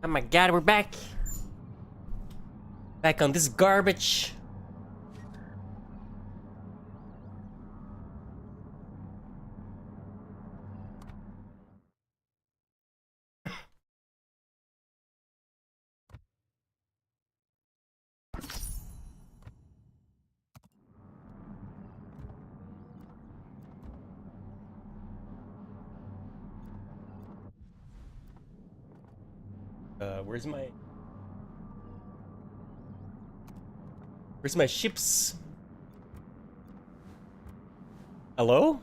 Oh my god, we're back! Back on this garbage. Where's my... Where's my ships? Hello?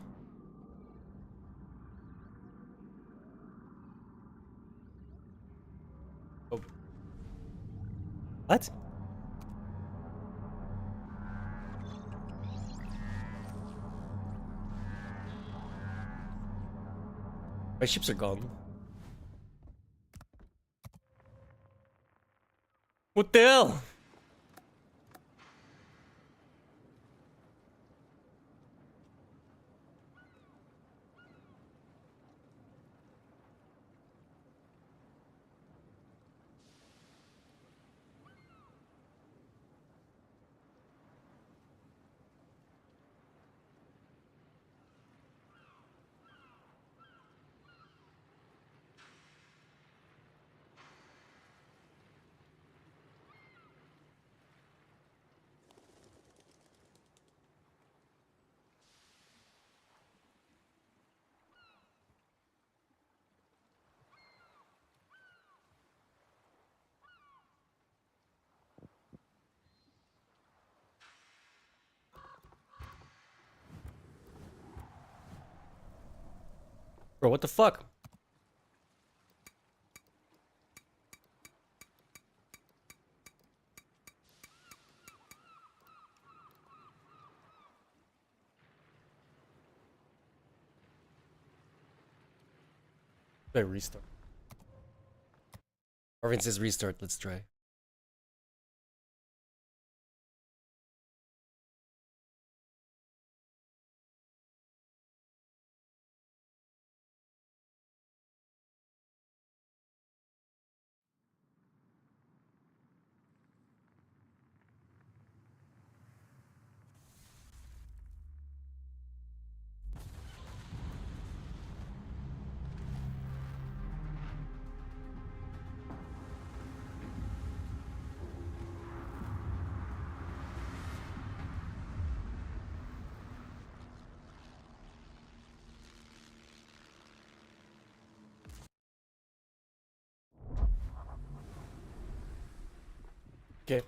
Oh. What? My ships are gone. What the hell? Bro, what the fuck? I restart. Marvin says restart, let's try. Okay.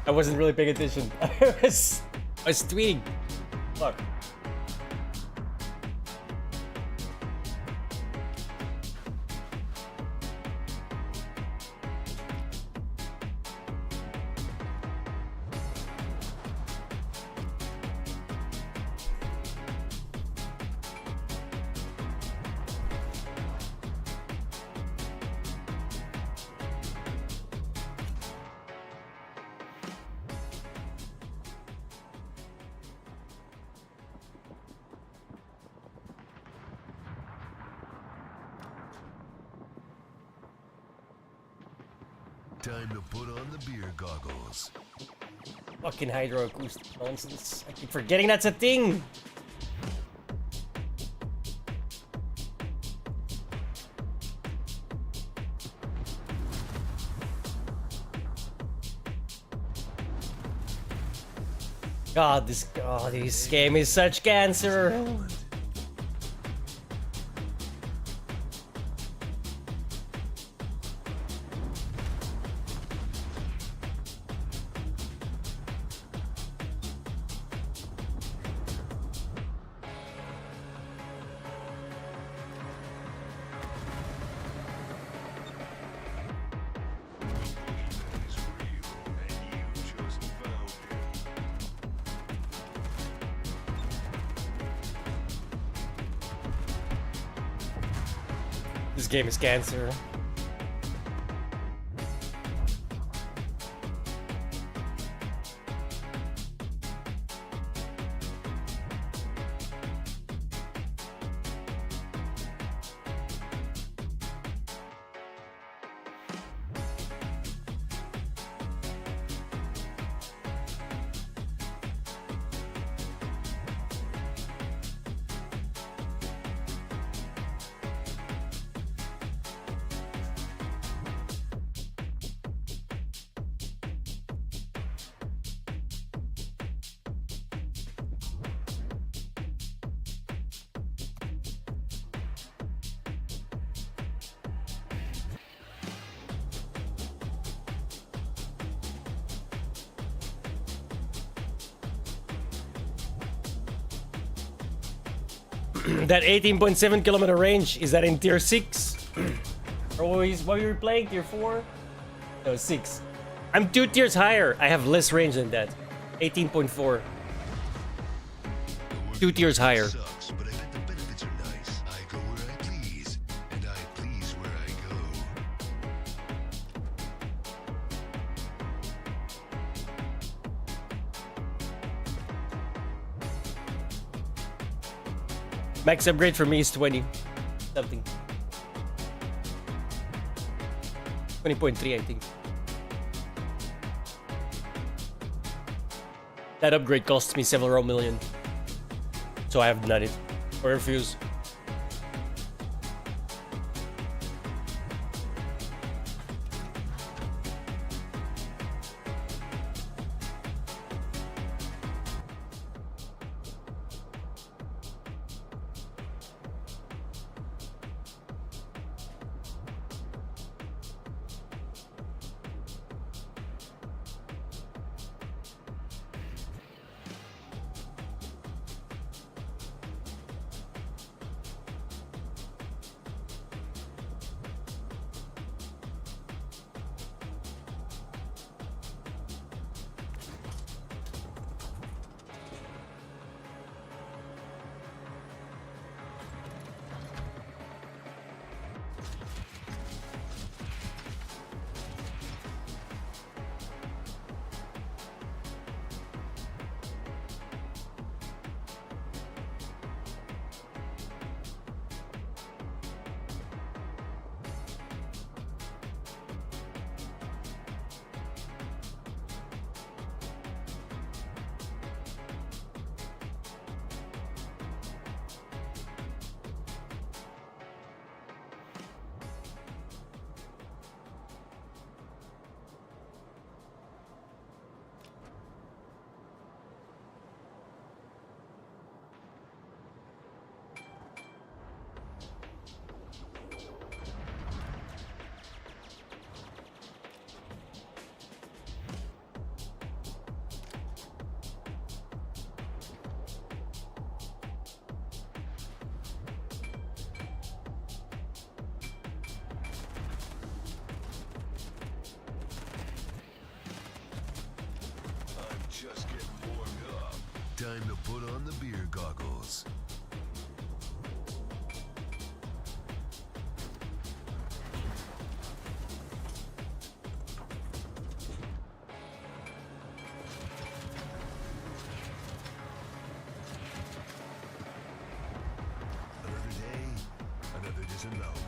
I wasn't really paying attention. I was tweeting. Fuck. Time to put on the beer goggles. Fucking hydroacoustic nonsense. I keep forgetting that's a thing. God, this game is such cancer. This game is cancer. That 18.7 kilometer range, is that in tier 6? Or what were you playing? Tier 4? No, 6. I'm 2 tiers higher. I have less range than that. 18.4. 2 tiers higher. Sucks, but I bet the benefits are nice. I go where I please, and I please where I go. Max upgrade for me is 20 something. 20.3, I think. That upgrade costs me several million. So I have done it. Or refuse. Time to put on the beer goggles. Another day, another disembowelment.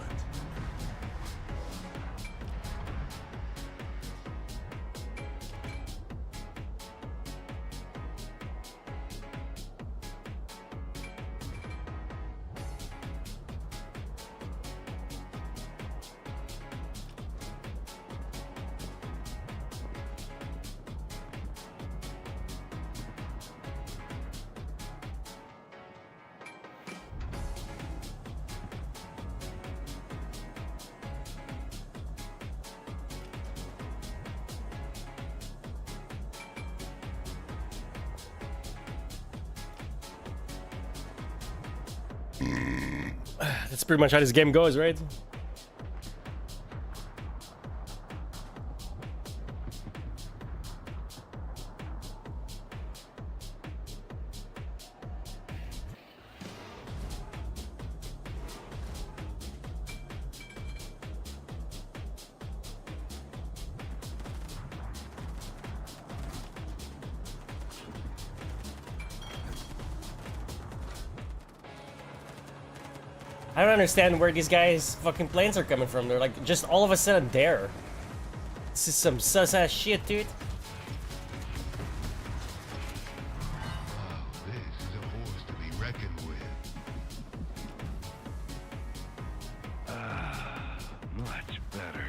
That's pretty much how this game goes, right? I don't understand where these guys' fucking planes are coming from. They're like just all of a sudden there. This is some sus ass shit, dude. Wow, this is a force to be reckoned with. Much better.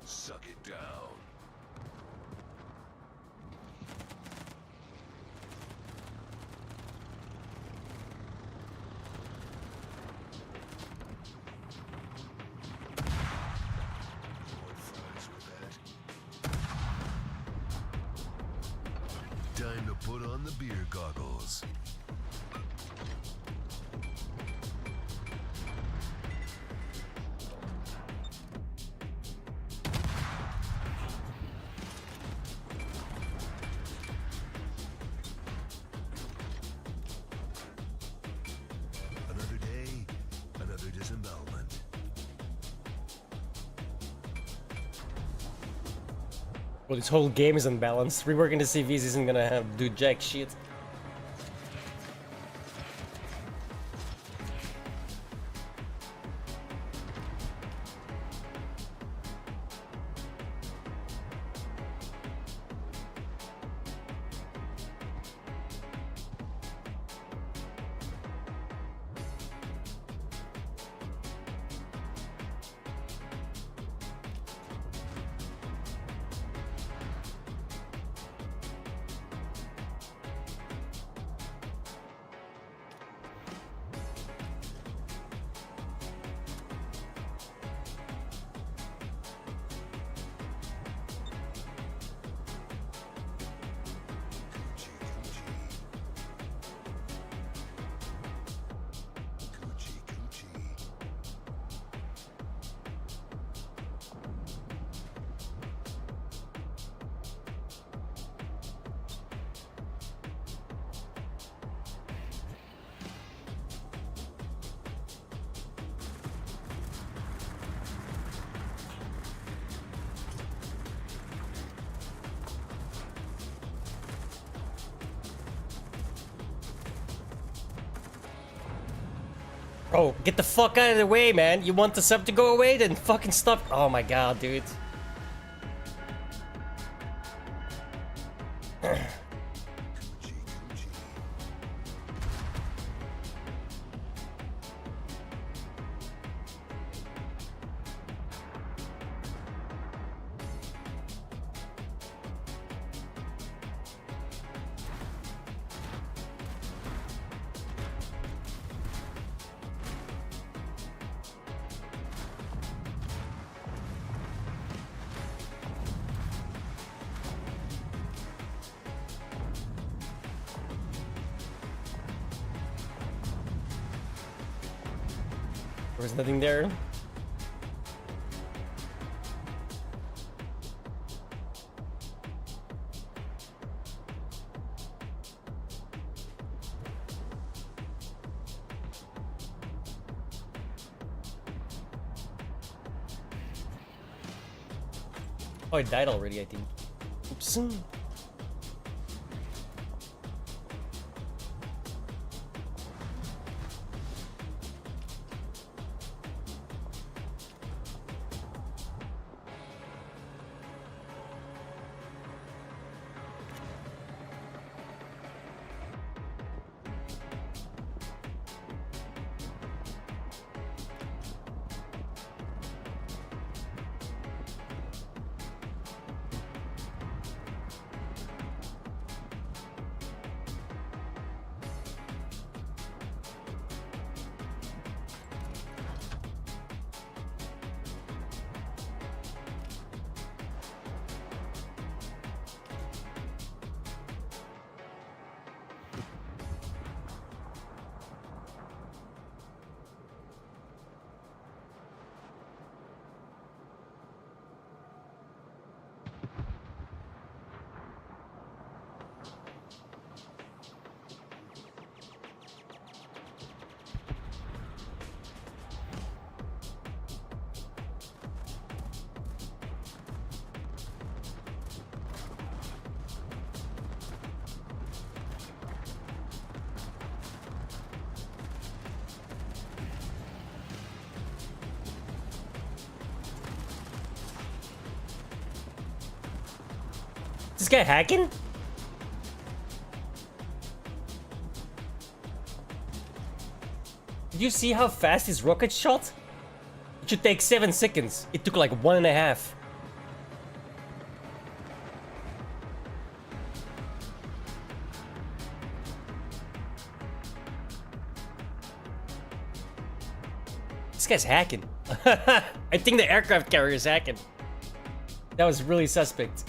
Suck it down. More fries with that. Time to put on the beer goggles. Another day, another disembowelment. Well, this whole game is unbalanced. Reworking the CVs isn't gonna do jack shit. Bro, get the fuck out of the way, man. You want the sub to go away? Then fucking stop. Oh my god, dude. There's nothing there. Oh, it died already, I think. Oops. This guy hacking? Did you see how fast his rocket shot? It should take 7 seconds. It took like 1.5. This guy's hacking. I think the aircraft carrier is hacking. That was really suspect.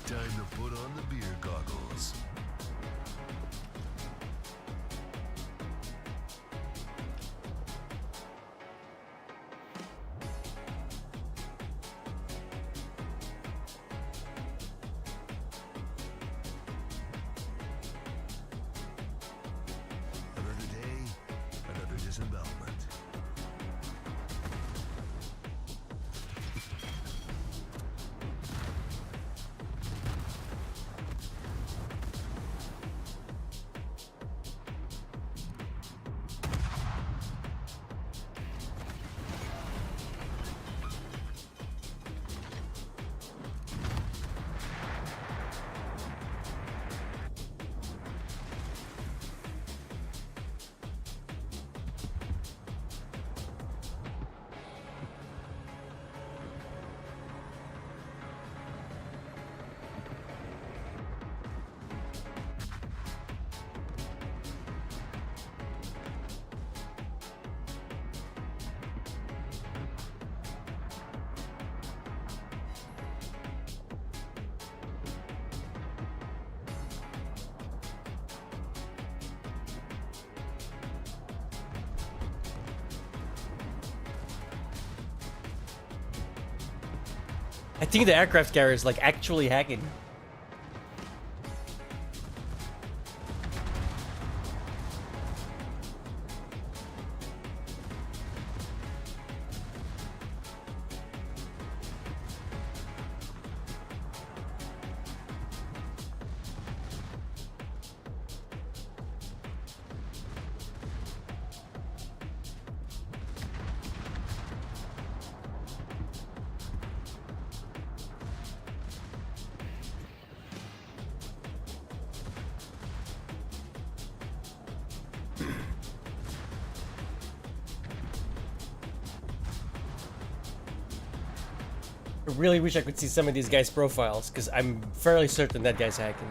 Time to put on the beer goggles. Another day, another disembowelment. I think the aircraft carrier is like actually hacking. I really wish I could see some of these guys' profiles, because I'm fairly certain that guy's hacking.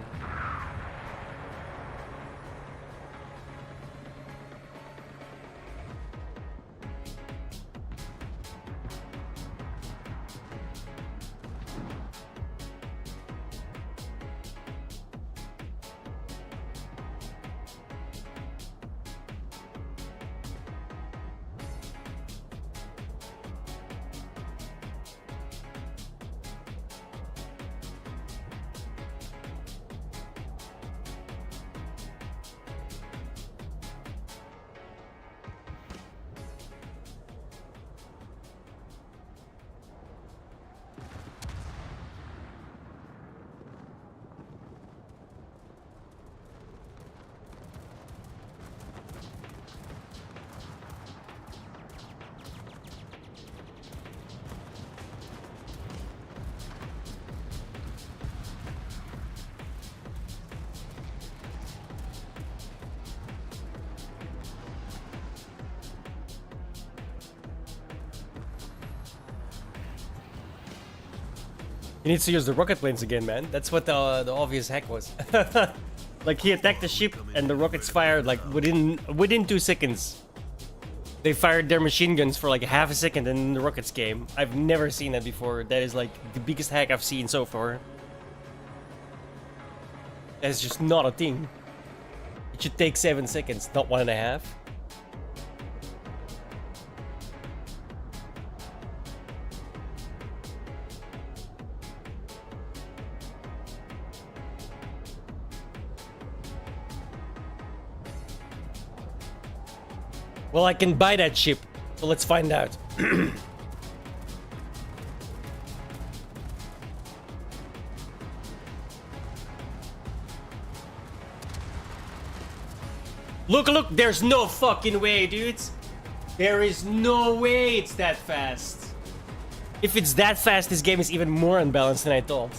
He needs to use the rocket planes again, man. That's what the obvious hack was. Like, he attacked the ship and the rockets fired like within 2 seconds. They fired their machine guns for like half a second and then the rockets came. I've never seen that before. That is like the biggest hack I've seen so far. That's just not a thing. It should take 7 seconds, not 1.5. Well, I can buy that ship, so let's find out. Look, there's no fucking way, dudes. There is no way it's that fast. If it's that fast, this game is even more unbalanced than I thought.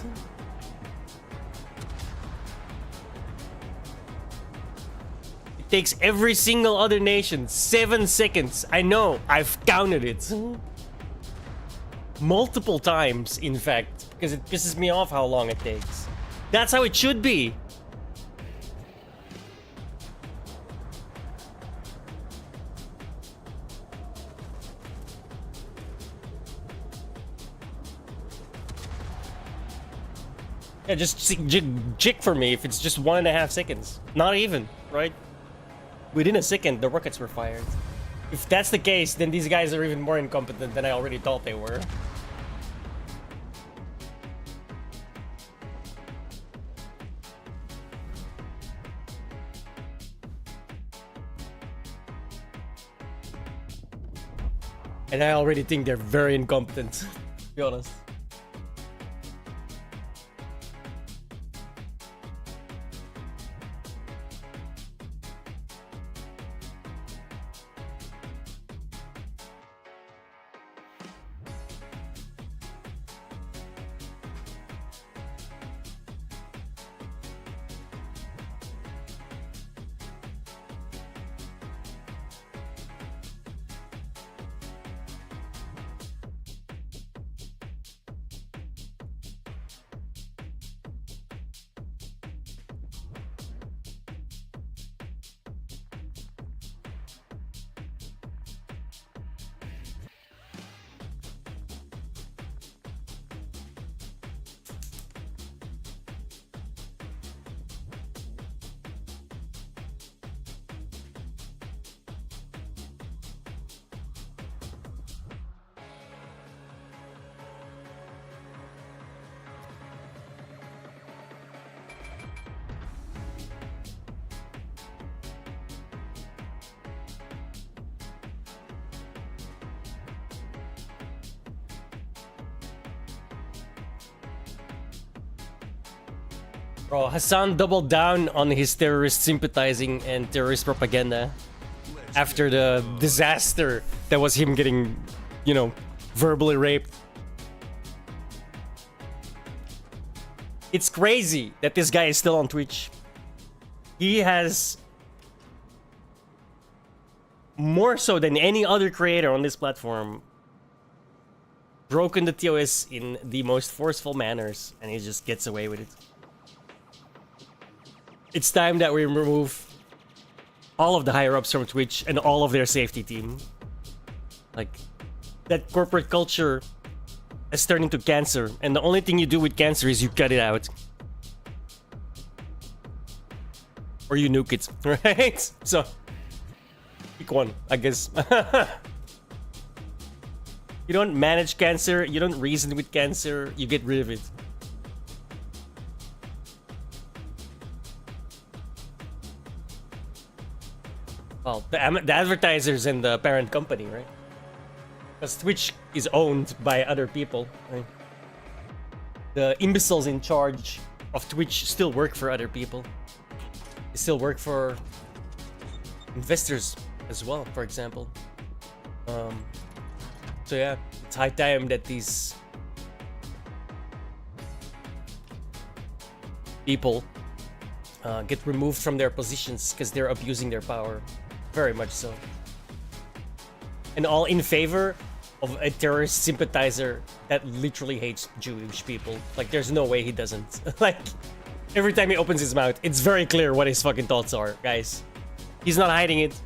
Takes every single other nation 7 seconds. I know, I've counted it. Multiple times, in fact, because it pisses me off how long it takes. That's how it should be. Yeah, just jig for me if it's just 1.5 seconds. Not even, right? Within a second, the rockets were fired. If that's the case, then these guys are even more incompetent than I already thought they were. And I already think they're very incompetent, to be honest. Bro, Hassan doubled down on his terrorist sympathizing and terrorist propaganda after the disaster that was him getting, you know, verbally raped. It's crazy that this guy is still on Twitch. He has more so than any other creator on this platform broken the TOS in the most forceful manners, and he just gets away with it. It's time that we remove all of the higher-ups from Twitch and all of their safety team. Like, that corporate culture has turned into cancer, and the only thing you do with cancer is you cut it out. Or you nuke it, right? So, pick one, I guess. You don't manage cancer, you don't reason with cancer, you get rid of it. Well, the advertisers and the parent company, right? Because Twitch is owned by other people, right? The imbeciles in charge of Twitch still work for other people. They still work for investors as well, for example. So yeah, it's high time that these people get removed from their positions because they're abusing their power. Very much so. And all in favor of a terrorist sympathizer that literally hates Jewish people. Like, there's no way he doesn't. Like, every time he opens his mouth, it's very clear what his fucking thoughts are, guys. He's not hiding it.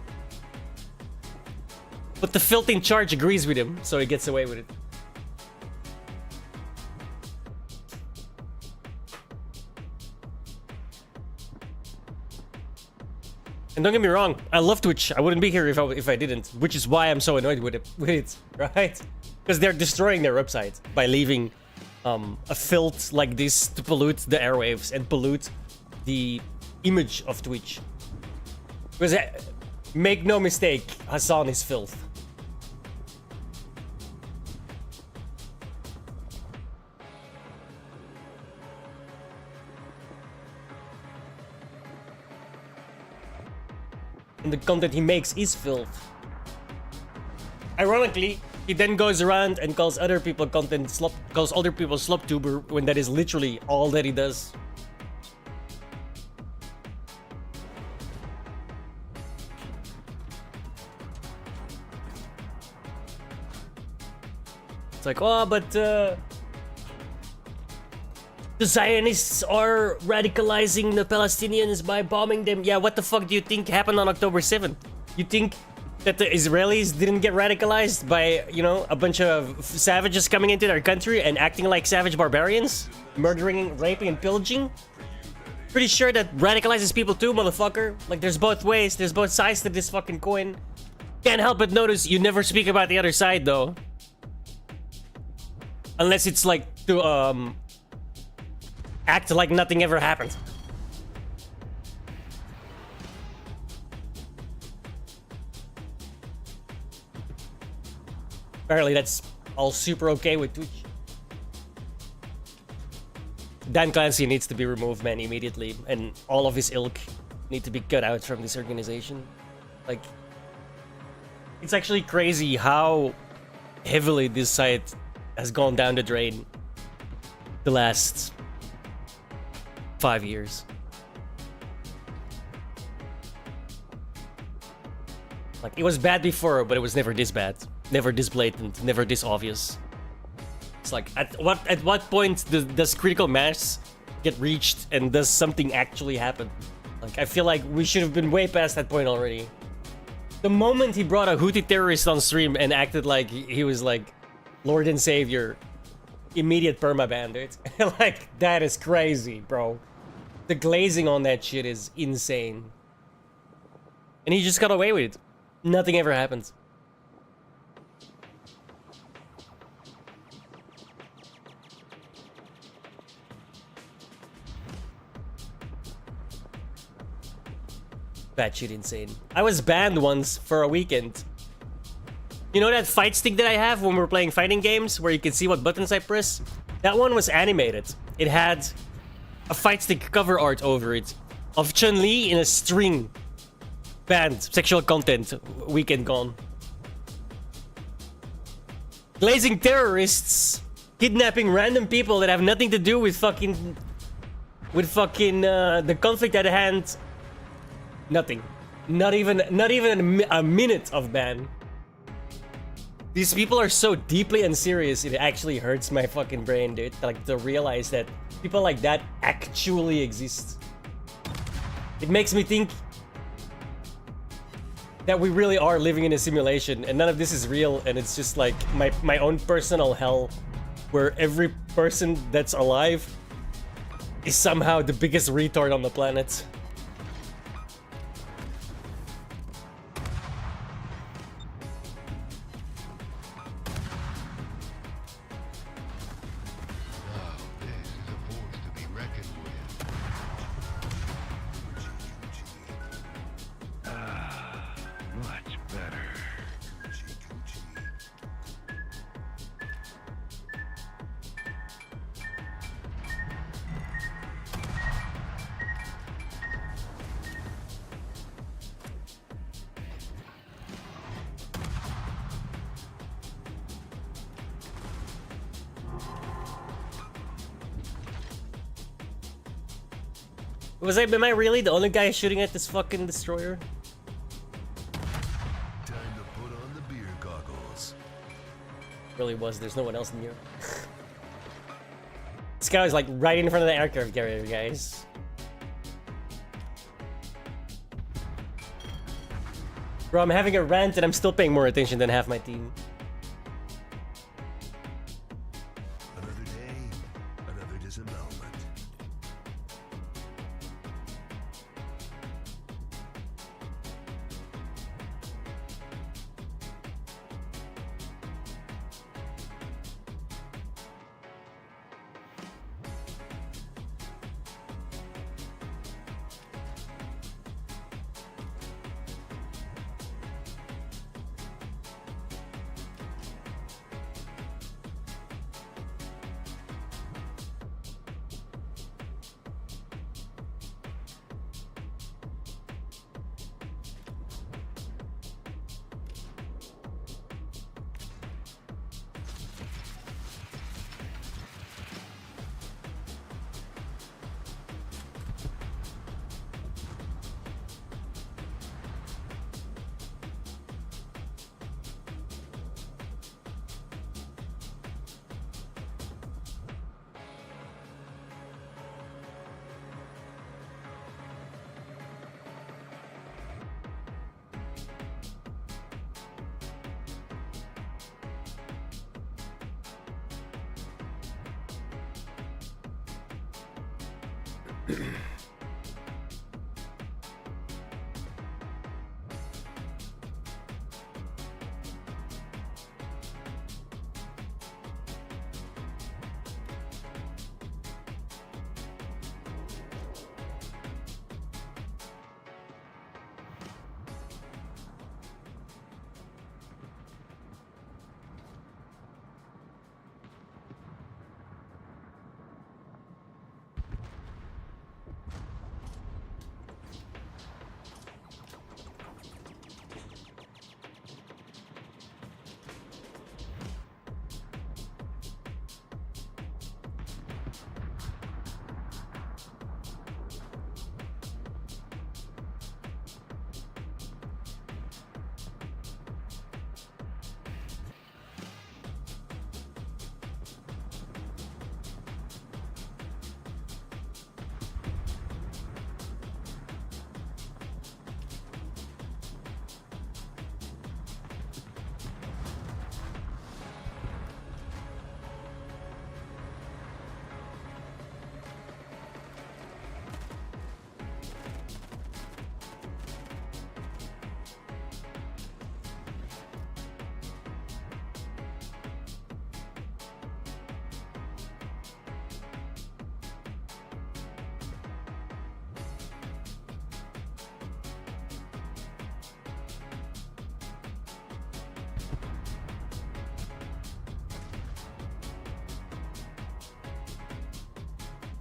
But the filth in charge agrees with him, so he gets away with it. And don't get me wrong, I love Twitch. I wouldn't be here if I didn't, which is why I'm so annoyed with it, right? Because they're destroying their website by leaving a filth like this to pollute the airwaves and pollute the image of Twitch. Because make no mistake, Hassan is filth. And the content he makes is filth. Ironically, he then goes around and calls other people calls other people sloptuber when that is literally all that he does. It's like, oh, but the Zionists are radicalizing the Palestinians by bombing them. Yeah, what the fuck do you think happened on October 7th? You think that the Israelis didn't get radicalized by, you know, a bunch of savages coming into their country and acting like savage barbarians? Murdering, raping, and pillaging? Pretty sure that radicalizes people too, motherfucker. Like, there's both ways, there's both sides to this fucking coin. Can't help but notice you never speak about the other side, though. Unless it's like to, act like nothing ever happened. Apparently that's all super okay with Twitch. Dan Clancy needs to be removed, man, immediately. And all of his ilk need to be cut out from this organization. Like, it's actually crazy how heavily this site has gone down the drain the last 5 years. Like, it was bad before, but it was never this bad. Never this blatant, never this obvious. It's like, at what point does critical mass get reached and does something actually happen? Like, I feel like we should have been way past that point already. The moment he brought a Houthi terrorist on stream and acted like he was like Lord and Savior, immediate permaban, dude. Like, that is crazy, bro. The glazing on that shit is insane. And he just got away with it. Nothing ever happened. That shit insane. I was banned once for a weekend. You know that fight stick that I have when we're playing fighting games where you can see what buttons I press? That one was animated. It had a fight stick cover art over it of Chun-Li in a string. Banned. Sexual content. Weekend gone. Glazing terrorists kidnapping random people that have nothing to do with fucking the conflict at hand. Nothing. Not even a minute of ban. These people are so deeply unserious, it actually hurts my fucking brain, dude. Like, to realize that people like that actually exist. It makes me think that we really are living in a simulation and none of this is real, and it's just like my own personal hell where every person that's alive is somehow the biggest retard on the planet. Now, this is a force to be reckoned with. Much better. Am I really the only guy shooting at this fucking destroyer? Time to put on the beer goggles. Really was, there's no one else near. This guy was like right in front of the aircraft carrier, guys. Bro, I'm having a rant and I'm still paying more attention than half my team. Another day, another disembowelment.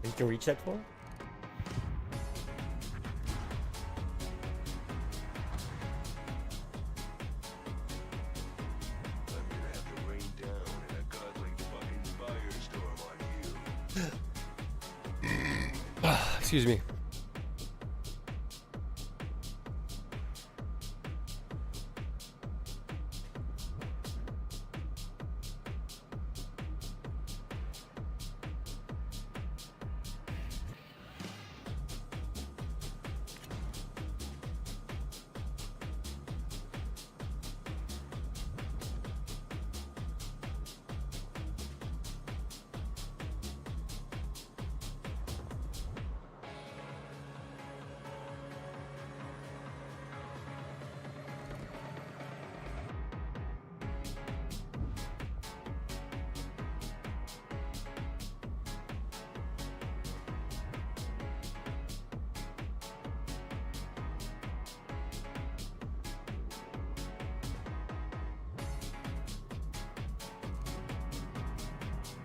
You can reach that floor? I'm gonna have to rain down in a godly fucking firestorm on you. Excuse me.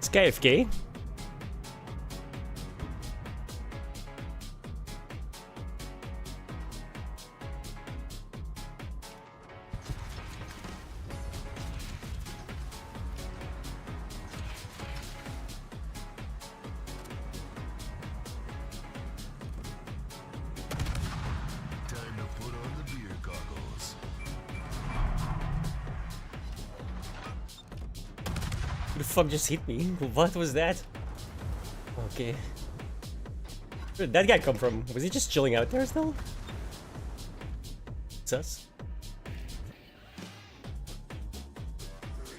It's KFK. Time to put on the beer goggles. Who the fuck just hit me? What was that? Okay. Where did that guy come from? Was he just chilling out there still? Sus.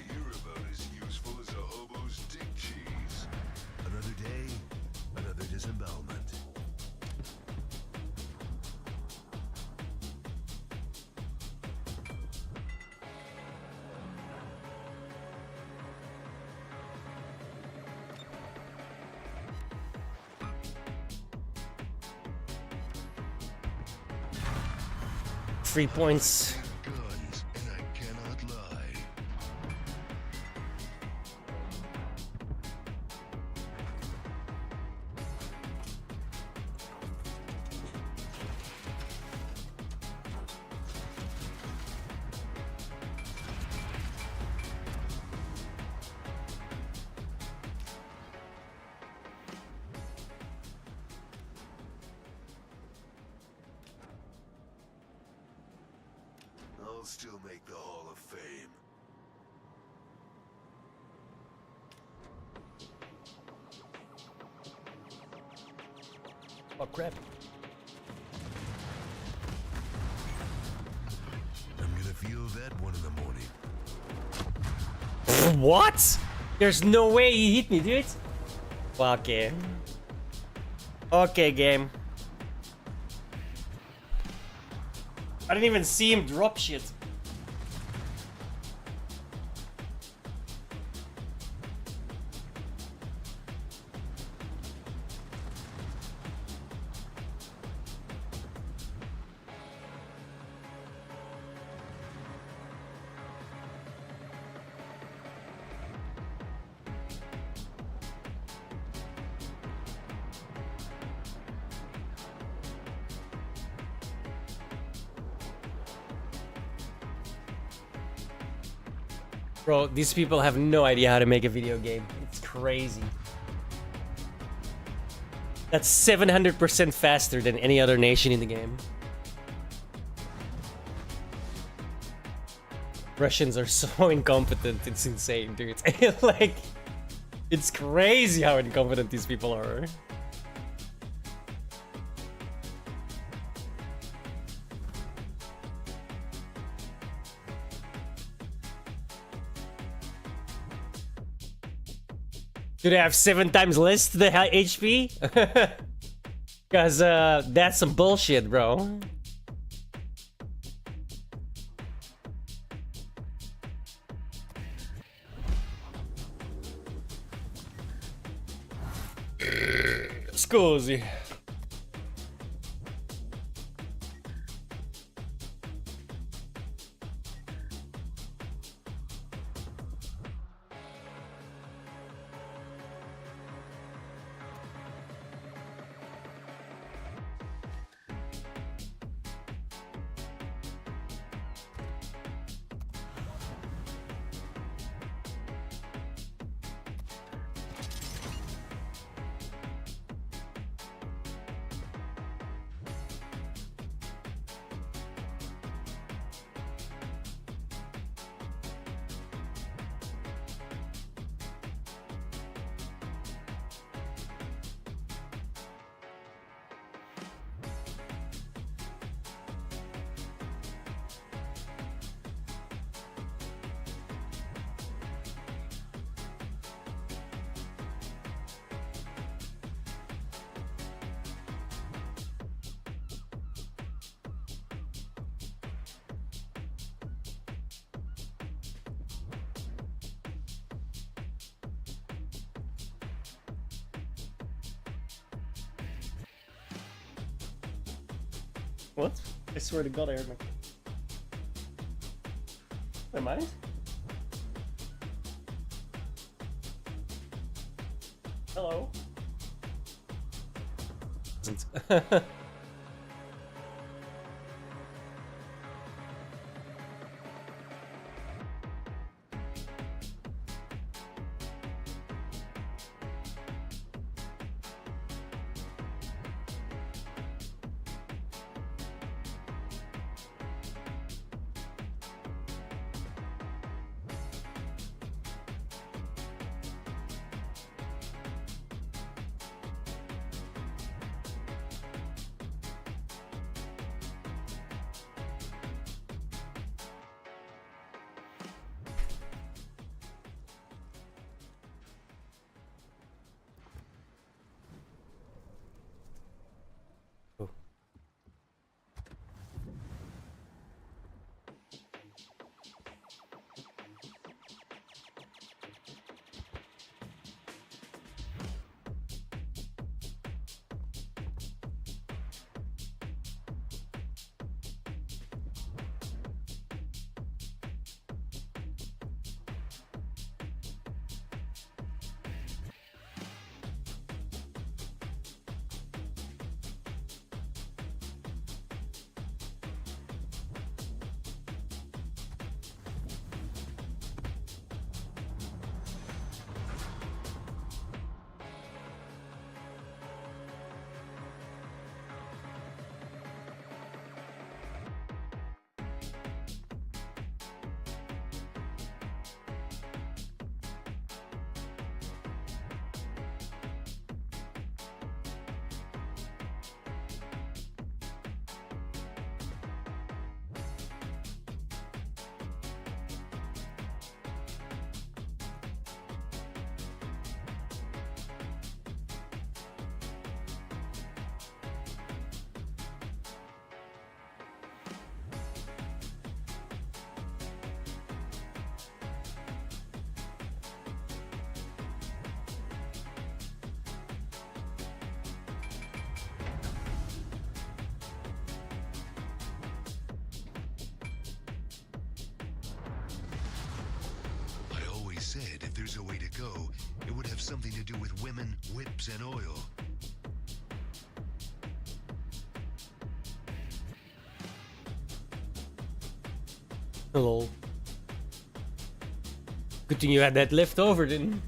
You're about as useful as a hobo's dick cheese. Another day, another disembowelment. Three points. Guns, and I cannot lie. I'll still make the Hall of Fame. Oh crap. I'm gonna feel that one in the morning. What? There's no way he hit me, dude. Well, okay. Okay, game. I didn't even see him drop shit. Bro, these people have no idea how to make a video game. It's crazy. That's 700% faster than any other nation in the game. Russians are so incompetent, it's insane, dude. Like, it's crazy how incompetent these people are. Do they have 7 times less the HP? Cause that's some bullshit, bro. Scusi. What? I swear to God, I heard my... Am I? Hello. Said if there's a way to go, it would have something to do with women, whips, and oil. Hello. Good thing you had that left over, then.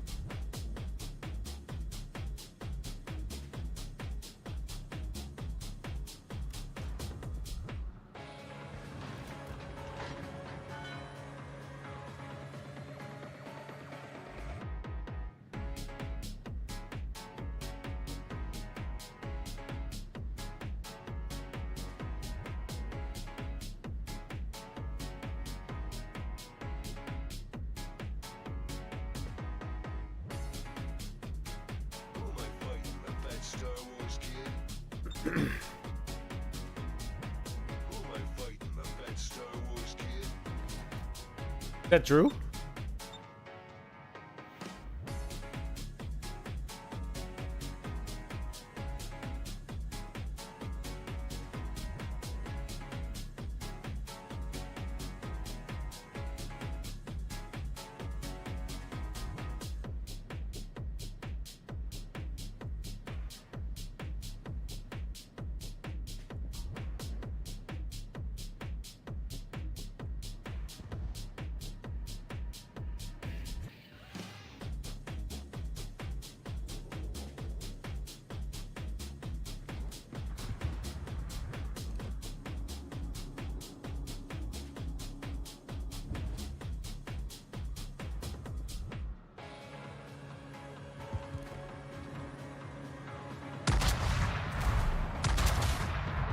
Who am I fighting, a fat Star Wars kid? Who am I fighting, a fat Star Wars kid? Is that true?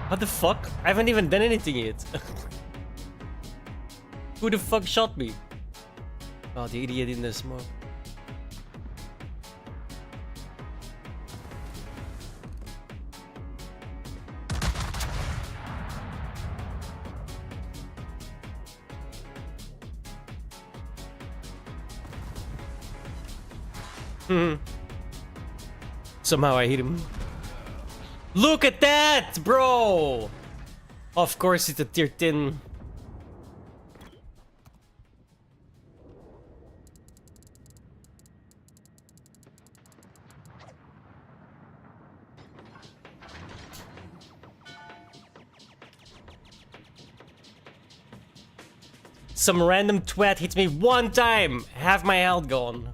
What the fuck? I haven't even done anything yet. Who the fuck shot me? Oh, the idiot in the smoke. Somehow I hit him. Look at that, bro! Of course it's a tier 10. some random twat hits me one time, half my health gone.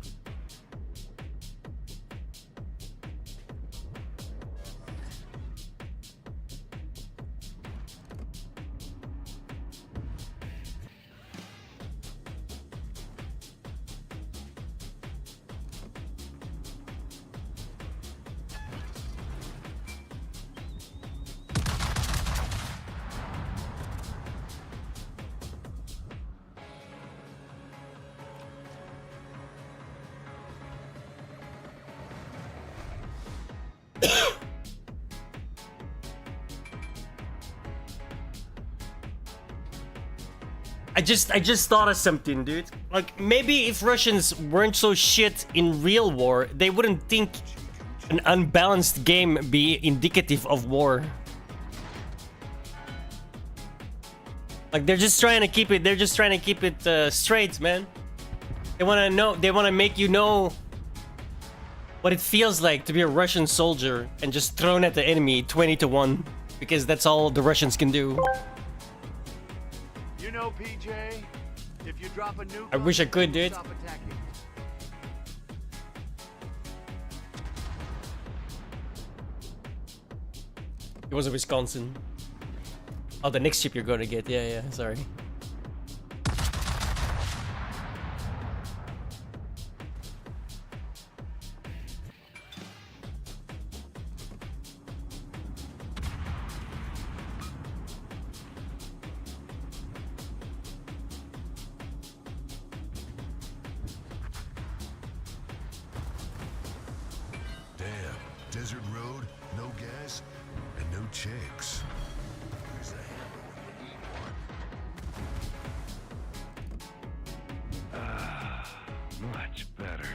I just thought of something, dude. Like, maybe if Russians weren't so shit in real war, they wouldn't think an unbalanced game be indicative of war. Like, they're just trying to keep it straight, man. They wanna make you know what it feels like to be a Russian soldier and just thrown at the enemy 20-1, because that's all the Russians can do. You know, PJ, if you drop a nuke, I wish I could, dude. stop attacking. It was a Wisconsin. Oh, the next ship you're gonna get. Yeah, sorry. Damn. Desert road, no gas, and no chicks. There's a hammer when you need one. Much better.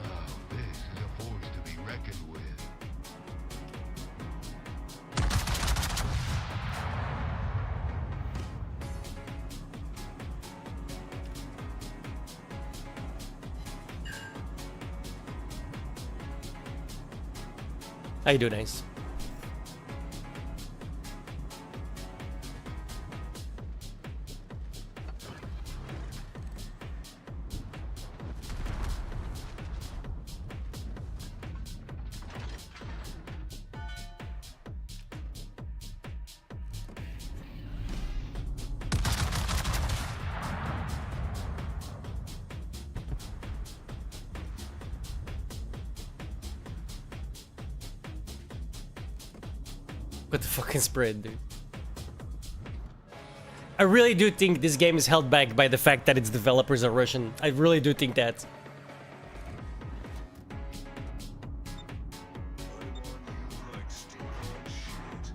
Oh, this is a force to be reckoned with. How you doing, Nice? What the fucking spread, dude. I really do think this game is held back by the fact that its developers are Russian. I really do think that. Like stinking shit.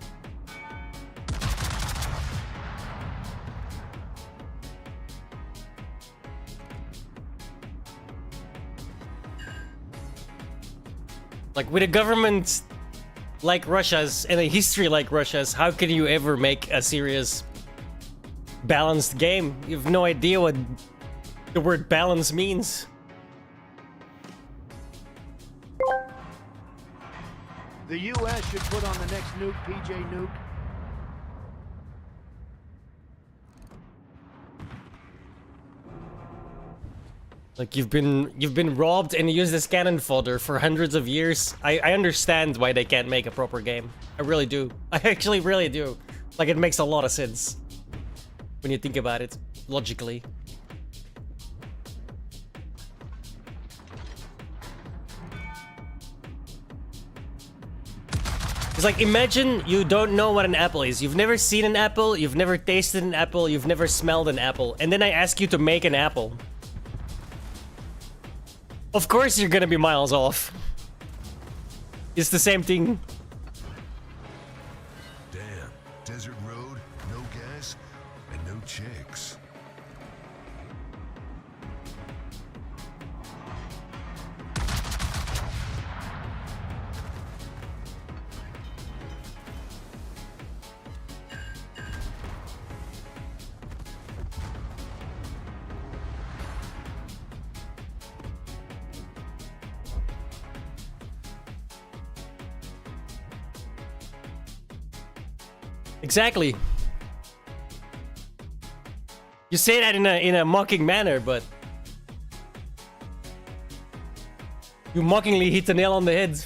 Like, with a government like Russia's and a history like Russia's, how can you ever make a serious balanced game? You have no idea what the word balance means. The U.S. should put on the next nuke, PJ Nuke. Like, you've been robbed and used as cannon fodder for hundreds of years. I understand why they can't make a proper game. I really do. I actually really do. Like, it makes a lot of sense when you think about it logically. It's like, imagine you don't know what an apple is. You've never seen an apple, you've never tasted an apple, you've never smelled an apple, and then I ask you to make an apple. Of course you're gonna be miles off. It's the same thing. Damn. Desert road, no gas, and no chicks. Exactly. You say that in a mocking manner, but you mockingly hit the nail on the head.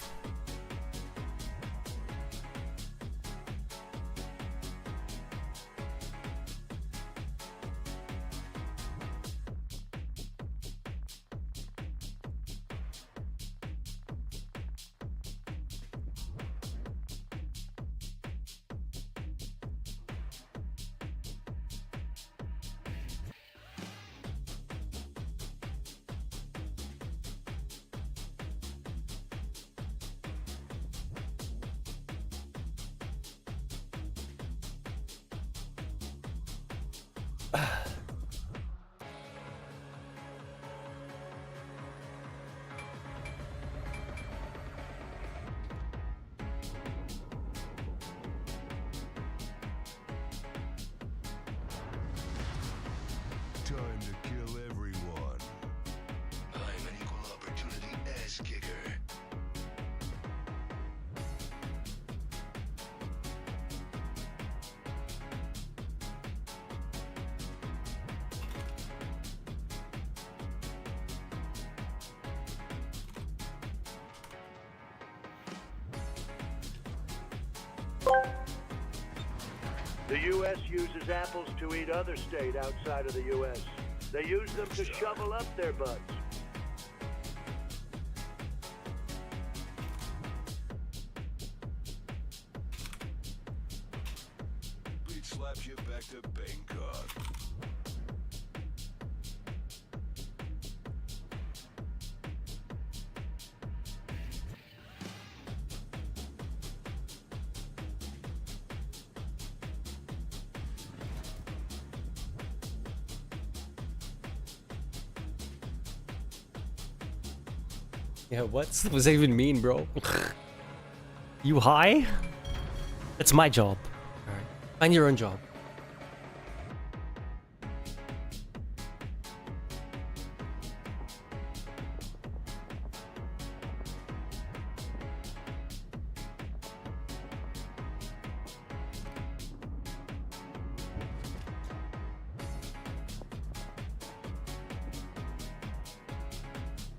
Time to kill everyone. I'm an equal opportunity ass kicker. The U.S. uses apples to eat other state outside of the U.S. They use them to shovel up their butts. It slaps you back to Bangkok. Yeah, what does that even mean, bro? You high? That's my job. Alright. Find your own job.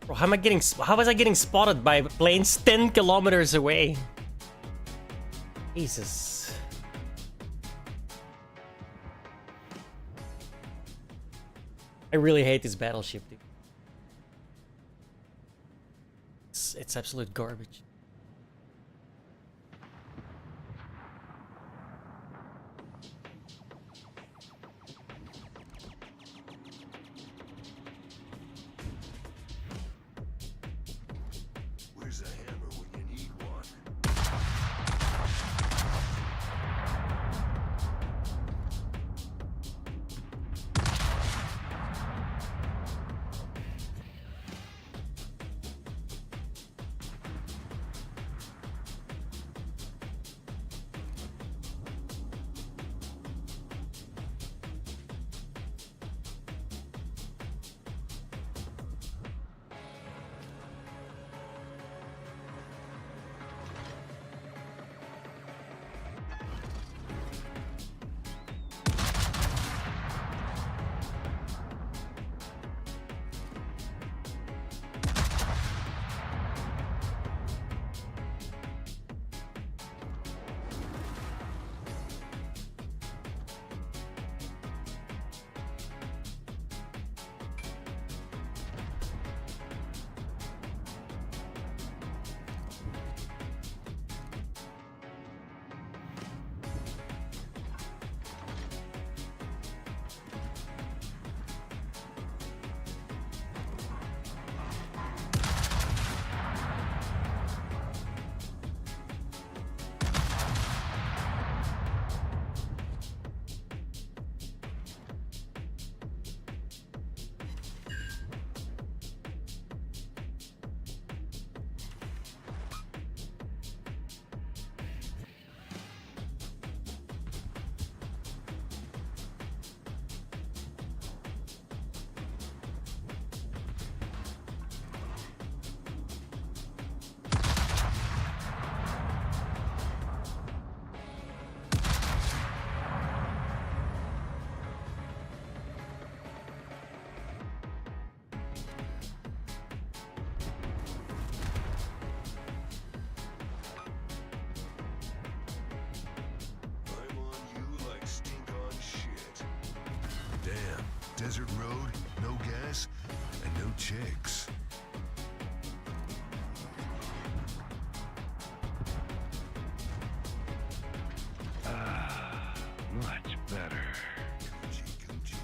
Bro, how was I getting spotted by planes 10 kilometers away? Jesus. I really hate this battleship, dude. It's absolute garbage. Where's the hammer when you need one? Desert road, no gas, and no chicks. Much better. Coochie.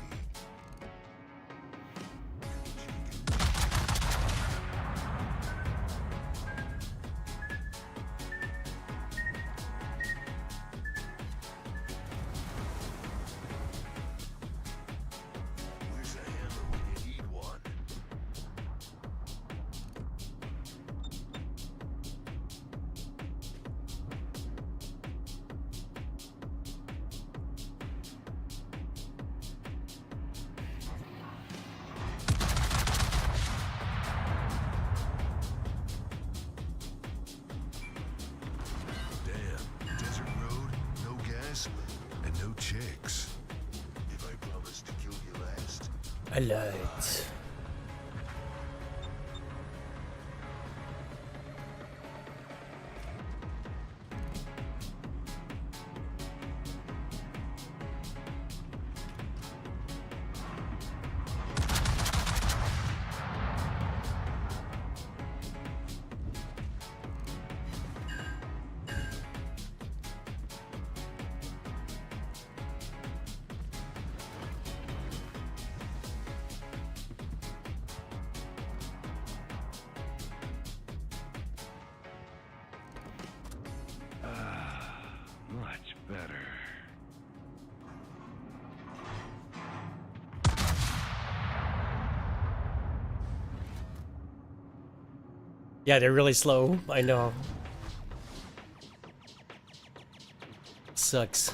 Where's the hammer when you need one? Damn, desert road, no gas, and no chicks. If I promise to kill you last, Alright. much better. Yeah, they're really slow. I know. Sucks.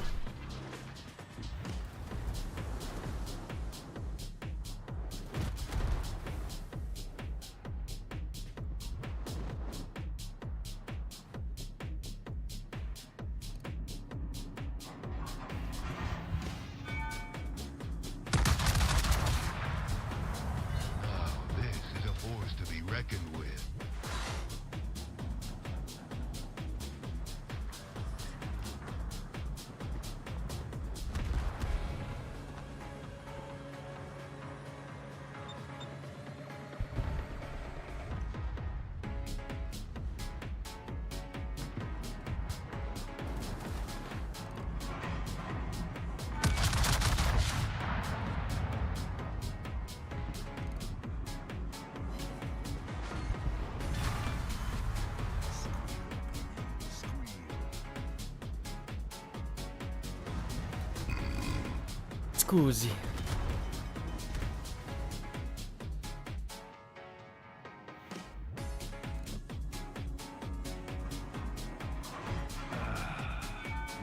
Now, this is a force to be reckoned with. Scusi.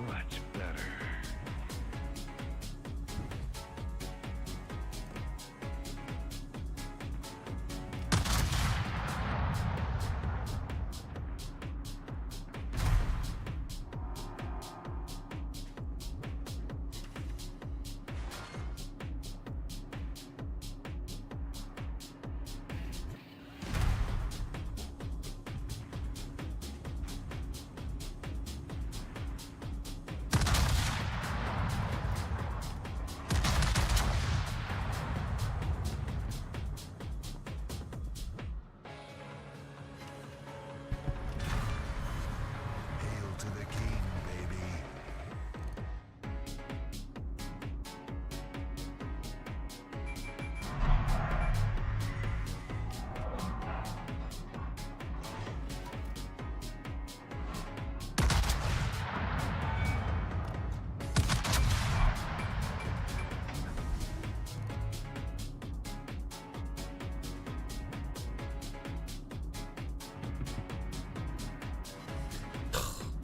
Much better. Hail to the king, baby.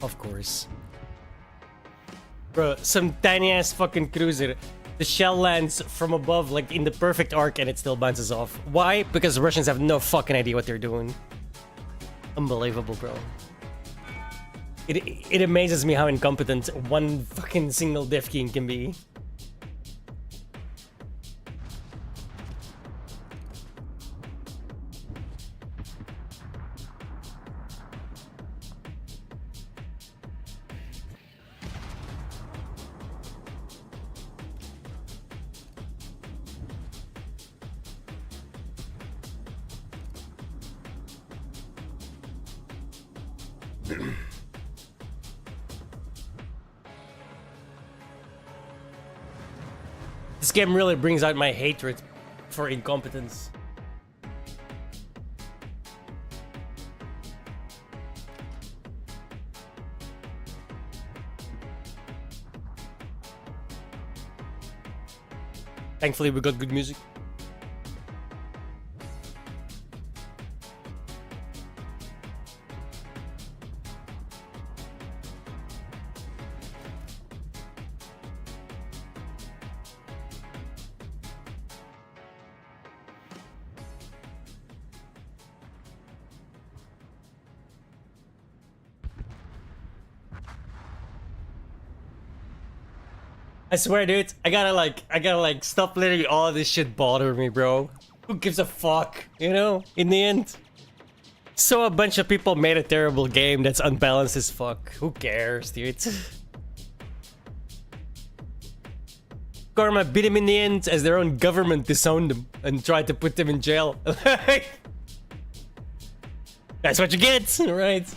Of course. Bro, some tiny ass fucking cruiser. The shell lands from above, like in the perfect arc, and it still bounces off. Why? Because the Russians have no fucking idea what they're doing. Unbelievable, bro. It amazes me how incompetent one fucking single Dev King can be. This game really brings out my hatred for incompetence. Thankfully, we got good music. I swear, dude, I gotta like stop letting all this shit bother me, bro. Who gives a fuck, you know? In the end. So a bunch of people made a terrible game that's unbalanced as fuck. Who cares, dude? Karma beat him in the end as their own government disowned them and tried to put them in jail. That's what you get, right?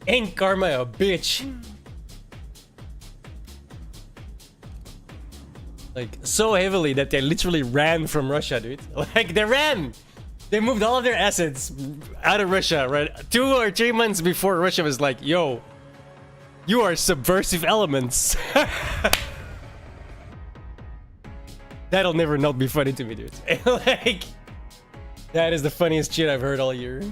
Ain't Karma a bitch? Like, so heavily that they literally ran from Russia, dude. Like, they ran! They moved all of their assets out of Russia, right? 2 or 3 months before Russia was like, yo, you are subversive elements. That'll never not be funny to me, dude. Like, that is the funniest shit I've heard all year.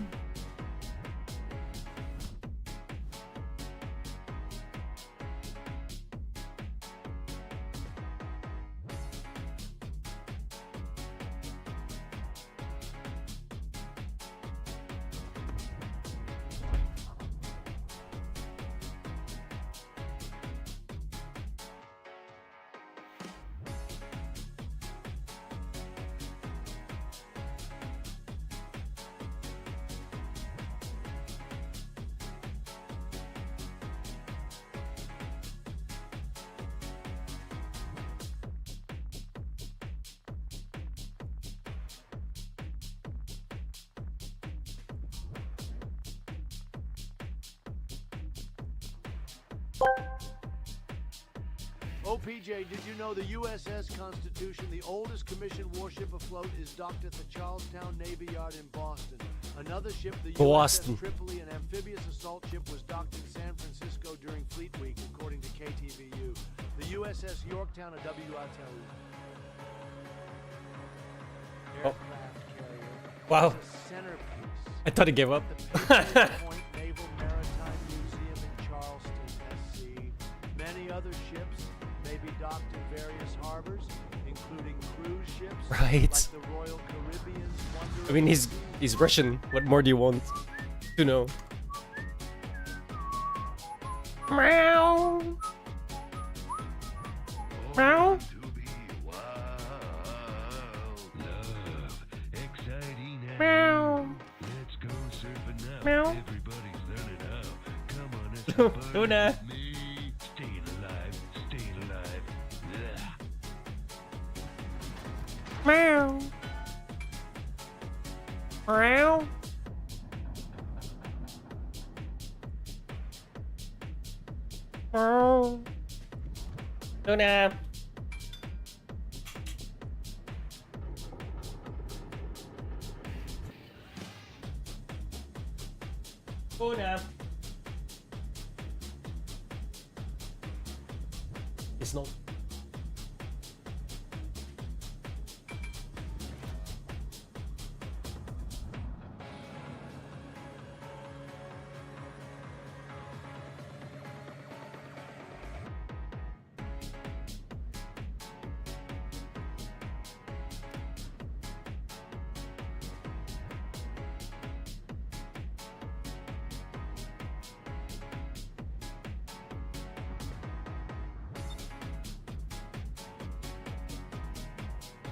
OPJ, did you know the USS Constitution, the oldest commissioned warship afloat, is docked at the Charlestown Navy Yard in Boston? Another ship, the Boston. USS Tripoli, an amphibious assault ship, was docked in San Francisco during Fleet Week, according to KTVU. The USS Yorktown, a WRTL aircraft carrier, Wow. is a centerpiece. I thought he gave up. The Patriot Point Naval Maritime Museum in Charleston, SC. Many other ships may be docked in various harbors, including cruise ships Right. like the Royal Caribbean's Wonder I mean, he's Russian. What more do you want to know? Meow. Meow. To be wild, love, exciting and Meow. let's go surfing now. Meow. Everybody's learning how. Come on, it's a party Luna. with me. Staying alive, staying alive. Ugh. Meow. Meow. Meow. Luna. Luna. It's not.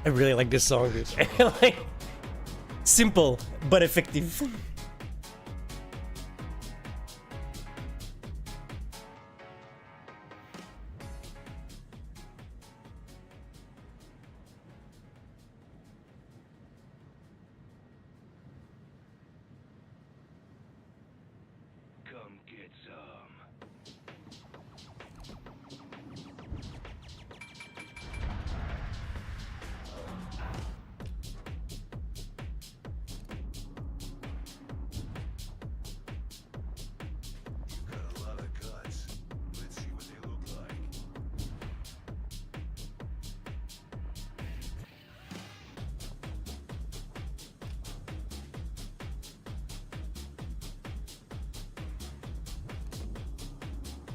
I really like this song, dude. Like, simple but effective. get some. You've got a lot of guts. Let's see what they look like.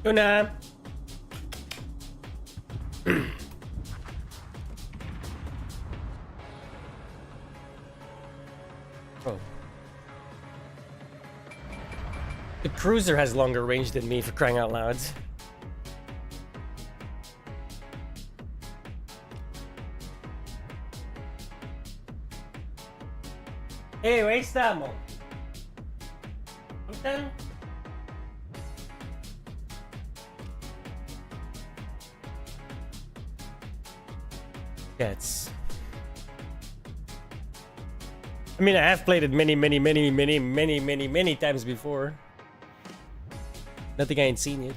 Tuna. Oh. The cruiser has longer range than me, for crying out loud. Hey, where estamos? ¿Están? Cats. I mean, I have played it many times before. Nothing I ain't seen yet.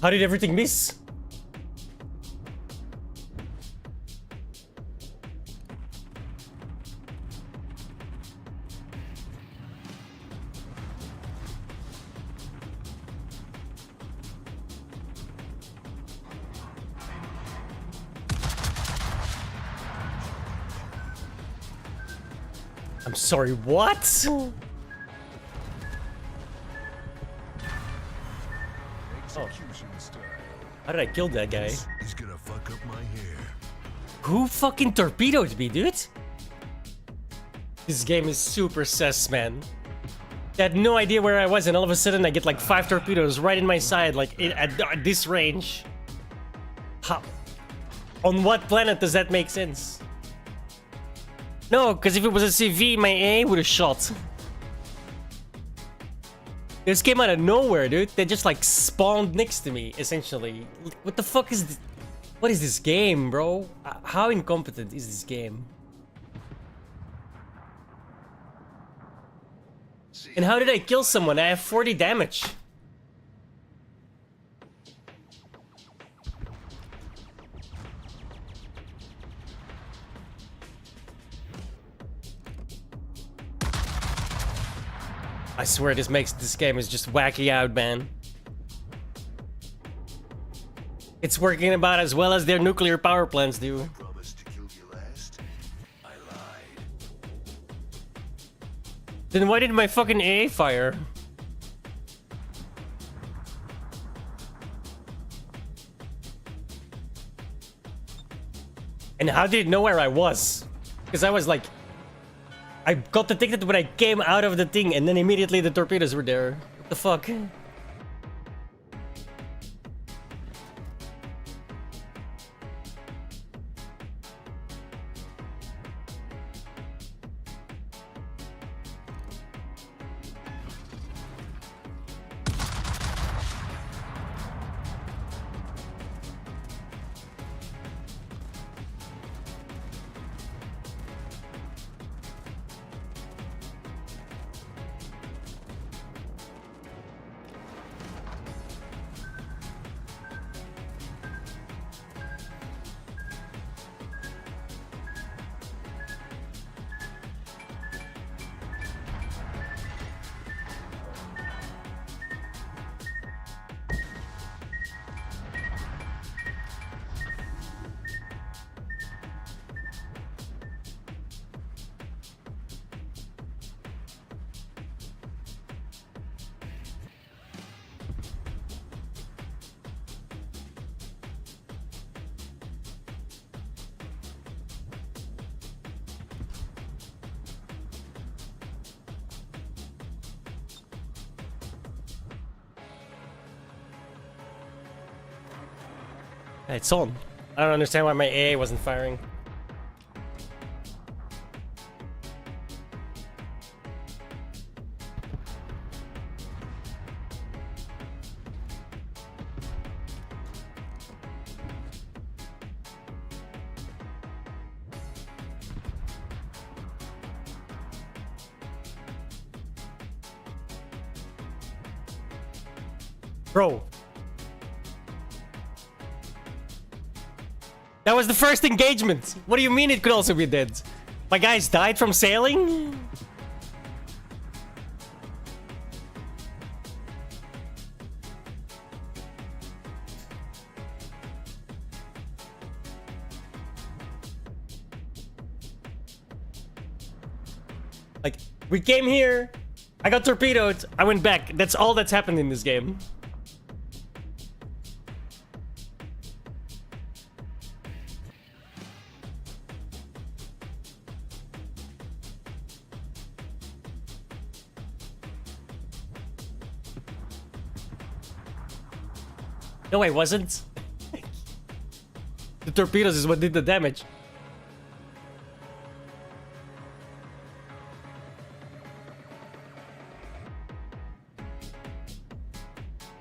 How did everything miss? I'm sorry, what? Execution style. How did I kill that guy? He's gonna fuck up my hair. Who fucking torpedoed me, dude? This game is super sus, man. I had no idea where I was, and all of a sudden I get like 5 torpedoes right in my side, like at this range. How? On what planet does that make sense? No, because if it was a CV, my A would have shot. This came out of nowhere, dude. They just like spawned next to me, essentially. What the fuck is this? What is this game, bro? How incompetent is this game? And how did I kill someone? I have 40 damage. I swear this game is just wacky out, man. It's working about as well as their nuclear power plants do. Promised to kill you last. I lied. Then why did my fucking A fire? And how did it know where I was? Because I was like... I got detected when I came out of the thing, and then immediately the torpedoes were there. What the fuck? It's on. I don't understand why my AA wasn't firing. Bro. That was the first engagement. What do you mean it could also be dead? My guys died from sailing? Like, we came here, I got torpedoed, I went back. That's all that's happened in this game. No, I wasn't. The torpedoes is what did the damage.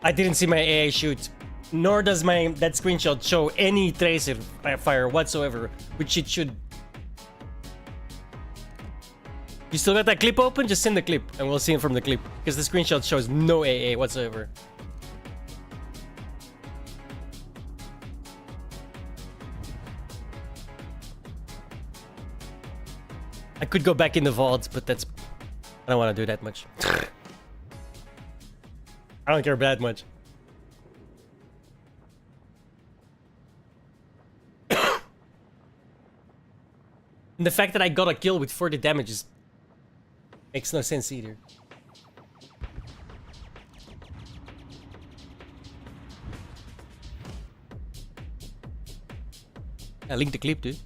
I didn't see my AA shoot, nor does that screenshot show any tracer fire whatsoever, which it should. You still got that clip open? Just send the clip, and we'll see it from the clip, because the screenshot shows no AA whatsoever. I could go back in the vault, but that's... I don't want to do that much. I don't care that much. And the fact that I got a kill with 40 damage is... makes no sense either. I linked the clip, dude.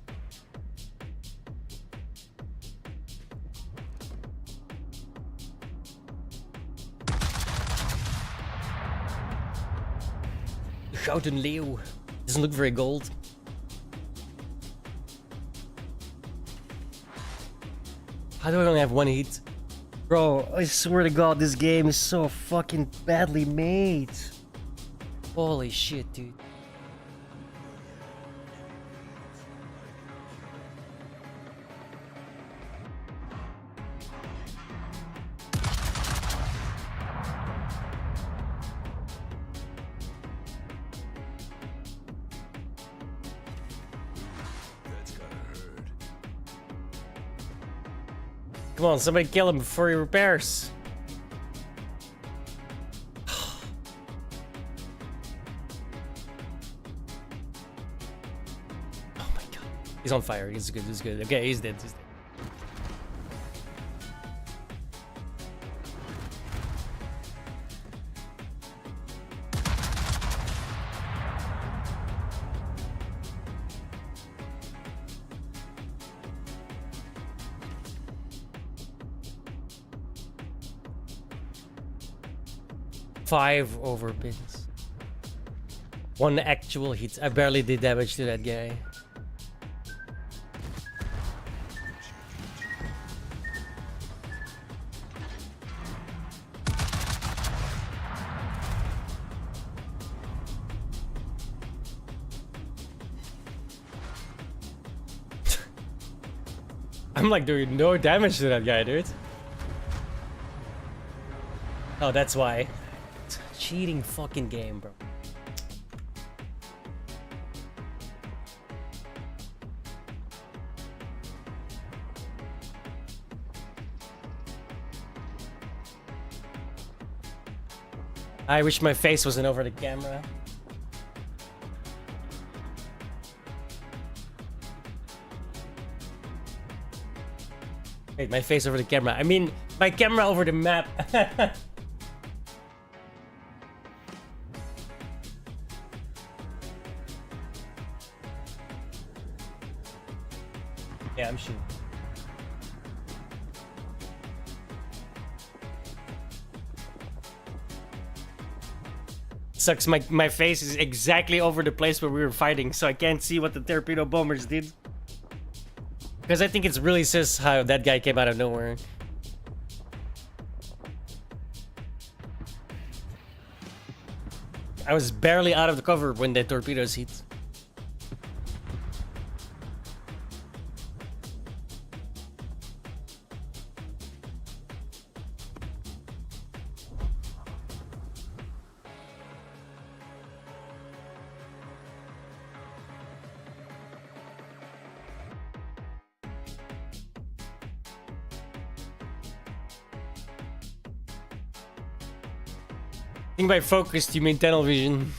Gouden Leo. Doesn't look very gold. How do I only have one hit? Bro, I swear to God, this game is so fucking badly made. Holy shit, dude. Come on, somebody kill him before he repairs. Oh my god. He's on fire. He's good. He's good. Okay, he's dead. He's dead. Five overpins. One actual hit. I barely did damage to that guy. I'm like doing no damage to that guy, dude. Oh, that's why. It's a cheating fucking game, bro. I wish my face wasn't over the camera. Wait, my face over the camera. I mean, my camera over the map. Yeah, I'm shooting. Sucks, my face is exactly over the place where we were fighting, so I can't see what the torpedo bombers did. Because I think it's really sus how that guy came out of nowhere. I was barely out of the cover when the torpedoes hit. I think by focused you mean tunnel vision.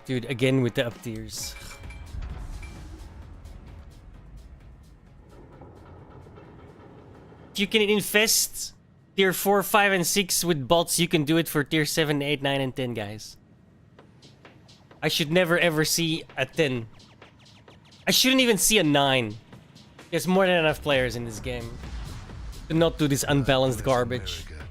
Dude, again with the up tiers. If you can infest tier 4, 5, and 6 with bots, you can do it for tier 7, 8, 9, and 10, guys. I should never ever see a 10. I shouldn't even see a 9. There's more than enough players in this game to not do this unbalanced garbage. America.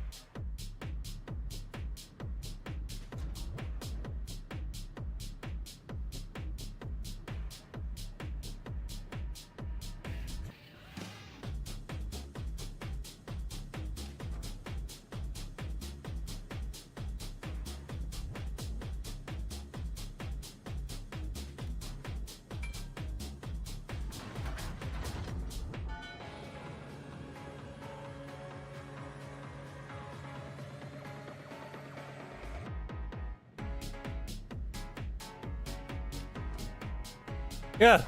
Yeah.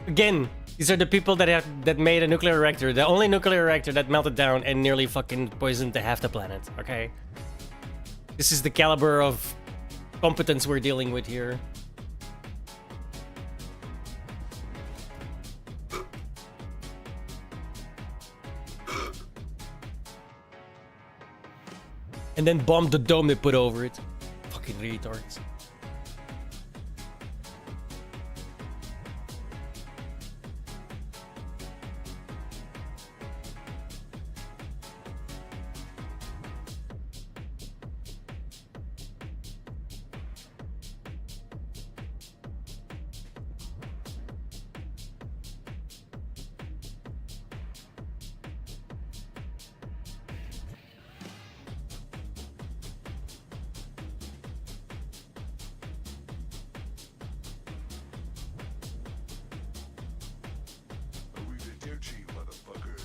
Again, these are the people that made a nuclear reactor, the only nuclear reactor that melted down and nearly fucking poisoned half the planet, okay? This is the caliber of competence we're dealing with here. And then bombed the dome they put over it. Fucking retards. Arrivederci, motherfucker.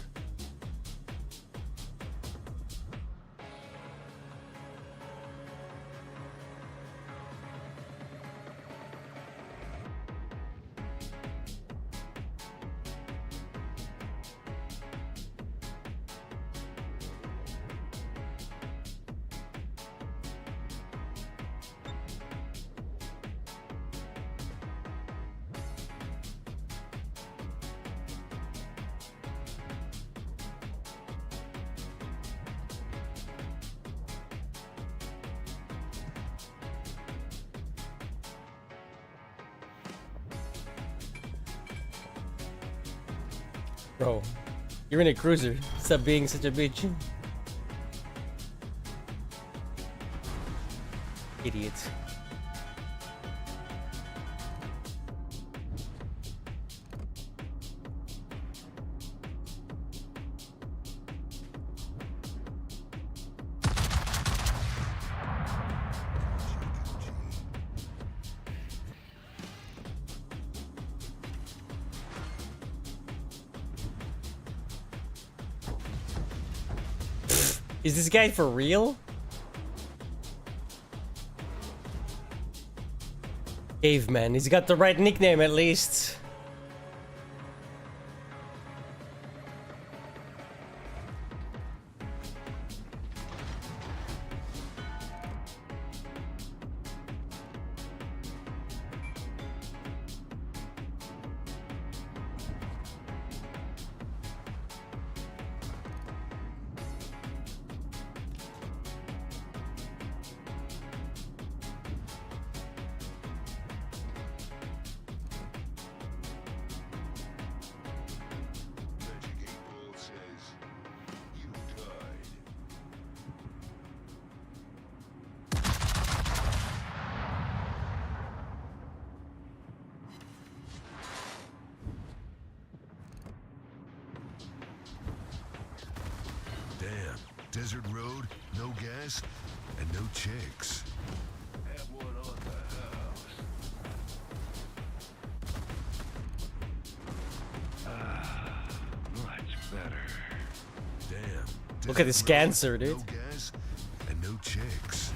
Bro, you're in a cruiser. Stop being such a bitch. Idiot. Is this guy for real? Caveman, he's got the right nickname at least. Damn. Desert road, no gas, and no chicks. Have one on the house. Much better. Damn. Look at this desert road, cancer, dude. No gas, and no chicks.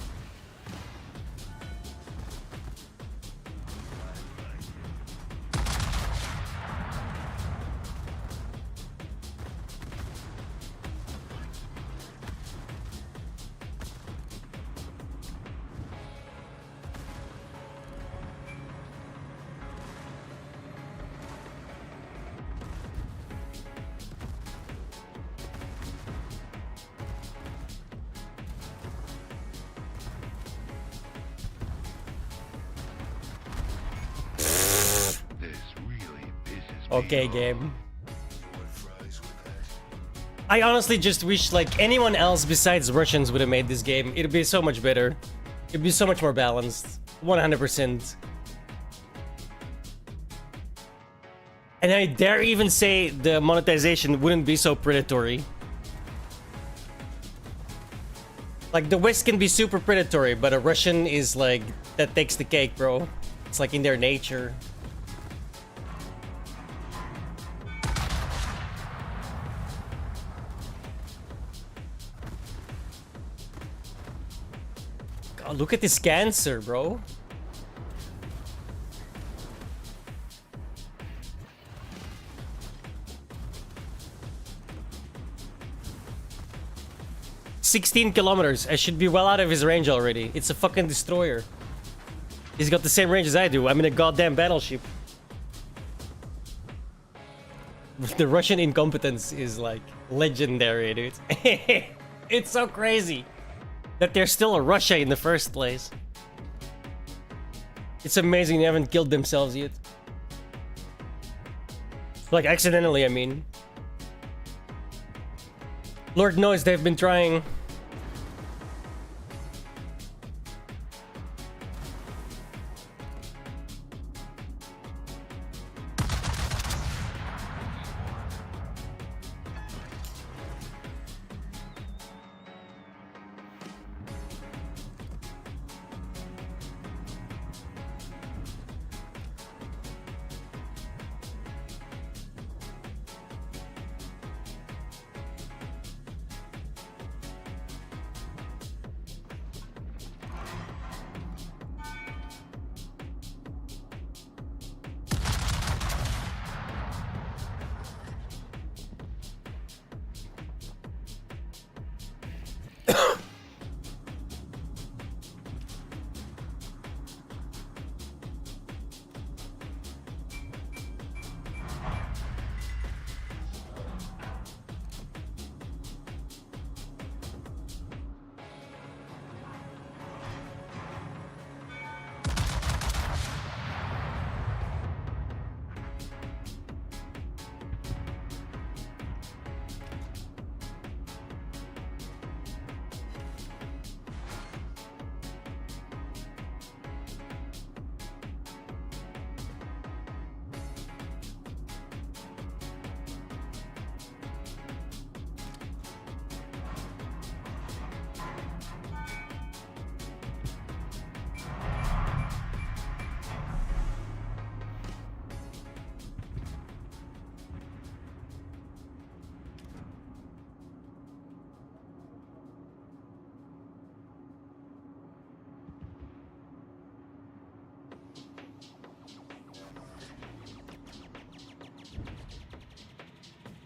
This really pisses me Okay, off. game. You want fries with that? I honestly just wish like anyone else besides Russians would have made this game. It'd be so much better. It'd be so much more balanced. 100%. And I dare even say the monetization wouldn't be so predatory. Like the West can be super predatory, but a Russian is like that takes the cake, bro. It's like in their nature. God, look at this cancer, bro. "16 kilometers. I should be well out of his range already. It's a fucking destroyer. He's got the same range as I do. I'm in a goddamn battleship." The Russian incompetence is like legendary, dude. It's so crazy that they're still a Russia in the first place. It's amazing they haven't killed themselves yet. Like accidentally, I mean. Lord knows they've been trying.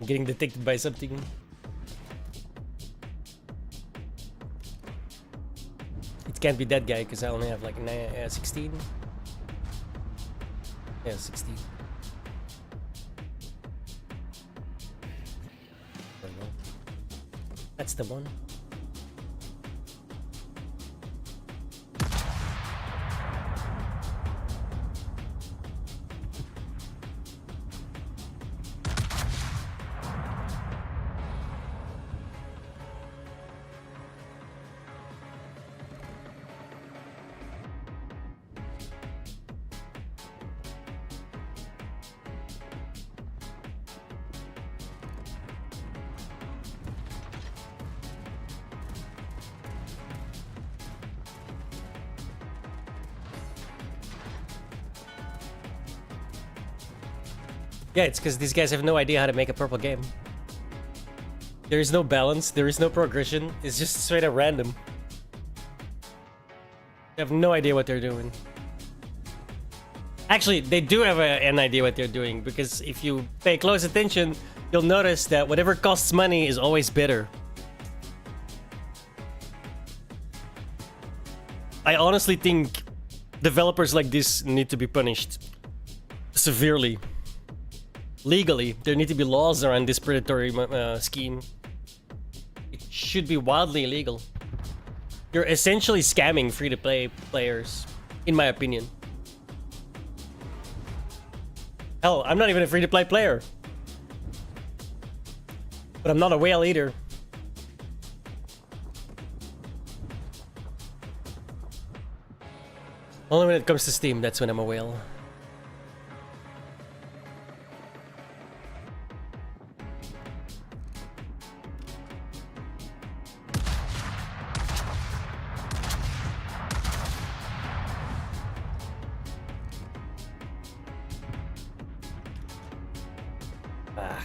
I'm getting detected by something. It can't be that guy because I only have like 16. Yeah, 16. I don't know. That's the one. Yeah, it's because these guys have no idea how to make a purple game. There is no balance, there is no progression, it's just straight up random. They have no idea what they're doing. Actually, they do have an idea what they're doing, because if you pay close attention, you'll notice that whatever costs money is always better. I honestly think developers like this need to be punished severely. Legally, there need to be laws around this predatory scheme. It should be wildly illegal. You're essentially scamming free-to-play players, in my opinion. Hell, I'm not even a free-to-play player. But I'm not a whale either. Only when it comes to Steam, that's when I'm a whale. Ah.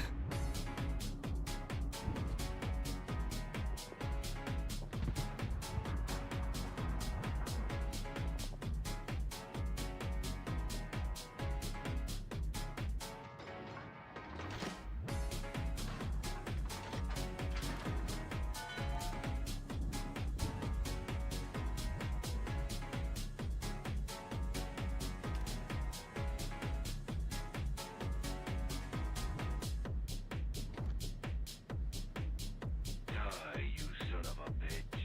Die, you son of a bitch.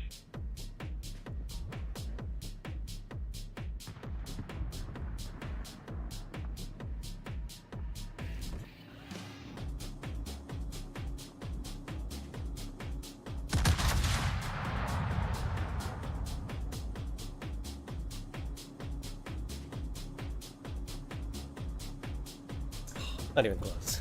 Not even close.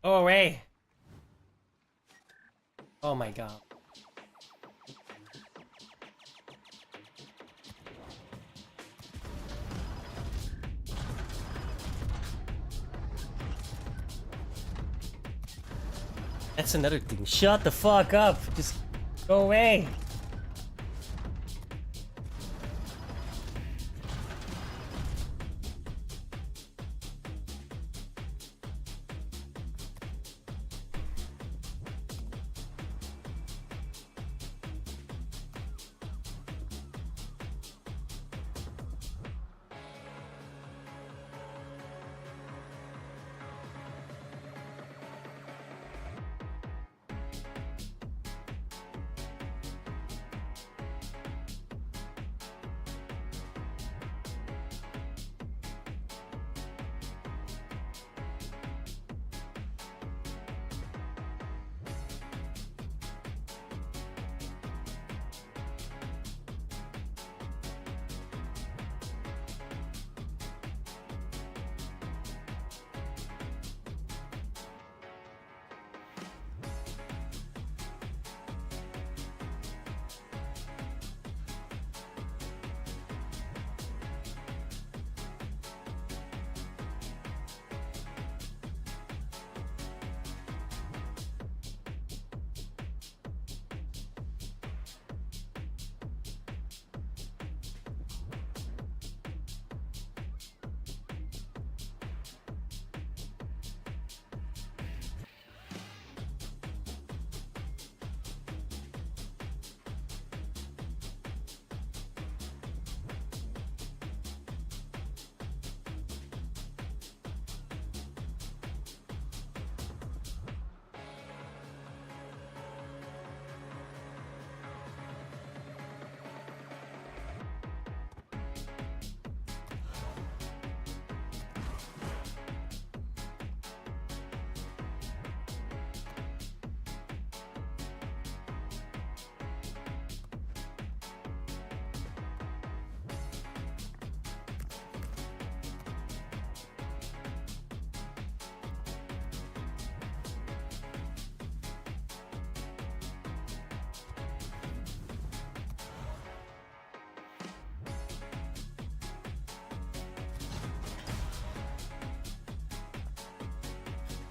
Go away! Oh my god. That's another thing. Shut the fuck up! Just go away!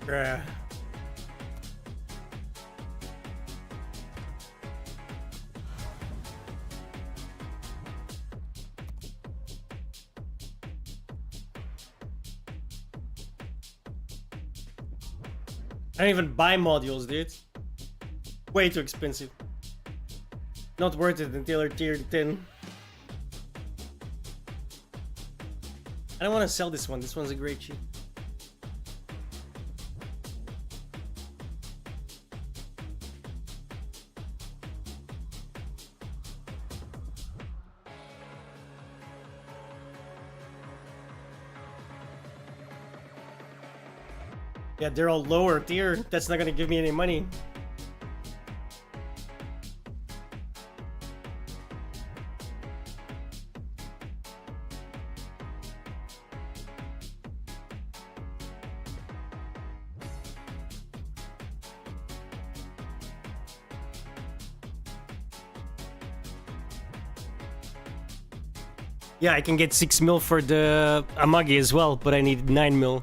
Bruh. I don't even buy modules, dude. Way too expensive. Not worth it until they're tier 10. I don't want to sell this one. This one's a great ship. Yeah, they're all lower tier. That's not gonna give me any money. Yeah, I can get 6 mil for the Amagi as well, but I need 9 mil.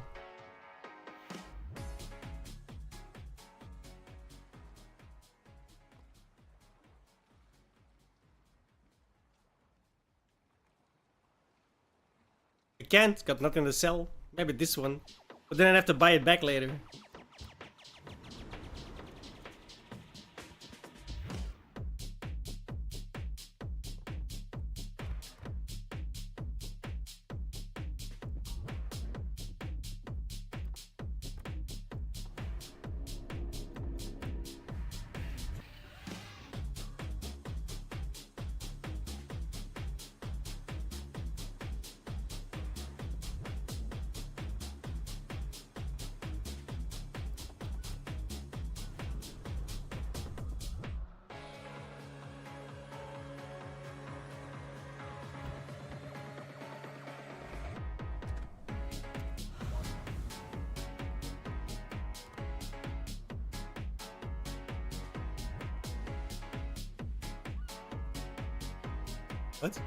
I can't, got nothing to sell. Maybe this one. But then I'd have to buy it back later. What?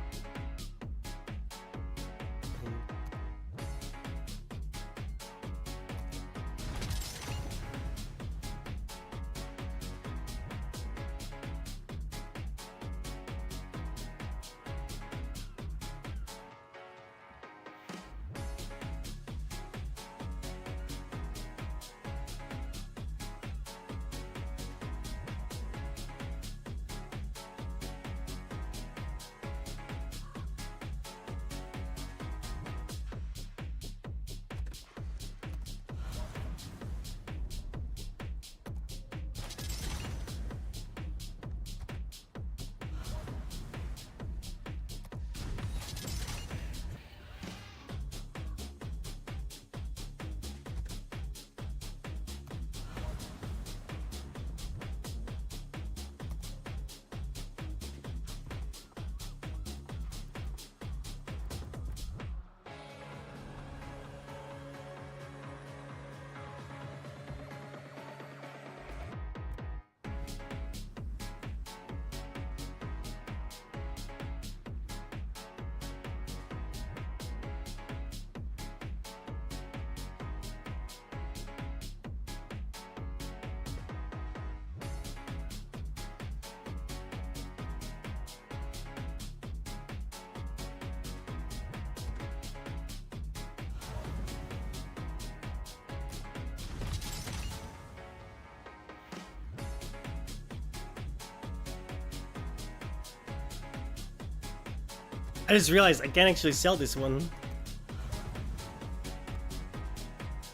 I just realized I can't actually sell this one.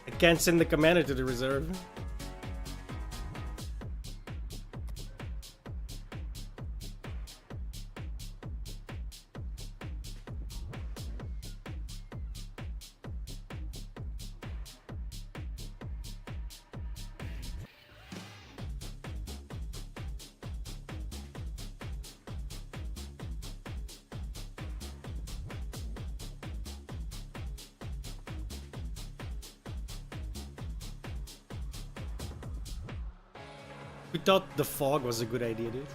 I can't send the commander to the reserve. We thought the fog was a good idea, dude.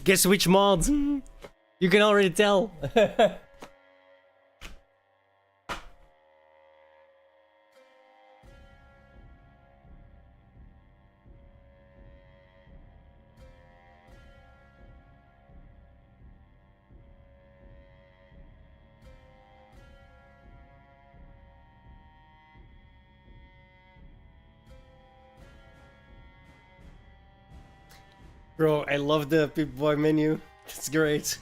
Guess which mod? You can already tell. Bro, I love the Pip-Boy menu. It's great.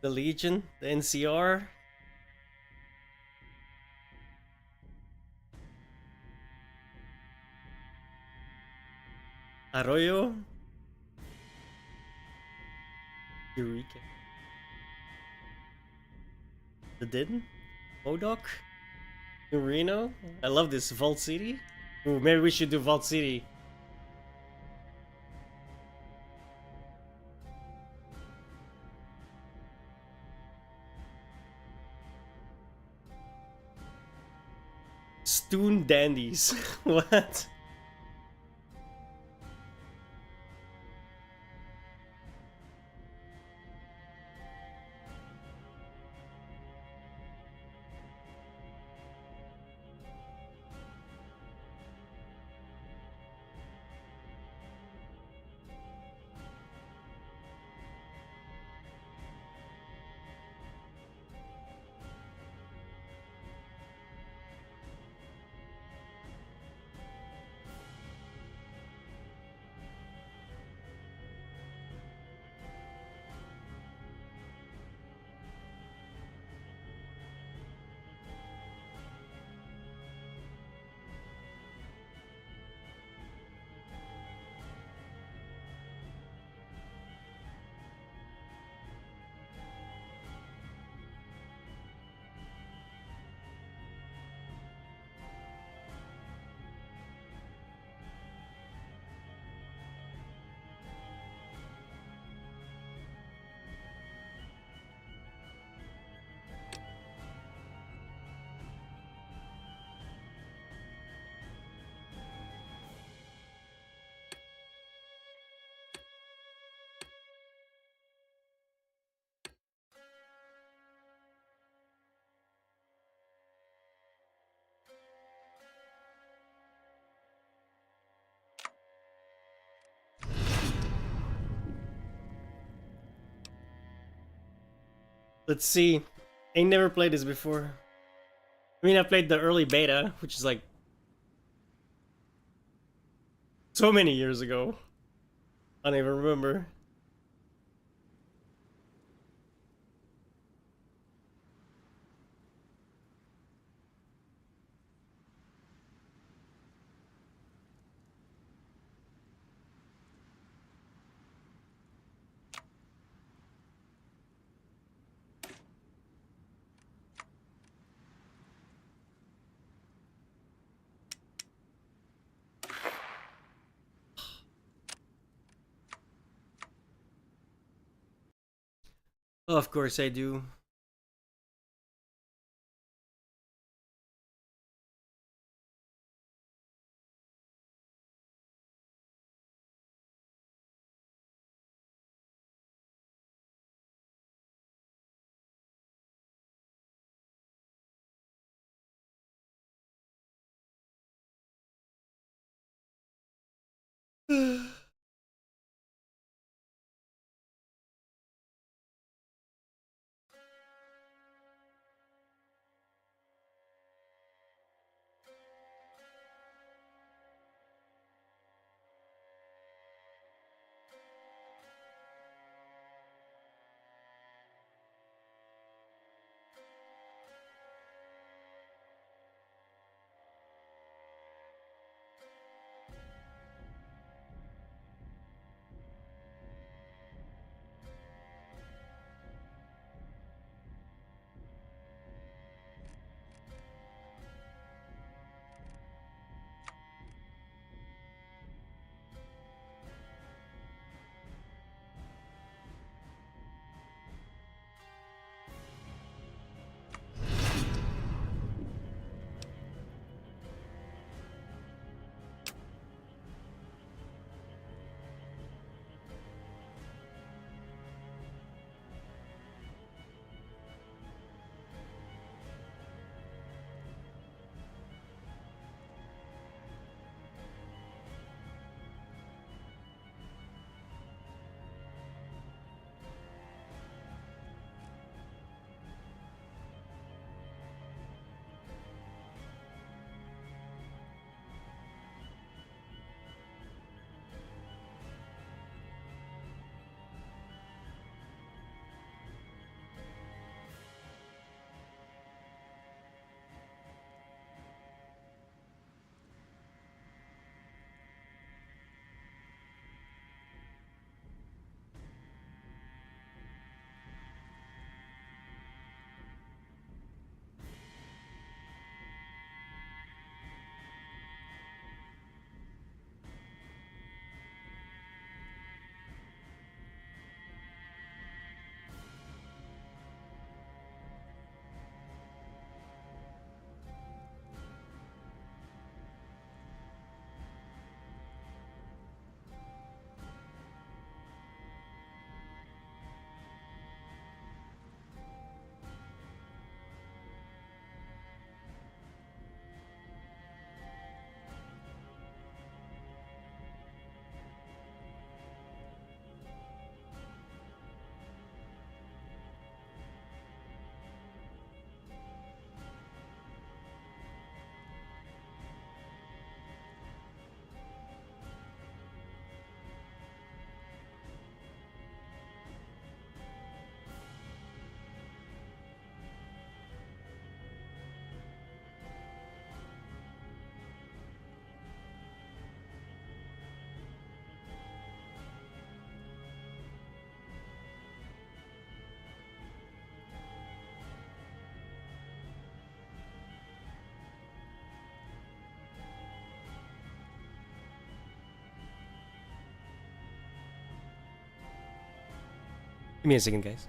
The Legion, the NCR. Arroyo. Eureka. The Din. Modoc. Reno. I love this Vault City. Ooh, maybe we should do Vault City. Stoon Dandies. What? Let's see. I never played this before. I mean, I played the early beta, which is like so many years ago. I don't even remember. Oh, of course I do. Give me a second, guys.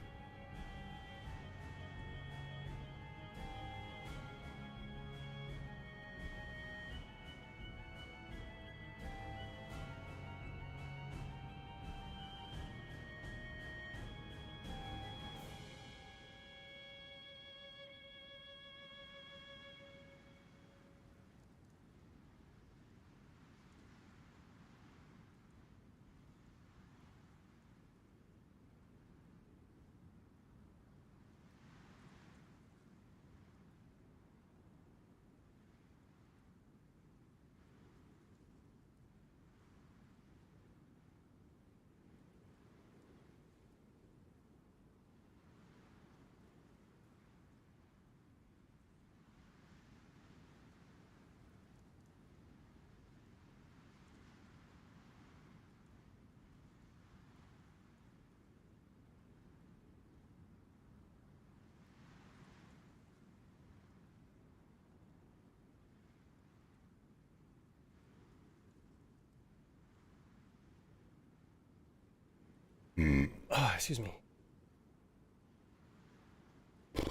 Oh, excuse me. Do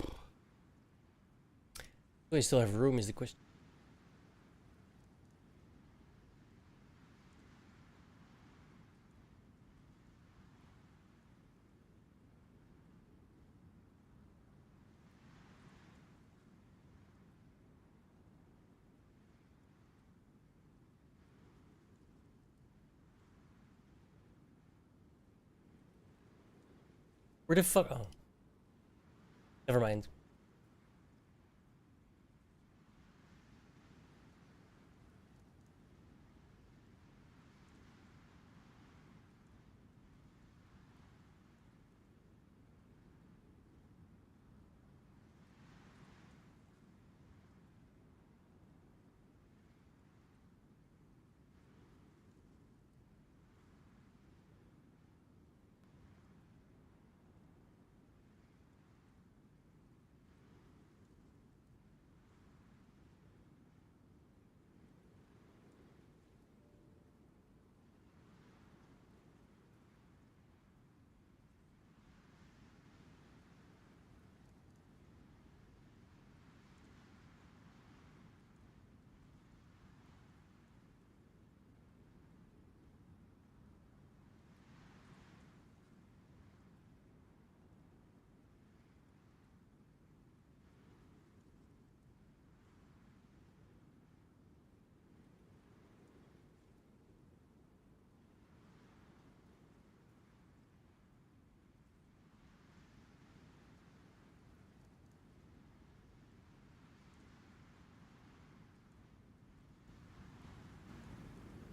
I still have room is the question. Where the fuck? Oh. Never mind.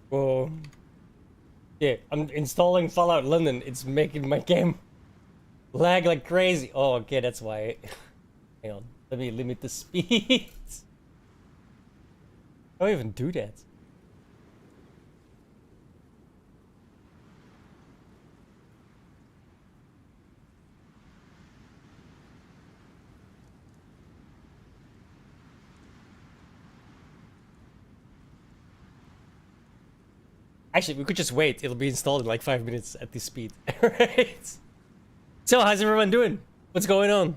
Whoa. Yeah, I'm installing Fallout London. It's making my game lag like crazy. Oh, okay, that's why. Hang on. Let me limit the speed. How do I even do that? Actually, we could just wait. It'll be installed in like 5 minutes at this speed. Alright. So, how's everyone doing? What's going on?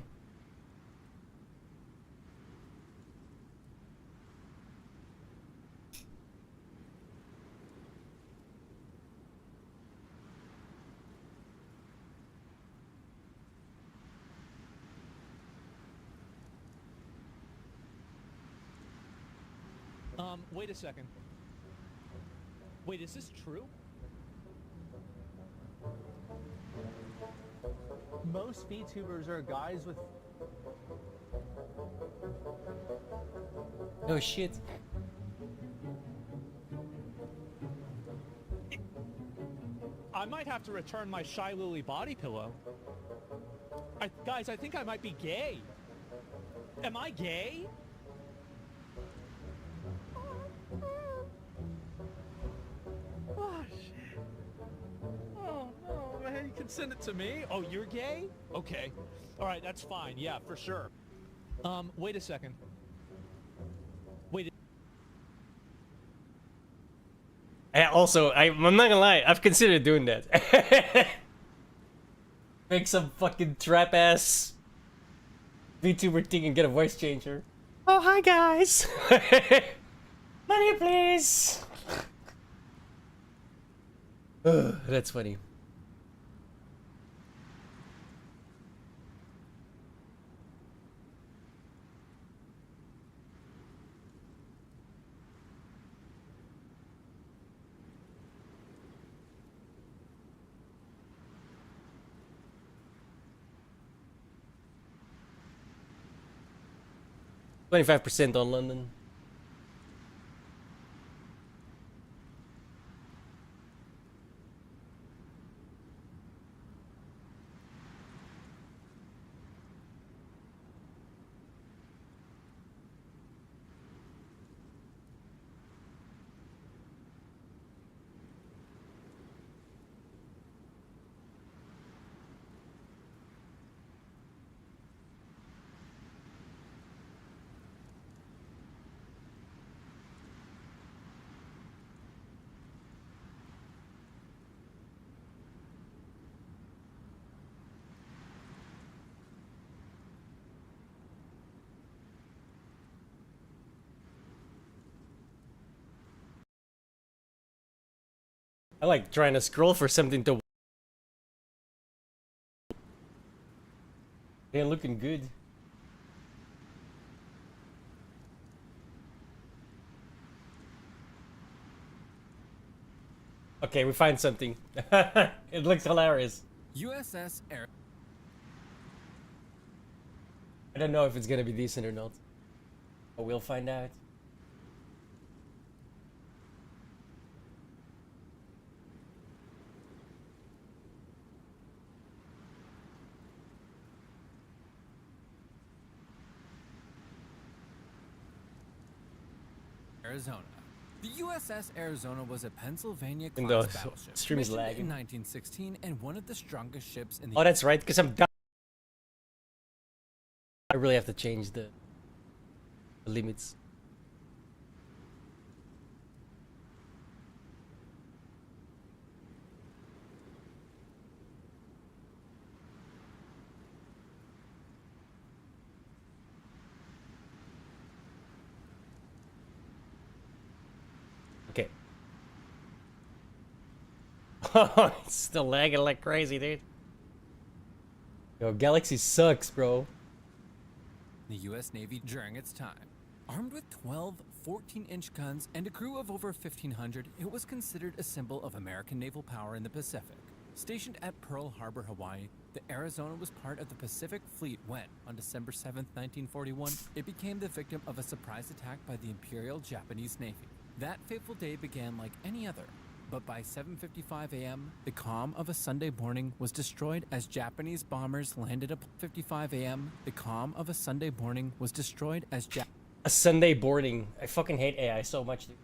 Wait a second. Wait, is this true? Most VTubers are guys with... Oh shit. I might have to return my Shy Lily body pillow. Guys, I think I might be gay. Am I gay? Oh, shit. Oh, no, man, you can send it to me? Oh, you're gay? Okay. All right, that's fine. Yeah, for sure. Wait a second. Wait. Also, I'm not gonna lie, I've considered doing that. Make some fucking trap ass VTuber thing and get a voice changer. Oh, hi guys. Money, please. That's funny. $25% on London. I like trying to scroll for something to. They're looking good. Okay, we find something. It looks hilarious. USS Air. I don't know if it's gonna be decent or not. But we'll find out. Arizona. The USS Arizona was a Pennsylvania Even though class battleship stream is commissioned lagging. in 1916 and one of the strongest ships in the Oh, that's right, because I'm done. I really have to change the limits. Okay. Oh, it's still lagging like crazy, dude. Yo, Galaxy sucks, bro. the U.S. Navy during its time. Armed with 12 14-inch guns and a crew of over 1,500, it was considered a symbol of American naval power in the Pacific. Stationed at Pearl Harbor, Hawaii, the Arizona was part of the Pacific Fleet when, on December 7, 1941, it became the victim of a surprise attack by the Imperial Japanese Navy. That fateful day began like any other, but by 7:55 a.m., the calm of a Sunday morning was destroyed as Japanese bombers landed at 55 a.m. The calm of a Sunday morning was destroyed as A Sunday boarding. I fucking hate AI so much, dude.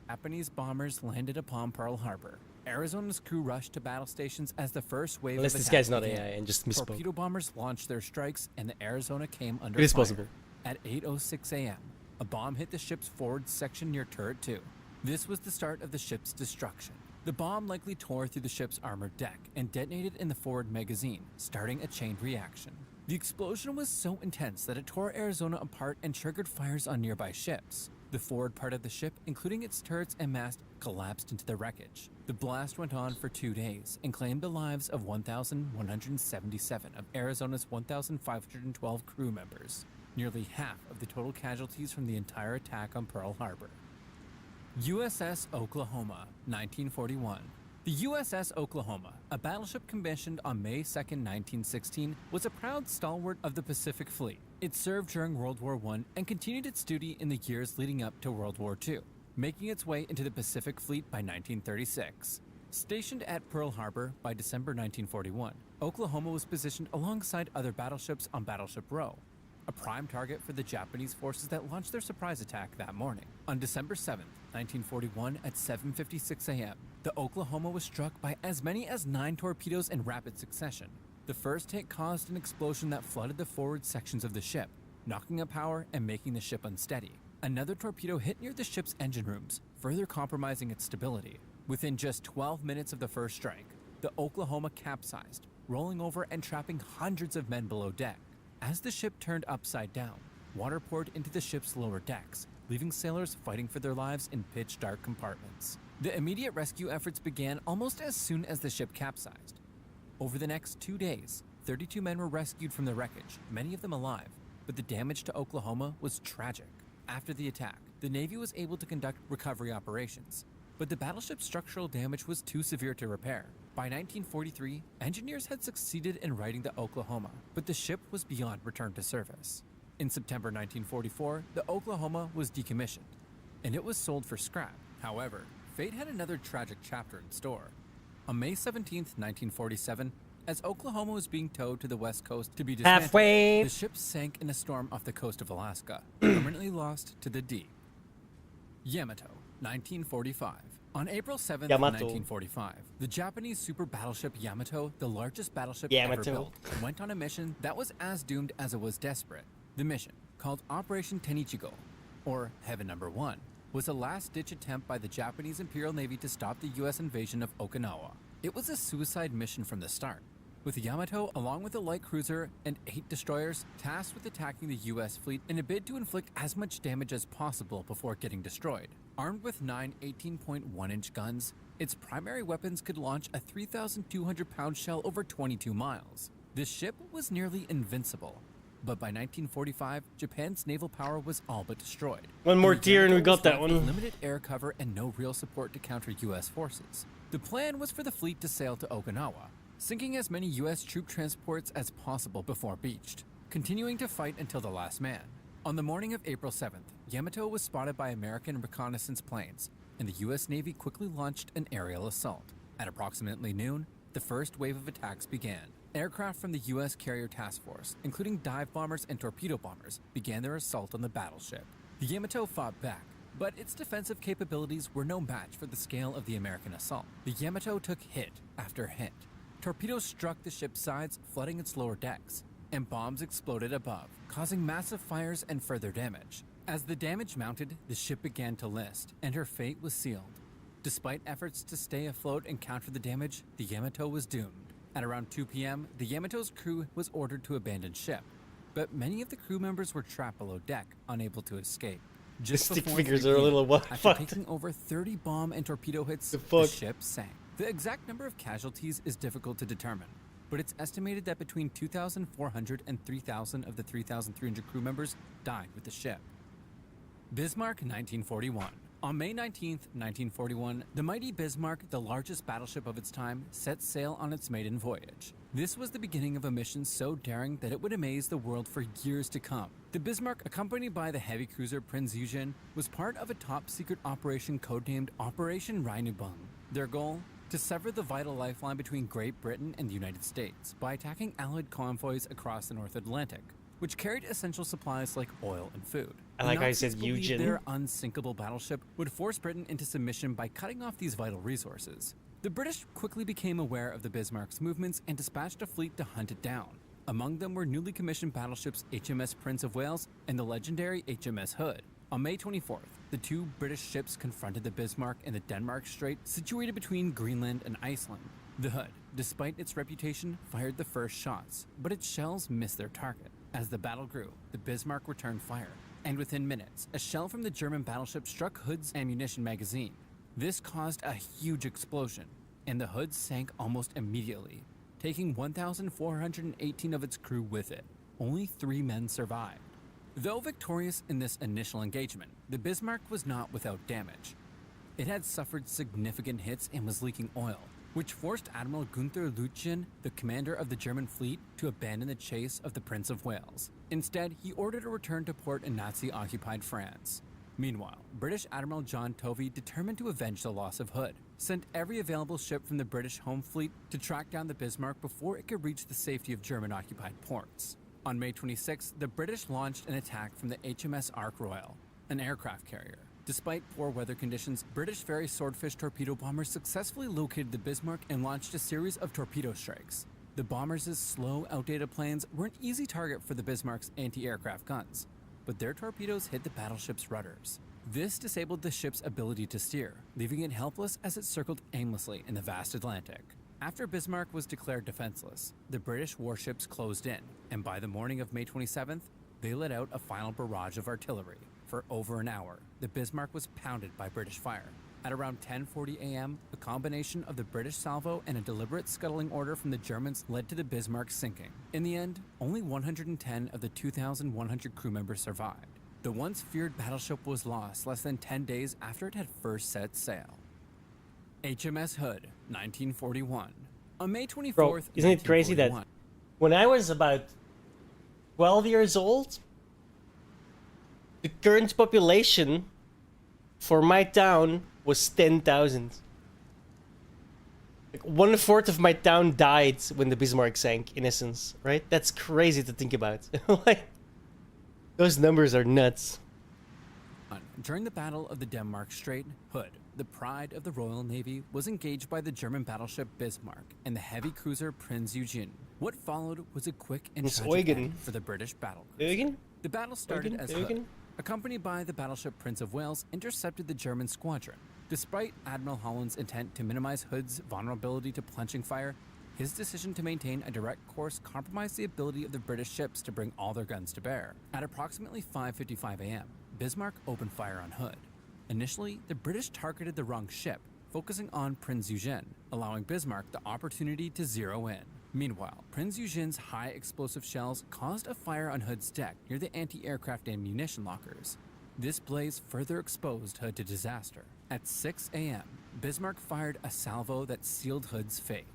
Japanese bombers landed upon Pearl Harbor. Arizona's crew rushed to battle stations as the first wave Unless of this attacks guy's not began. AI and just misspoke. Torpedo bombers launched their strikes, and the Arizona came under It is fire. possible. At 8:06 a.m., a bomb hit the ship's forward section near turret 2. This was the start of the ship's destruction. The bomb likely tore through the ship's armored deck and detonated in the forward magazine, starting a chain reaction. The explosion was so intense that it tore Arizona apart and triggered fires on nearby ships. The forward part of the ship, including its turrets and mast, collapsed into the wreckage. The blast went on for 2 days and claimed the lives of 1,177 of Arizona's 1,512 crew members, nearly half of the total casualties from the entire attack on Pearl Harbor. USS Oklahoma, 1941. The USS Oklahoma, a battleship commissioned on May 2, 1916, was a proud stalwart of the Pacific Fleet. It served during World War I and continued its duty in the years leading up to World War II, making its way into the Pacific Fleet by 1936. Stationed at Pearl Harbor by December 1941, Oklahoma was positioned alongside other battleships on Battleship Row, a prime target for the Japanese forces that launched their surprise attack that morning. On December 7, 1941, at 7:56 a.m., the Oklahoma was struck by as many as 9 torpedoes in rapid succession. The first hit caused an explosion that flooded the forward sections of the ship, knocking up power and making the ship unsteady. Another torpedo hit near the ship's engine rooms, further compromising its stability. Within just 12 minutes of the first strike, the Oklahoma capsized, rolling over and trapping hundreds of men below deck. As the ship turned upside down, water poured into the ship's lower decks, leaving sailors fighting for their lives in pitch-dark compartments. The immediate rescue efforts began almost as soon as the ship capsized. Over the next 2 days, 32 men were rescued from the wreckage, many of them alive, but the damage to Oklahoma was tragic. After the attack, the Navy was able to conduct recovery operations, but the battleship's structural damage was too severe to repair. By 1943, engineers had succeeded in righting the Oklahoma, but the ship was beyond return to service. In September 1944, the Oklahoma was decommissioned, and it was sold for scrap. However, fate had another tragic chapter in store. On May 17, 1947, as Oklahoma was being towed to the west coast to be dismantled, Halfway. the ship sank in a storm off the coast of Alaska, permanently lost to the deep. Yamato, 1945. On April 7, Yamato. 1945, the Japanese super battleship Yamato, the largest battleship Yamato. ever built, went on a mission that was as doomed as it was desperate. The mission, called Operation Tenichigo, or Heaven Number 1, was a last-ditch attempt by the Japanese Imperial Navy to stop the U.S. invasion of Okinawa. It was a suicide mission from the start, with Yamato, along with a light cruiser and 8 destroyers, tasked with attacking the U.S. fleet in a bid to inflict as much damage as possible before getting destroyed. Armed with 9 18.1-inch guns, its primary weapons could launch a 3,200-pound shell over 22 miles. This ship was nearly invincible, but by 1945, Japan's naval power was all but destroyed. One more The tier and we Yamato was got that left with one. limited air cover and no real support to counter U.S. forces. The plan was for the fleet to sail to Okinawa, sinking as many U.S. troop transports as possible before beached, continuing to fight until the last man. On the morning of April 7th, Yamato was spotted by American reconnaissance planes, and the U.S. Navy quickly launched an aerial assault. At approximately noon, the first wave of attacks began. Aircraft from the U.S. Carrier Task Force, including dive bombers and torpedo bombers, began their assault on the battleship. The Yamato fought back, but its defensive capabilities were no match for the scale of the American assault. The Yamato took hit after hit. Torpedoes struck the ship's sides, flooding its lower decks, and bombs exploded above, causing massive fires and further damage. As the damage mounted, the ship began to list, and her fate was sealed. Despite efforts to stay afloat and counter the damage, the Yamato was doomed. At around 2 p.m., the Yamato's crew was ordered to abandon ship, but many of the crew members were trapped below deck, unable to escape. Just stick before figures 3 are a p.m., little after fucked. taking over 30 bomb and torpedo hits, The the fuck? ship sank. The exact number of casualties is difficult to determine, but it's estimated that between 2,400 and 3,000 of the 3,300 crew members died with the ship. Bismarck, 1941. On May 19, 1941, the mighty Bismarck, the largest battleship of its time, set sail on its maiden voyage. This was the beginning of a mission so daring that it would amaze the world for years to come. The Bismarck, accompanied by the heavy cruiser Prinz Eugen, was part of a top-secret operation codenamed Operation Rheinübung. Their goal? To sever the vital lifeline between Great Britain and the United States by attacking Allied convoys across the North Atlantic, which carried essential supplies like oil and food. I like The how I Nazis said believed Eugen. their unsinkable battleship would force Britain into submission by cutting off these vital resources. The British quickly became aware of the Bismarck's movements and dispatched a fleet to hunt it down. Among them were newly commissioned battleships HMS Prince of Wales and the legendary HMS Hood. On May 24th, the 2 British ships confronted the Bismarck in the Denmark Strait, situated between Greenland and Iceland. The Hood, despite its reputation, fired the first shots, but its shells missed their target. As the battle grew, the Bismarck returned fire, and within minutes, a shell from the German battleship struck Hood's ammunition magazine. This caused a huge explosion, and the Hood sank almost immediately, taking 1,418 of its crew with it. Only 3 men survived. Though victorious in this initial engagement, the Bismarck was not without damage. It had suffered significant hits and was leaking oil, which forced Admiral Gunther Lütjen, the commander of the German fleet, to abandon the chase of the Prince of Wales. Instead, he ordered a return to port in Nazi-occupied France. Meanwhile, British Admiral John Tovey, determined to avenge the loss of Hood, sent every available ship from the British home fleet to track down the Bismarck before it could reach the safety of German-occupied ports. On May 26, the British launched an attack from the HMS Ark Royal, an aircraft carrier. Despite poor weather conditions, British Fairey Swordfish torpedo bombers successfully located the Bismarck and launched a series of torpedo strikes. The bombers' slow, outdated planes were an easy target for the Bismarck's anti-aircraft guns, but their torpedoes hit the battleship's rudders. This disabled the ship's ability to steer, leaving it helpless as it circled aimlessly in the vast Atlantic. After Bismarck was declared defenseless, the British warships closed in, and by the morning of May 27th, they let out a final barrage of artillery. For over an hour, the Bismarck was pounded by British fire. At around 10:40 a.m., a combination of the British salvo and a deliberate scuttling order from the Germans led to the Bismarck sinking. In the end, only 110 of the 2,100 crew members survived. The once feared battleship was lost less than 10 days after it had first set sail. HMS Hood, 1941. On May 24th, Bro, isn't it crazy that when I was about 12 years old, the current population for my town was 10,000. Like 1/4 of my town died when the Bismarck sank, in essence, right? That's crazy to think about. Like, those numbers are nuts. During the Battle of the Denmark Strait, Hood, the pride of the Royal Navy, was engaged by the German battleship Bismarck and the heavy cruiser Prinz Eugen. What followed was a quick and tragic end for the British battle cruiser. The battle started as Hood, accompanied by the battleship Prince of Wales, intercepted the German squadron. Despite Admiral Holland's intent to minimize Hood's vulnerability to plunging fire, his decision to maintain a direct course compromised the ability of the British ships to bring all their guns to bear. At approximately 5:55 a.m., Bismarck opened fire on Hood. Initially, the British targeted the wrong ship, focusing on Prinz Eugen, allowing Bismarck the opportunity to zero in. Meanwhile, Prinz Eugen's high explosive shells caused a fire on Hood's deck near the anti-aircraft ammunition lockers. This blaze further exposed Hood to disaster. At 6 a.m., Bismarck fired a salvo that sealed Hood's fate.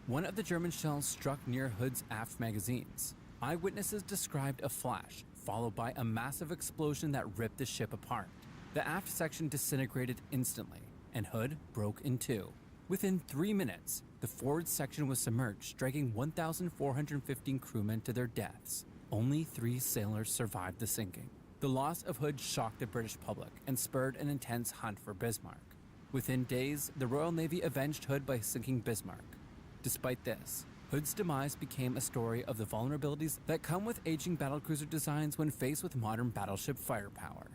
One of the German shells struck near Hood's aft magazines. Eyewitnesses described a flash, followed by a massive explosion that ripped the ship apart. The aft section disintegrated instantly, and Hood broke in two. Within 3 minutes, the forward section was submerged, dragging 1,415 crewmen to their deaths. Only 3 sailors survived the sinking. The loss of Hood shocked the British public and spurred an intense hunt for Bismarck. Within days, the Royal Navy avenged Hood by sinking Bismarck. Despite this, Hood's demise became a story of the vulnerabilities that come with aging battlecruiser designs when faced with modern battleship firepower.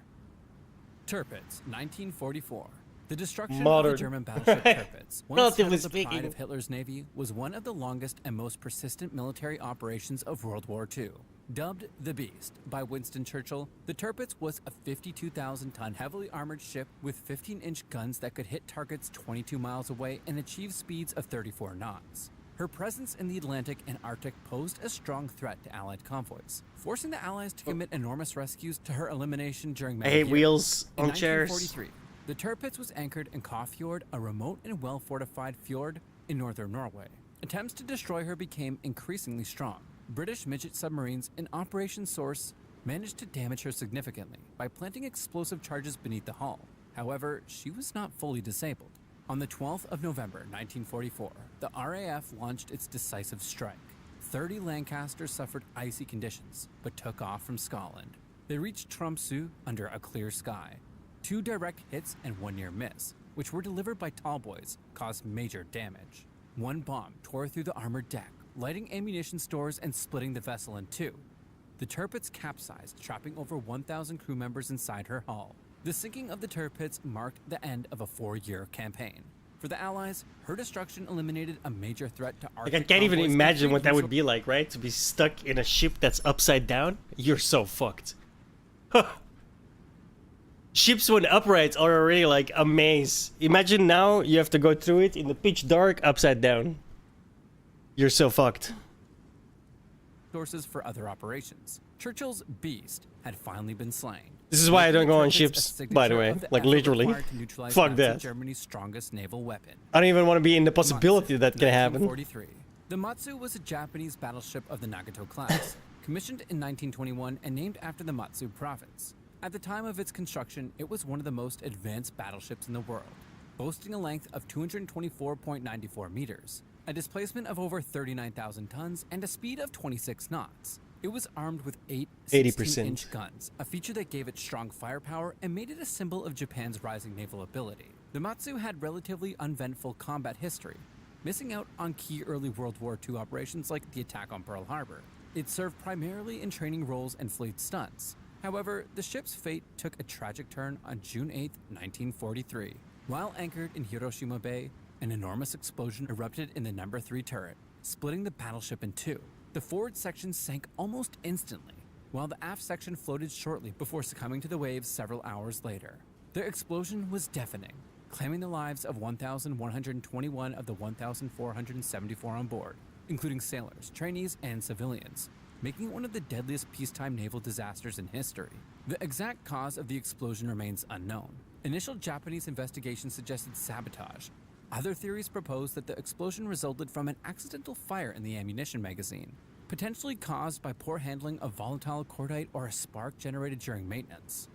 Tirpitz, 1944. The destruction of the German battleship Tirpitz, once held as the pride of Hitler's navy, was one of the longest and most persistent military operations of World War II. Dubbed the Beast by Winston Churchill, the Tirpitz was a 52,000-ton heavily armored ship with 15-inch guns that could hit targets 22 miles away and achieve speeds of 34 knots. Her presence in the Atlantic and Arctic posed a strong threat to Allied convoys, forcing the Allies to commit enormous rescues to her elimination during many years. Wheels on in chairs. 1943, the Tirpitz was anchored in Kofjord, a remote and well-fortified fjord in northern Norway. Attempts to destroy her became increasingly strong. British midget submarines in Operation Source managed to damage her significantly by planting explosive charges beneath the hull. However, she was not fully disabled. On the 12th of November 1944, the RAF launched its decisive strike. 30 Lancasters suffered icy conditions, but took off from Scotland. They reached Tromsø under a clear sky. 2 direct hits and 1 near miss, which were delivered by tallboys, caused major damage. 1 bomb tore through the armored deck, lighting ammunition stores and splitting the vessel in 2. The Tirpitz capsized, trapping over 1,000 crew members inside her hull. The sinking of the Tirpitz marked the end of a 4-year campaign. For the Allies, her destruction eliminated a major threat to Arctic. Like, I can't even convoys imagine and what that free would be like, right? To be stuck in a ship that's upside down? You're so fucked. Huh. Ships when upright are already like a maze. Imagine now you have to go through it in the pitch dark upside down. You're so fucked. Sources for other operations. Churchill's Beast had finally been slain. This is why I don't go on ships, by the way. Like, literally. Fuck that. Germany's strongest naval weapon. I don't even want to be in the possibility that can happen. 1943. The Matsu was a Japanese battleship of the Nagato class, commissioned in 1921 and named after the Matsu province. At the time of its construction, it was one of the most advanced battleships in the world, boasting a length of 224.94 meters, a displacement of over 39,000 tons, and a speed of 26 knots. It was armed with 8 16-inch guns, a feature that gave it strong firepower and made it a symbol of Japan's rising naval ability. The Matsu had relatively uneventful combat history, missing out on key early World War II operations like the attack on Pearl Harbor. It served primarily in training roles and fleet stunts. However, the ship's fate took a tragic turn on June 8, 1943. While anchored in Hiroshima Bay, An enormous explosion erupted in the number 3 turret, splitting the battleship in two. The forward section sank almost instantly, while the aft section floated shortly before succumbing to the waves several hours later. The explosion was deafening, claiming the lives of 1,121 of the 1,474 on board, including sailors, trainees, and civilians, making it one of the deadliest peacetime naval disasters in history. The exact cause of the explosion remains unknown. Initial Japanese investigations suggested sabotage. Other theories proposed that the explosion resulted from an accidental fire in the ammunition magazine, potentially caused by poor handling of volatile cordite or a spark generated during maintenance.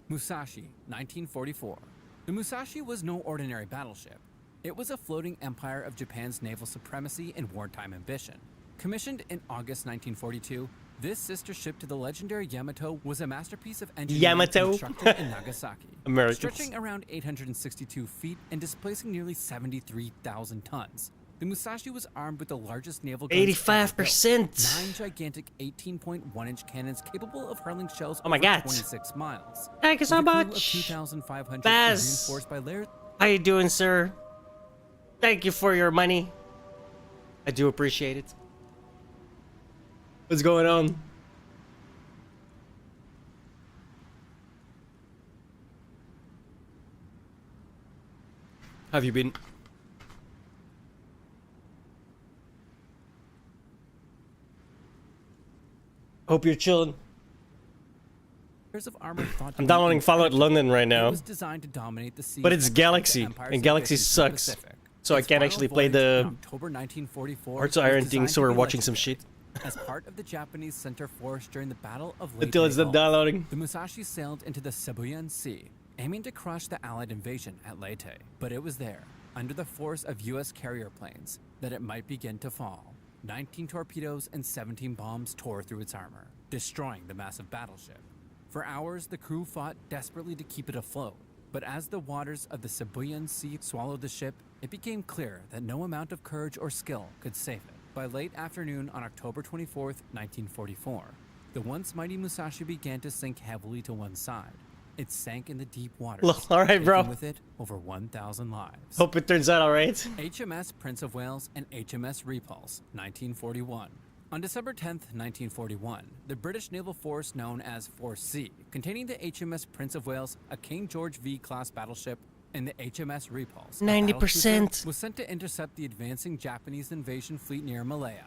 Musashi, 1944. The Musashi was no ordinary battleship. It was a floating empire of Japan's naval supremacy and wartime ambition. Commissioned in August 1942, this sister ship to the legendary Yamato was a masterpiece of engineering constructed in Nagasaki, Americans. stretching around 862 feet and displacing nearly 73,000 tons. The Musashi was armed with the largest naval guns 85%. ever built, 9 gigantic 18.1-inch cannons capable of hurling shells Oh my over God. 26 miles. Thank you so With a crew of much. 2,500 Baz. reinforced by layers. How you doing, sir? Thank you for your money. I do appreciate it. What's going on? How have you been? Hope you're chilling. Of armor thought to I'm be downloading Fallout impenetrable. London right It now. was designed to dominate the seas But it's and protect the Galaxy, empire's and Galaxy ambitions in the sucks. Pacific. So I Its can't final actually play voyage the in October 1944 Hearts of was Iron thing, designed so to we're be watching some legendary. shit. As part of the Japanese center force during the Battle of Leyte Until it's done Gulf, downloading. the Musashi sailed into the Sibuyan Sea, aiming to crush the Allied invasion at Leyte. But it was there, under the force of U.S. carrier planes, that it might begin to fall. 19 torpedoes and 17 bombs tore through its armor, destroying the massive battleship. For hours, the crew fought desperately to keep it afloat. But as the waters of the Sibuyan Sea swallowed the ship, it became clear that no amount of courage or skill could save it. By late afternoon on October 24th, 1944, the once mighty Musashi began to sink heavily to one side. It sank in the deep waters, All right, bro. taking with it over 1,000 lives. Hope it turns out alright. HMS Prince of Wales and HMS Repulse, 1941. On December 10th, 1941, the British naval force known as Force C, containing the HMS Prince of Wales, a King George V-class battleship, and the HMS Repulse, a 90%. battlecruiser, was sent to intercept the advancing Japanese invasion fleet near Malaya.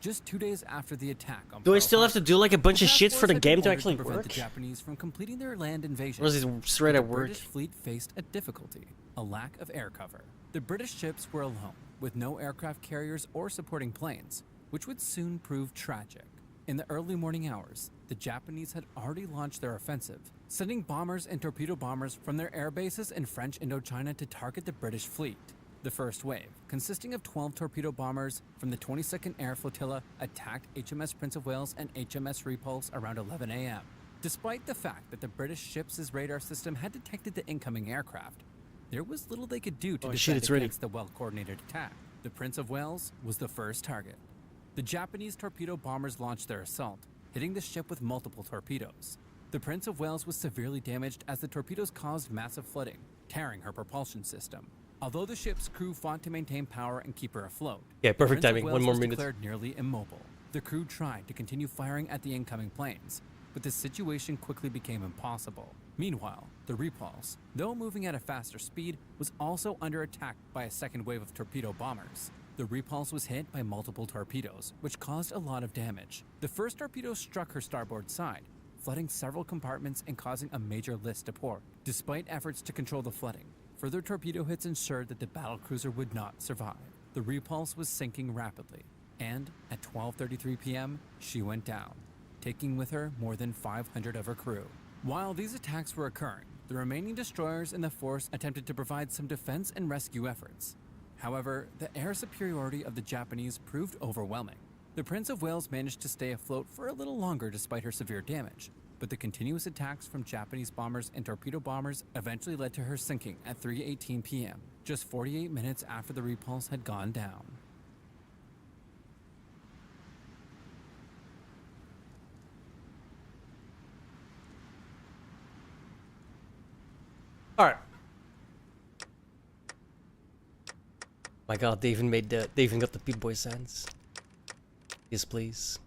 Just 2 days after the attack on Do I Pearl still have to Harbor, do like a bunch the of task shit force for the had been game to ordered actually prevent work? the Japanese from completing their land invasion. Or is it straight The at work? British fleet faced a difficulty: a lack of air cover. The British ships were alone, with no aircraft carriers or supporting planes, which would soon prove tragic. In the early morning hours, the Japanese had already launched their offensive, sending bombers and torpedo bombers from their air bases in French Indochina to target the British fleet. The first wave, consisting of 12 torpedo bombers from the 22nd Air Flotilla, attacked HMS Prince of Wales and HMS Repulse around 11 a.m. Despite the fact that the British ship's radar system had detected the incoming aircraft, there was little they could do to Oh, defend shit, it's ready. against the well-coordinated attack. The Prince of Wales was the first target. The Japanese torpedo bombers launched their assault, hitting the ship with multiple torpedoes. The Prince of Wales was severely damaged as the torpedoes caused massive flooding, tearing her propulsion system. Although the ship's crew fought to maintain power and keep her afloat, Yeah, the perfect Prince of timing. Wales One more was minute. declared nearly immobile. The crew tried to continue firing at the incoming planes, but the situation quickly became impossible. Meanwhile, the Repulse, though moving at a faster speed, was also under attack by a second wave of torpedo bombers. The Repulse was hit by multiple torpedoes, which caused a lot of damage. The first torpedo struck her starboard side, flooding several compartments and causing a major list to port. Despite efforts to control the flooding, further torpedo hits ensured that the battlecruiser would not survive. The Repulse was sinking rapidly, and at 12:33 p.m., she went down, taking with her more than 500 of her crew. While these attacks were occurring, the remaining destroyers in the force attempted to provide some defense and rescue efforts. However, the air superiority of the Japanese proved overwhelming. The Prince of Wales managed to stay afloat for a little longer despite her severe damage, but the continuous attacks from Japanese bombers and torpedo bombers eventually led to her sinking at 3:18 p.m., just 48 minutes after the Repulse had gone down. Alright. My god, they even made the, they even got the Pip-Boy sands. Yes, please.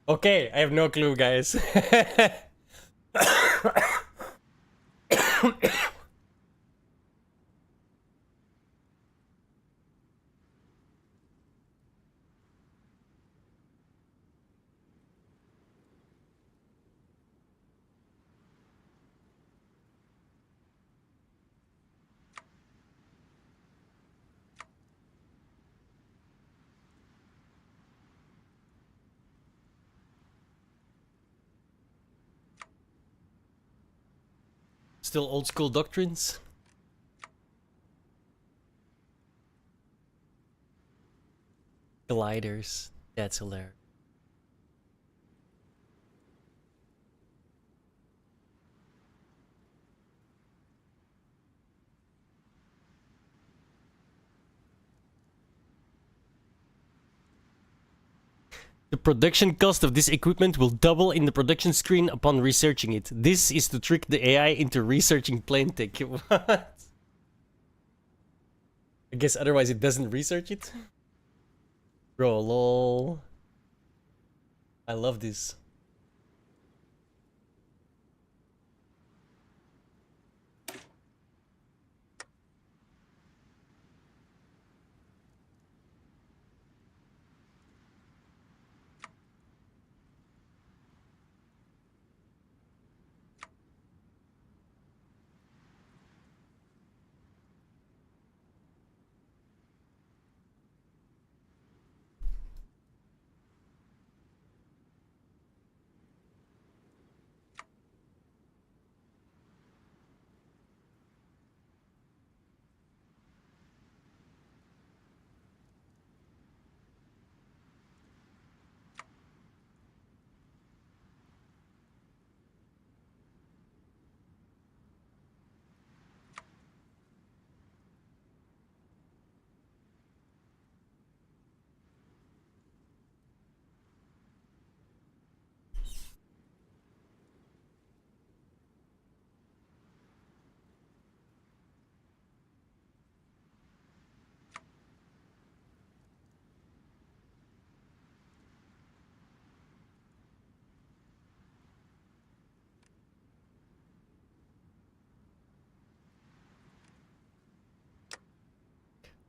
Okay, I have no clue, guys. Still old school doctrines? Gliders. That's hilarious. The production cost of this equipment will double in the production screen upon researching it. This is to trick the AI into researching plane tech. What? I guess otherwise it doesn't research it? Bro, lol. I love this.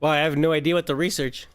Well, I have no idea what to research.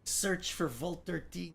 Search for Vault 13.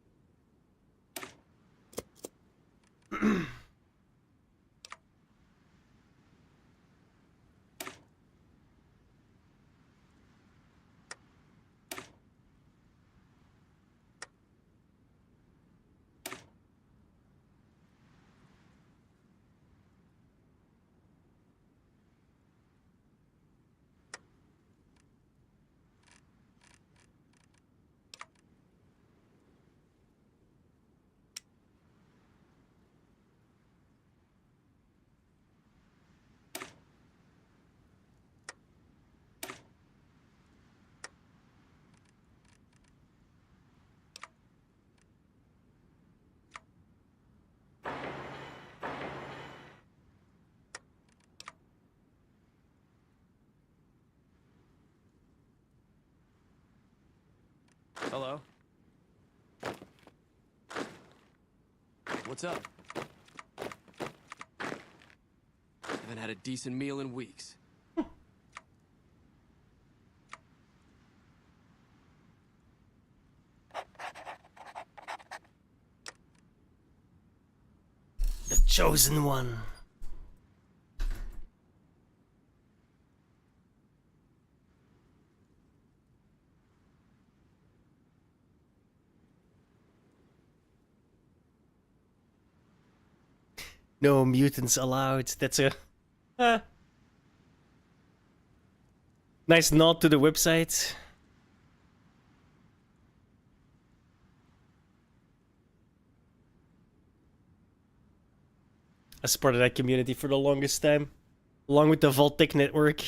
Hello? What's up? Haven't had a decent meal in weeks. The chosen one. No mutants allowed. That's a nice nod to the website. I supported that community for the longest time, along with the Vault-Tec network.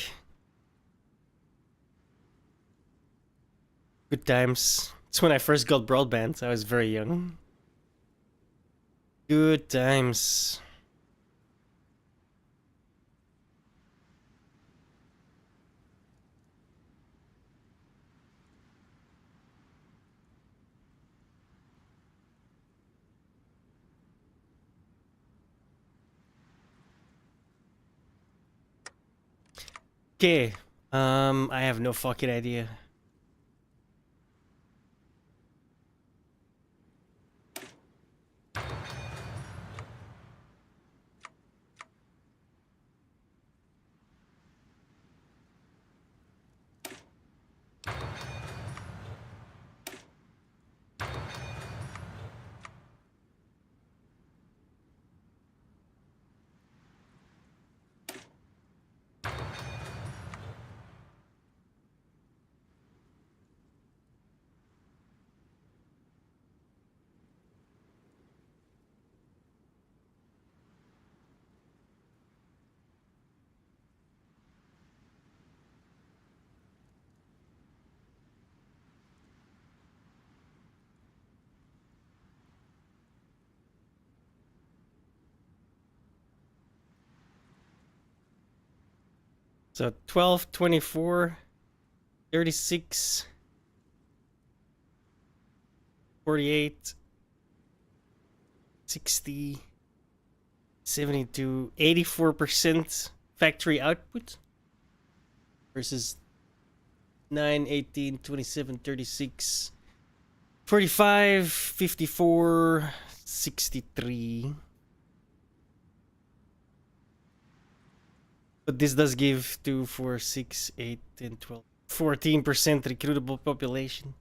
Good times. It's when I first got broadband. I was very young. Good times. Okay. I have no fucking idea. So 12, 24, 36, 48, 60, 72, 84% factory output versus 9, 18, 27, 36, 45, 54, 63. But this does give 2, 4, 6, 8, 10, 12, 14% recruitable population.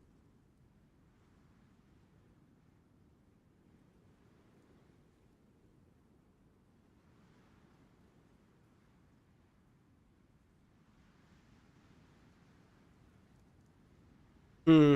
Hmm.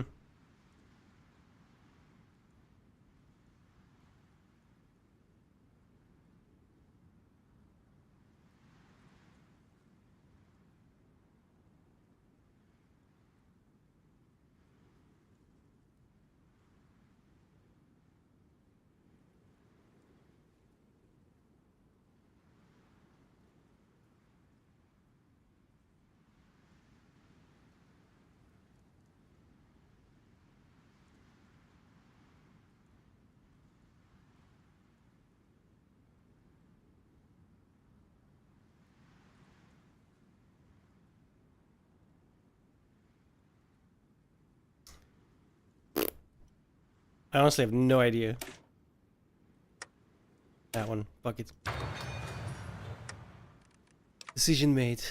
I honestly have no idea. That one. Fuck it. Decision made.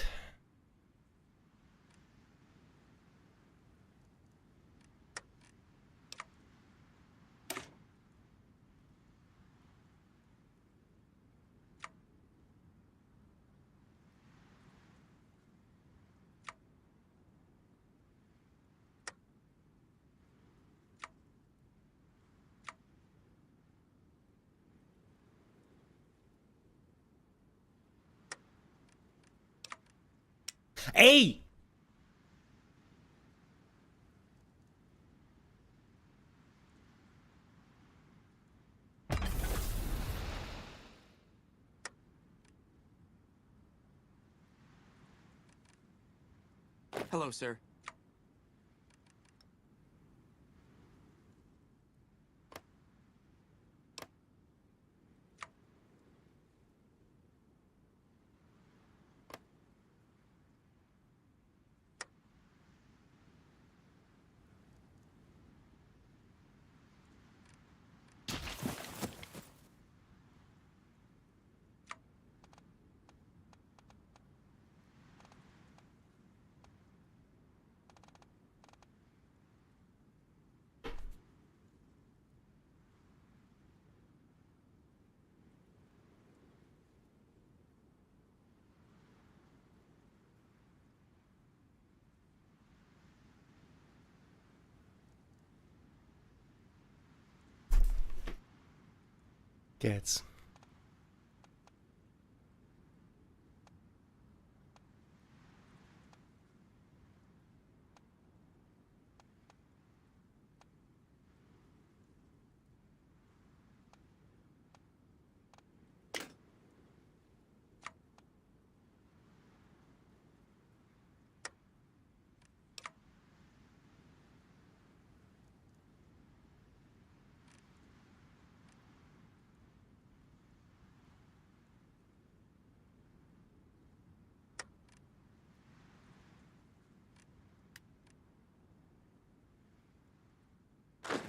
Hey! Hello, sir. Cats.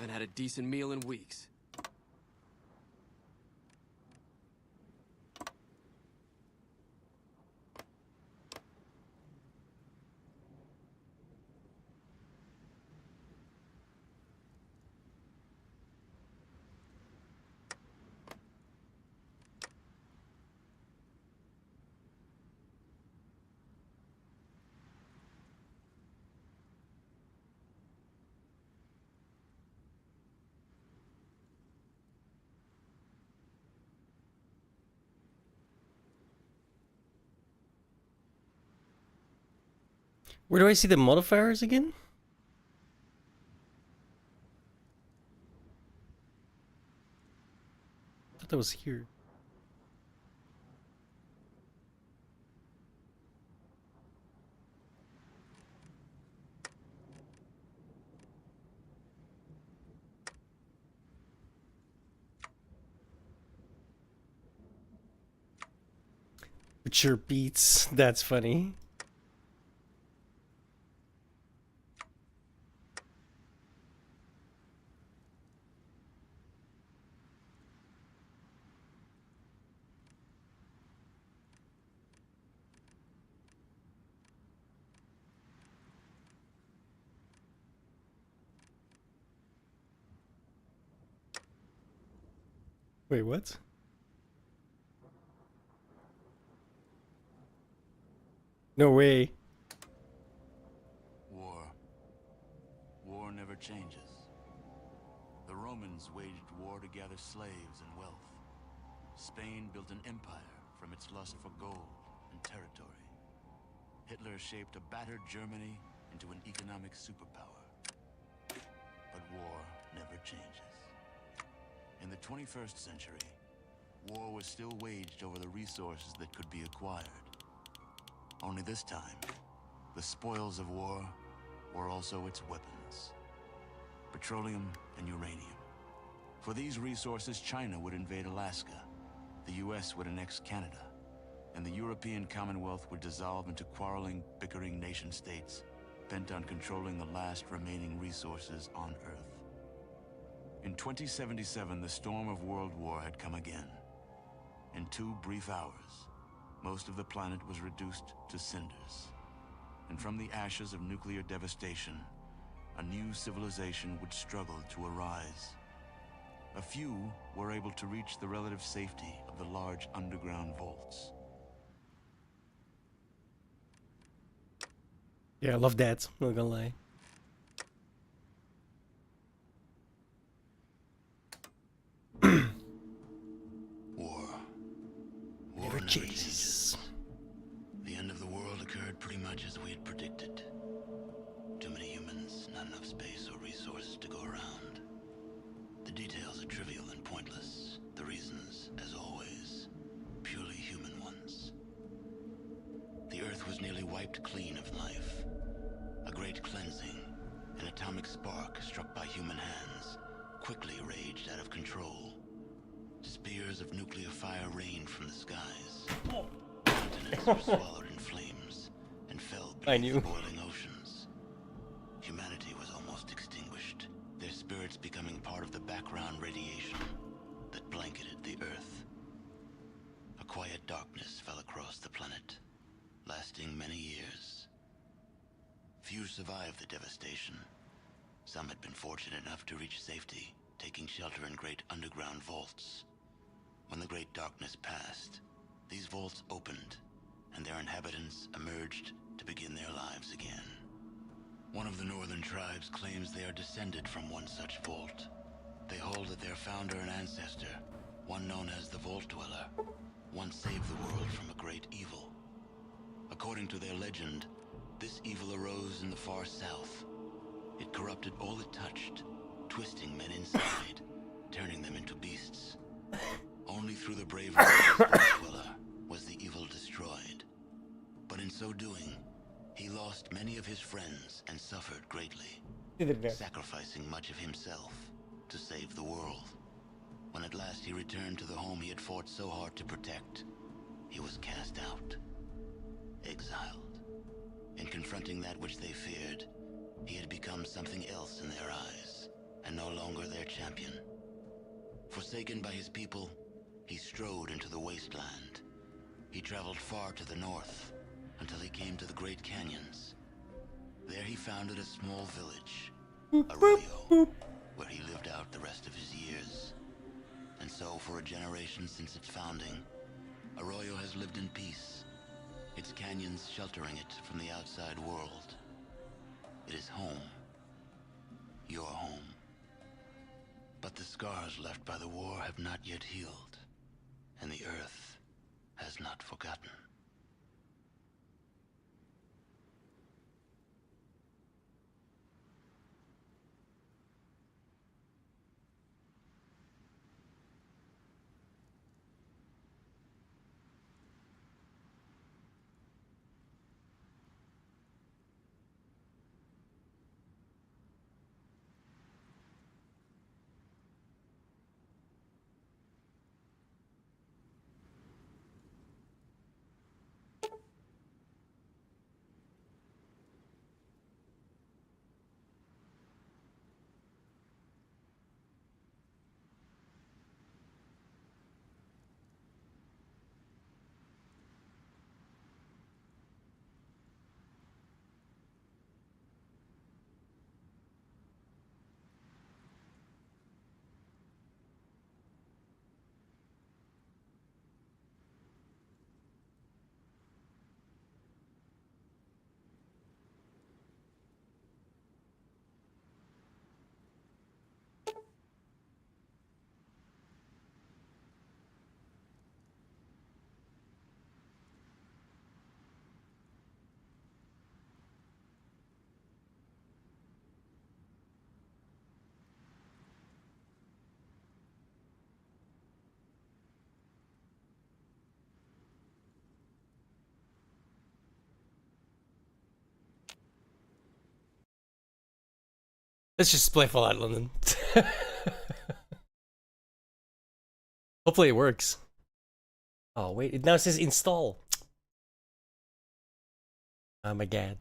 Haven't had a decent meal in weeks. Where do I see the modifiers again? I thought that was here. Mature beats. That's funny. Wait, what? No way. War never changes. The Romans waged war to gather slaves and wealth. Spain built an empire from its lust for gold and territory. Hitler shaped a battered Germany into an economic superpower. But war never changes. In the 21st century, war was still waged over the resources that could be acquired. Only this time, the spoils of war were also its weapons. Petroleum and uranium. For these resources, China would invade Alaska, the US would annex Canada, and the European Commonwealth would dissolve into quarreling, bickering nation-states bent on controlling the last remaining resources on Earth. In 2077, the storm of World War had come again. In 2 brief hours, most of the planet was reduced to cinders. And from the ashes of nuclear devastation, a new civilization would struggle to arise. A few were able to reach the relative safety of the large underground vaults. Yeah, I love that. Not gonna lie. War never changes. The end of the world occurred pretty much as we had predicted. Too many humans, not enough space or resources to go around. The details are trivial and pointless. The reasons, as always, purely human ones. The Earth was nearly wiped clean of life. A great cleansing, an atomic spark struck by human hands, quickly raged out of control. Spears of nuclear fire rained from the skies. Continents were swallowed in flames and fell beneath the boiling oceans. Humanity was almost extinguished, their spirits becoming part of the background radiation that blanketed the Earth. A quiet darkness fell across the planet, lasting many years. Few survived the devastation. Some had been fortunate enough to reach safety, taking shelter in great underground vaults. When the great darkness passed, these vaults opened, and their inhabitants emerged to begin their lives again. One of the northern tribes claims they are descended from one such vault. They hold that their founder and ancestor one known as the Vault Dweller, once saved the world from a great evil. According to their legend, this evil arose in the far south. It corrupted all it touched, twisting men inside, turning them into beasts. Only through the bravery of the Vault Dweller was the evil destroyed. But in so doing, he lost many of his friends and suffered greatly, sacrificing much of himself to save the world. When at last he returned to the home he had fought so hard to protect, he was cast out, exiled. In confronting that which they feared, he had become something else in their eyes, and no longer their champion. Forsaken by his people, he strode into the wasteland. He traveled far to the north, until he came to the Great Canyons. There he founded a small village, Arroyo, where he lived out the rest of his years. And so, for a generation since its founding, Arroyo has lived in peace, its canyons sheltering it from the outside world. It is home. Your home. But the scars left by the war have not yet healed, and the Earth has not forgotten. Let's just play Fallout London. Hopefully it works. Oh wait, it now says install. Oh my god.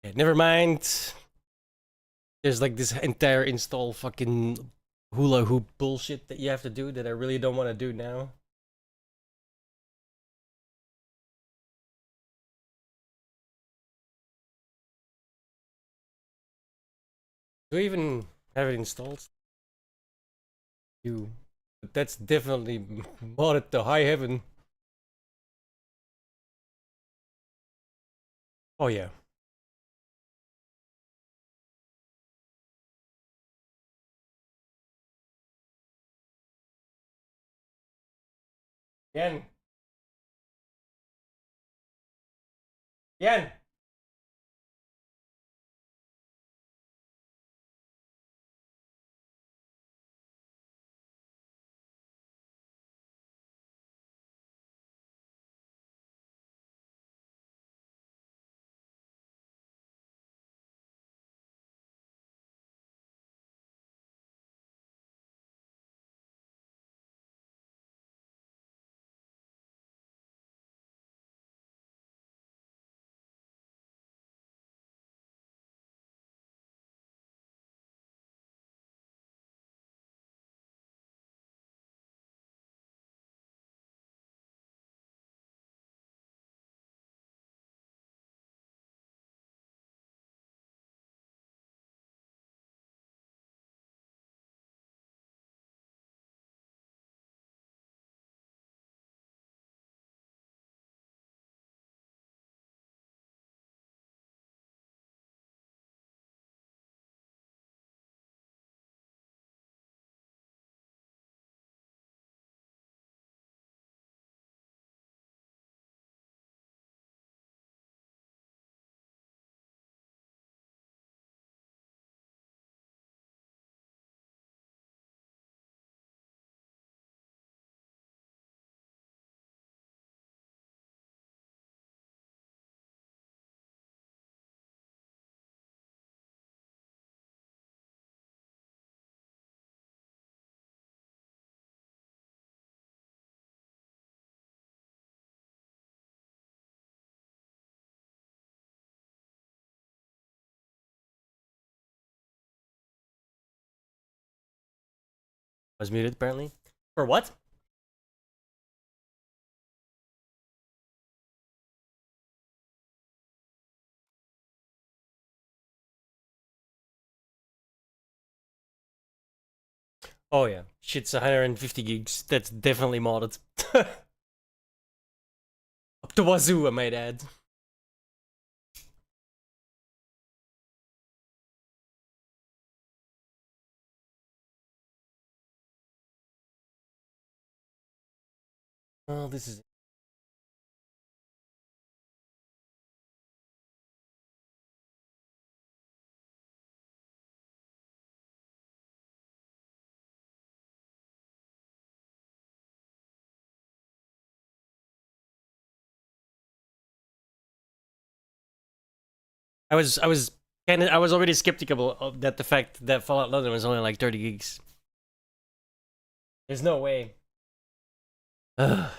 Yeah, never mind. There's like this entire install fucking hula hoop bullshit that you have to do that I really don't want to do now. Do I even have it installed? But that's definitely modded to high heaven. Oh yeah. Yen. Yen. Was muted apparently. For what? Oh yeah, shit's 150 gigs. That's definitely modded. Up to wazoo, I might add. Oh, this is. I was already skeptical of that the fact that Fallout London was only like 30 gigs. There's no way. Ugh.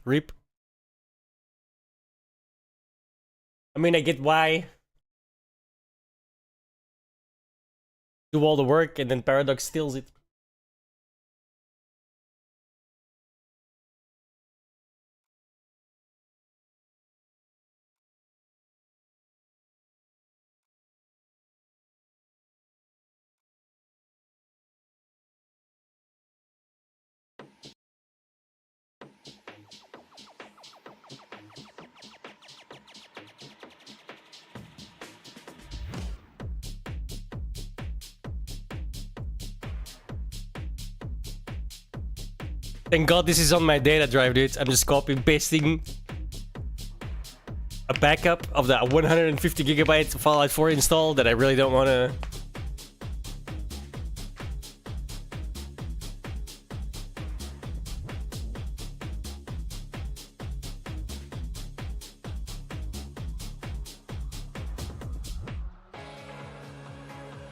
Reap. I mean, I get why. Do all the work and then Paradox steals it. Thank God this is on my data drive, dude. I'm just copy pasting a backup of the 150 gigabyte Fallout 4 install that I really don't want to.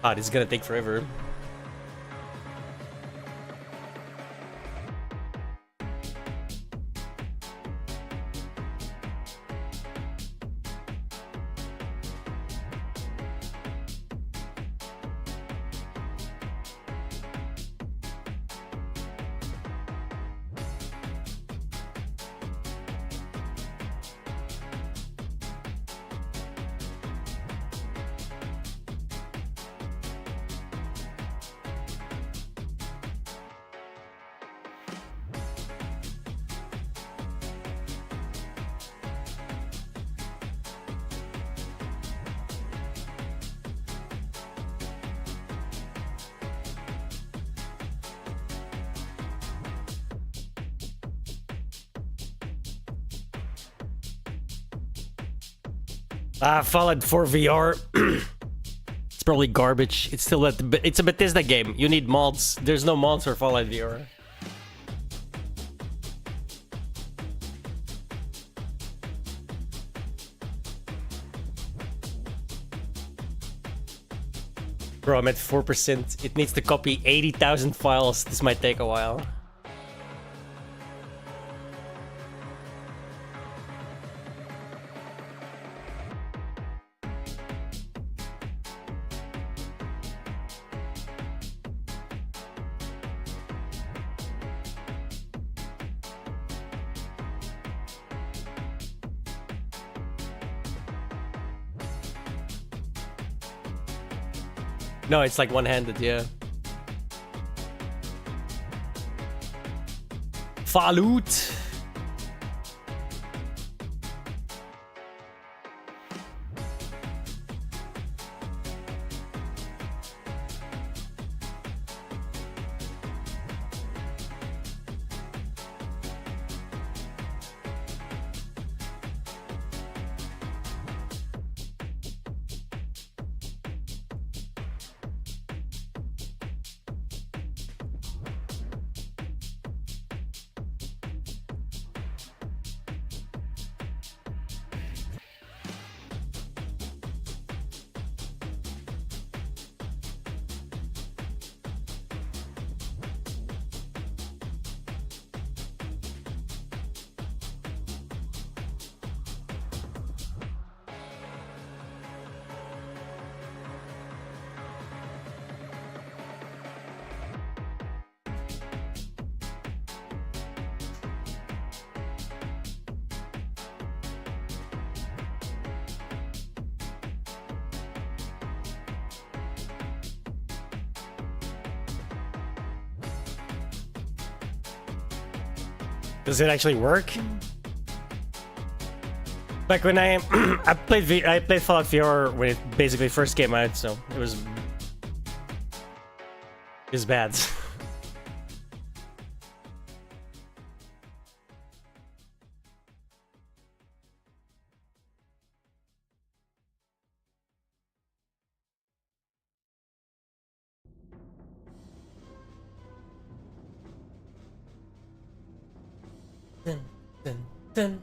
Ah, this is gonna take forever. Ah, Fallout 4 VR. It's probably garbage. It's still it's a Bethesda game. You need mods. There's no mods for Fallout VR. Bro, I'm at 4%. It needs to copy 80,000 files. This might take a while. No, it's like one-handed, yeah. Fallout. Does it actually work? Like when I I played Fallout 4 when it basically first came out, so it was bad. Dun, dun, dun.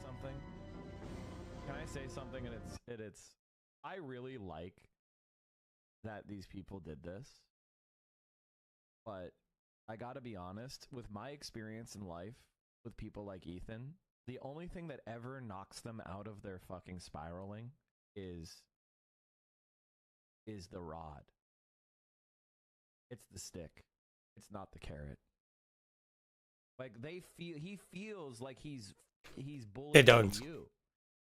Something. Can I say something? And it's I really like that these people did this, but I gotta be honest, with my experience in life with people like Ethan, the only thing that ever knocks them out of their fucking spiraling is the rod. It's the stick. It's not the carrot. Like he feels like he's bullying you.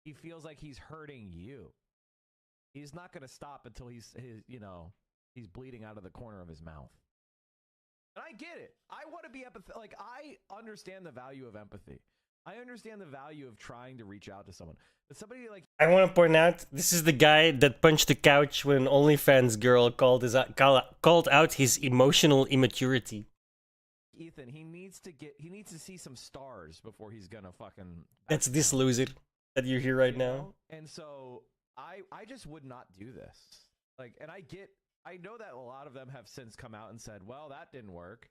He feels like he's hurting you. He's not going to stop until he's bleeding out of the corner of his mouth. And I get it. I want to be empathetic. Like, I understand the value of empathy. I understand the value of trying to reach out to someone. But somebody like... I want to point out, this is the guy that punched the couch when an OnlyFans girl called out his emotional immaturity. Ethan, he needs to see some stars before he's gonna fucking... That's this loser that you're here right now. And so I just would not do this. Like, and I know that a lot of them have since come out and said, well, that didn't work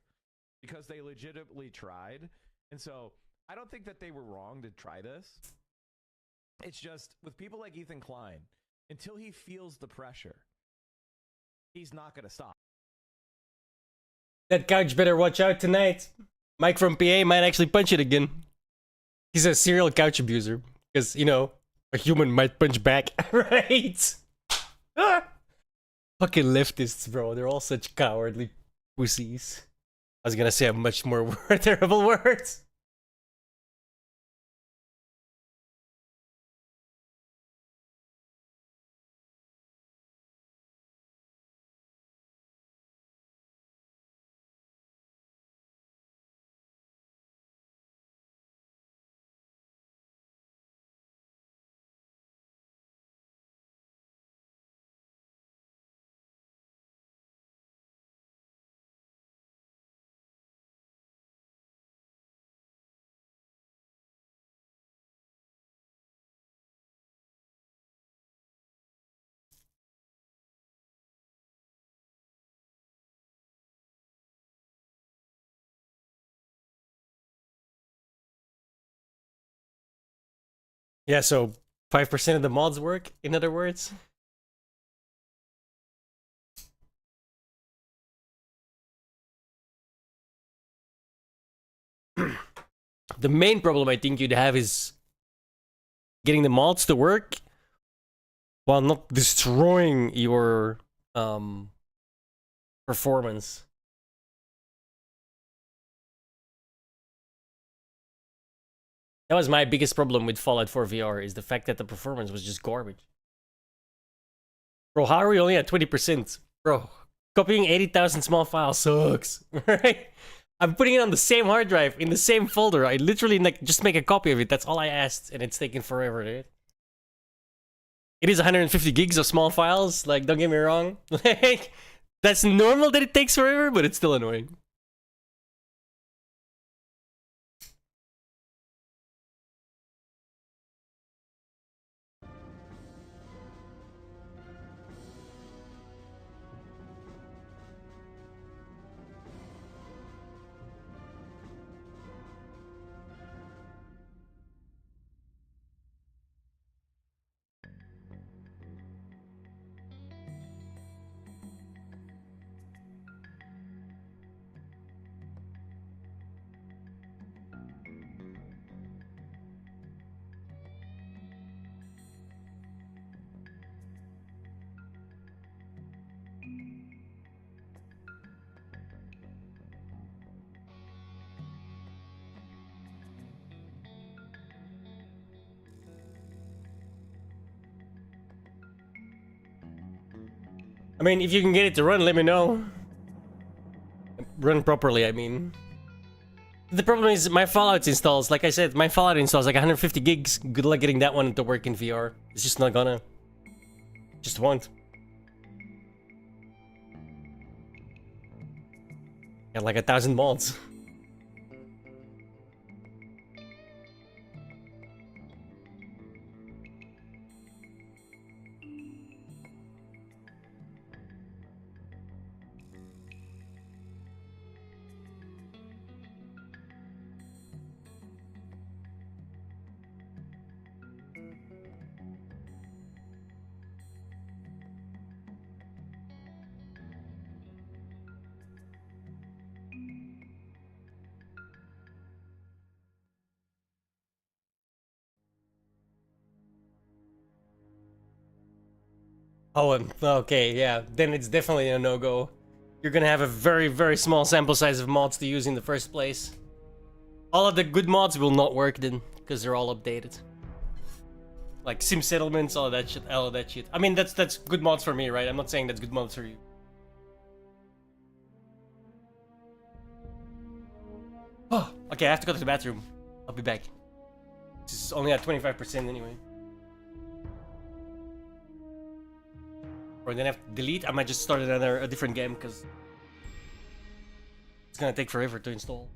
because they legitimately tried. And so I don't think that they were wrong to try this. It's just with people like Ethan Klein, until he feels the pressure, he's not going to stop. That couch better watch out tonight. Mike from PA might actually punch it again. He's a serial couch abuser. Because, you know, a human might punch back. Right? Ah! Fucking leftists, bro. They're all such cowardly pussies. I was gonna say a much more terrible words. Yeah, so 5% of the mods work, in other words. The main problem I think you'd have is getting the mods to work while not destroying your performance. That was my biggest problem with Fallout 4 VR, is the fact that the performance was just garbage. Bro, how are we only at 20%? Bro, copying 80,000 small files sucks, right? I'm putting it on the same hard drive, in the same folder. I literally just make a copy of it. That's all I asked, and it's taken forever, dude. It is 150 gigs of small files, like, don't get me wrong. Like, that's normal that it takes forever, but it's still annoying. I mean, if you can get it to run, let me know. Run properly, I mean. The problem is my Fallout installs, like I said, my Fallout installs like 150 gigs. Good luck getting that one to work in VR. It's just not gonna. Just won't. Got like 1,000 mods. Oh, okay, yeah. Then it's definitely a no-go. You're gonna have a very, very small sample size of mods to use in the first place. All of the good mods will not work then, because they're all updated. Like sim settlements, all of that shit, all of that shit. I mean, that's good mods for me, right? I'm not saying that's good mods for you. Oh, okay, I have to go to the bathroom. I'll be back. This is only at 25% anyway. Or then I have to delete. I might just start a different game because it's gonna take forever to install.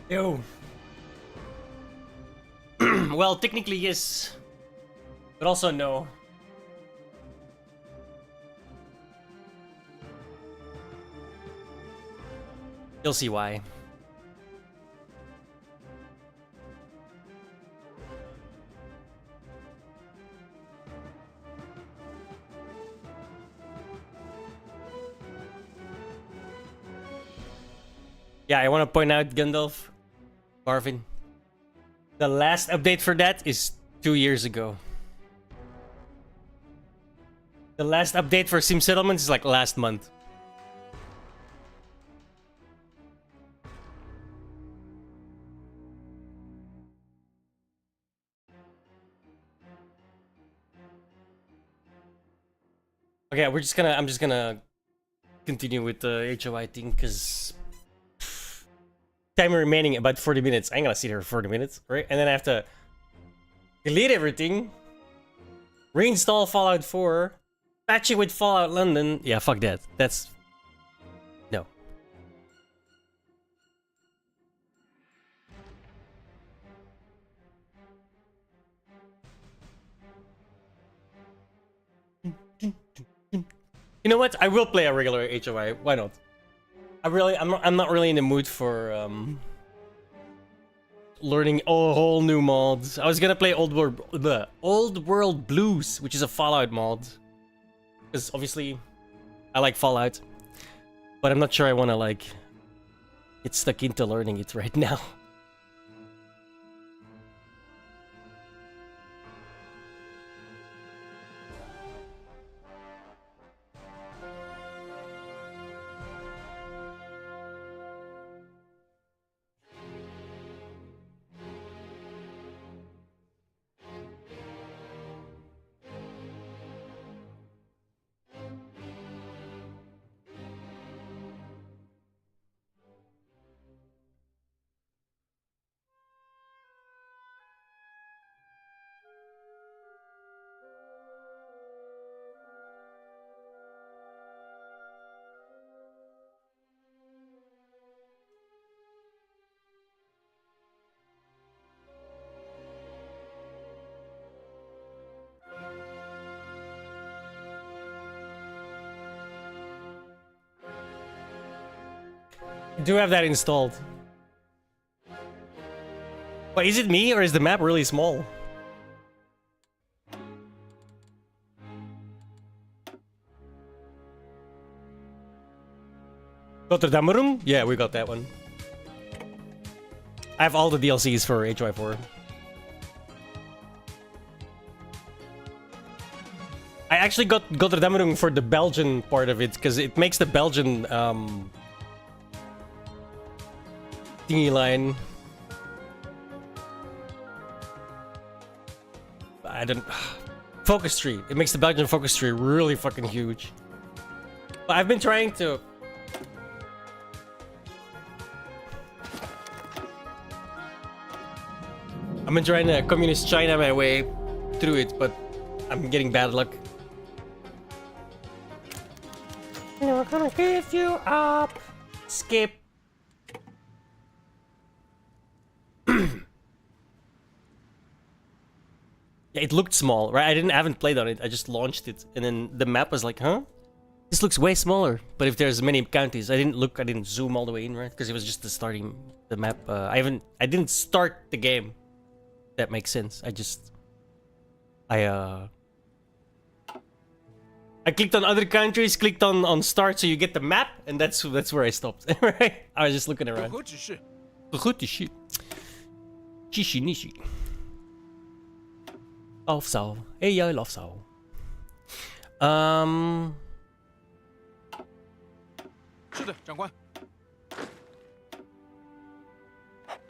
Ew. Well, technically yes, but also no. You'll see why. Yeah, I want to point out, Gandalf, Marvin. The last update for that is 2 years ago. The last update for Sim Settlements is like last month. Okay, I'm just gonna continue with the HOI thing because time remaining about 40 minutes. I ain't gonna sit here for 40 minutes, right? And then I have to delete everything, reinstall Fallout 4, patch it with Fallout London. Yeah, fuck that. That's no. You know what? I will play a regular HOI. Why not? I'm not really in the mood for learning a whole new mods. I was gonna play Old World Blues, which is a Fallout mod, because obviously I like Fallout, but I'm not sure I want to like get stuck into learning it right now. I do have that installed. Wait, is it me or is the map really small? Rotterdam? Yeah, we got that one. I have all the DLCs for HY4. I actually got Rotterdam for the Belgian part of it because it makes the Belgian thingy line. I don't. Focus tree. It makes the Belgian focus tree really fucking huge. But I've been trying to. I've been trying to communist China my way through it, but I'm getting bad luck. Not gonna give you up. Skip. Yeah, it looked small, right? I haven't played on it. I just launched it, and then the map was like, huh? This looks way smaller. But if there's many counties, I didn't zoom all the way in, right? Because it was just the map. I didn't start the game. That makes sense. I clicked on other countries, clicked on start, so you get the map, and that's where I stopped. Right? I was just looking around. Love so. Hey yo, love so. 是的，长官。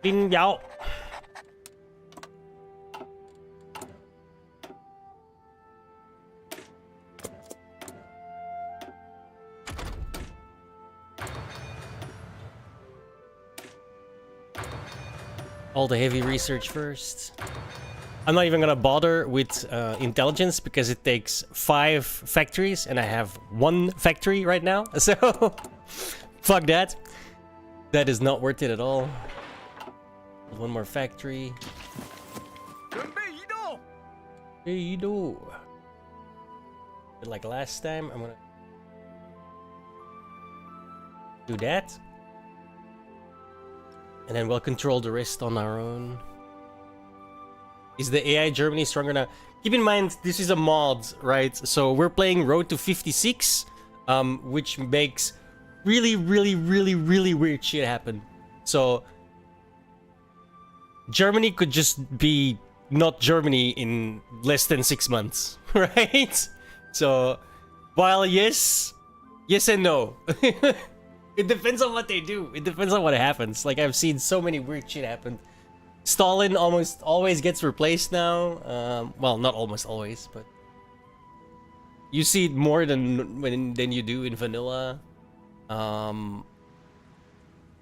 丁瑶。All the heavy research first. I'm not even gonna bother with intelligence because it takes 5 factories and I have 1 factory right now. So, fuck that. That is not worth it at all. One more factory. Hey, do. Like last time, I'm gonna do that. And then we'll control the rest on our own. Is the AI Germany stronger now? Keep in mind, this is a mod, right? So we're playing Road to 56, which makes really weird shit happen. So Germany could just be not Germany in less than 6 months, right? So while yes and no. It depends on what they do. It depends on what happens. Like, I've seen so many weird shit happen. Stalin almost always gets replaced now. Well, not almost always, but you see it more than you do in vanilla.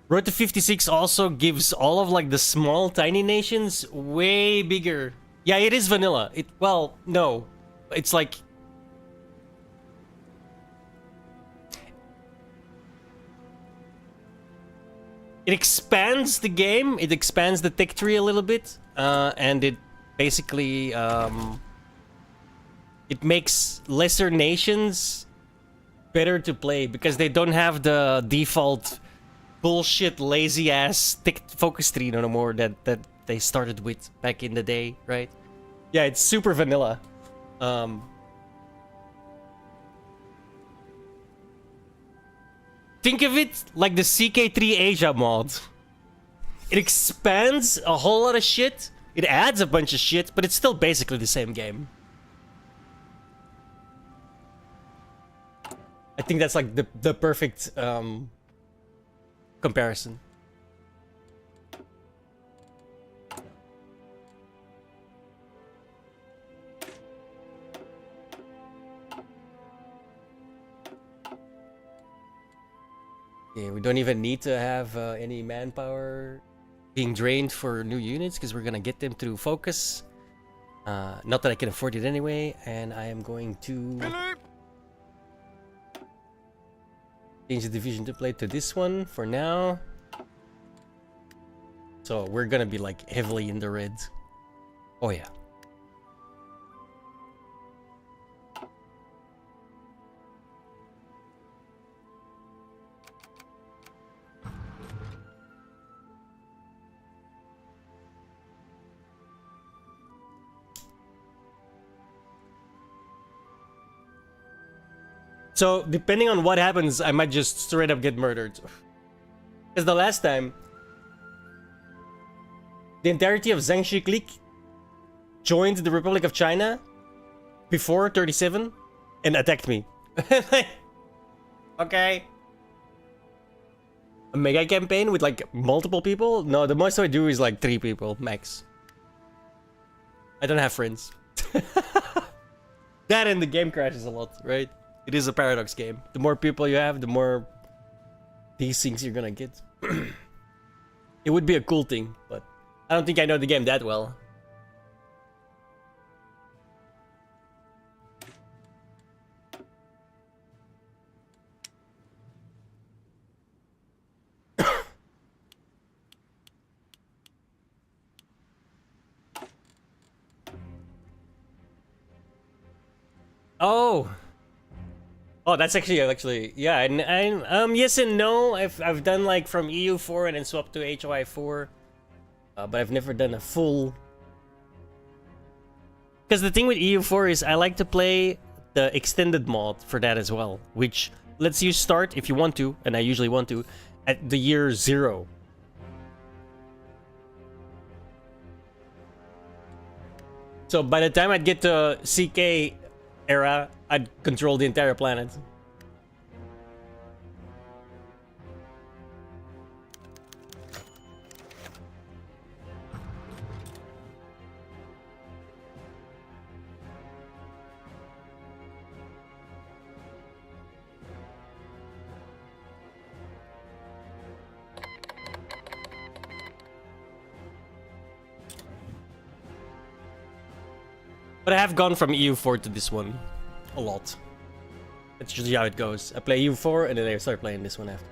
Road to 56 also gives all of like the small tiny nations way bigger. Yeah, it is vanilla. Well, no. It's like it expands the game, it expands the tech tree a little bit, and it basically it makes lesser nations better to play because they don't have the default bullshit lazy ass focus tree no more that they started with back in the day, right? Yeah, it's super vanilla. Think of it like the CK3 Asia mod. It expands a whole lot of shit. It adds a bunch of shit, but it's still basically the same game. I think that's like the perfect comparison. Yeah, we don't even need to have any manpower being drained for new units because we're gonna get them through focus. Not that I can afford it anyway, and I am going to change the division to play to this one for now. So we're gonna be like heavily in the red. Oh yeah. So, depending on what happens, I might just straight up get murdered. Because the last time, the entirety of Zhangxi clique joined the Republic of China before 37 and attacked me. Okay. A mega campaign with like multiple people? No, the most I do is like 3 people, max. I don't have friends. That and the game crashes a lot, right? It is a paradox game. The more people you have, the more these things you're gonna get. It would be a cool thing, but I don't think I know the game that well. Oh! Oh, that's actually yeah. And yes and no. I've done like from EU4 and then swapped to HOI4, but I've never done a full. Because the thing with EU4 is I like to play the extended mod for that as well, which lets you start if you want to, and I usually want to, at the year 0. So by the time I'd get to CK era, I'd control the entire planet. But I have gone from EU4 to this one a lot. That's usually how it goes. I play EU4 and then I start playing this one after.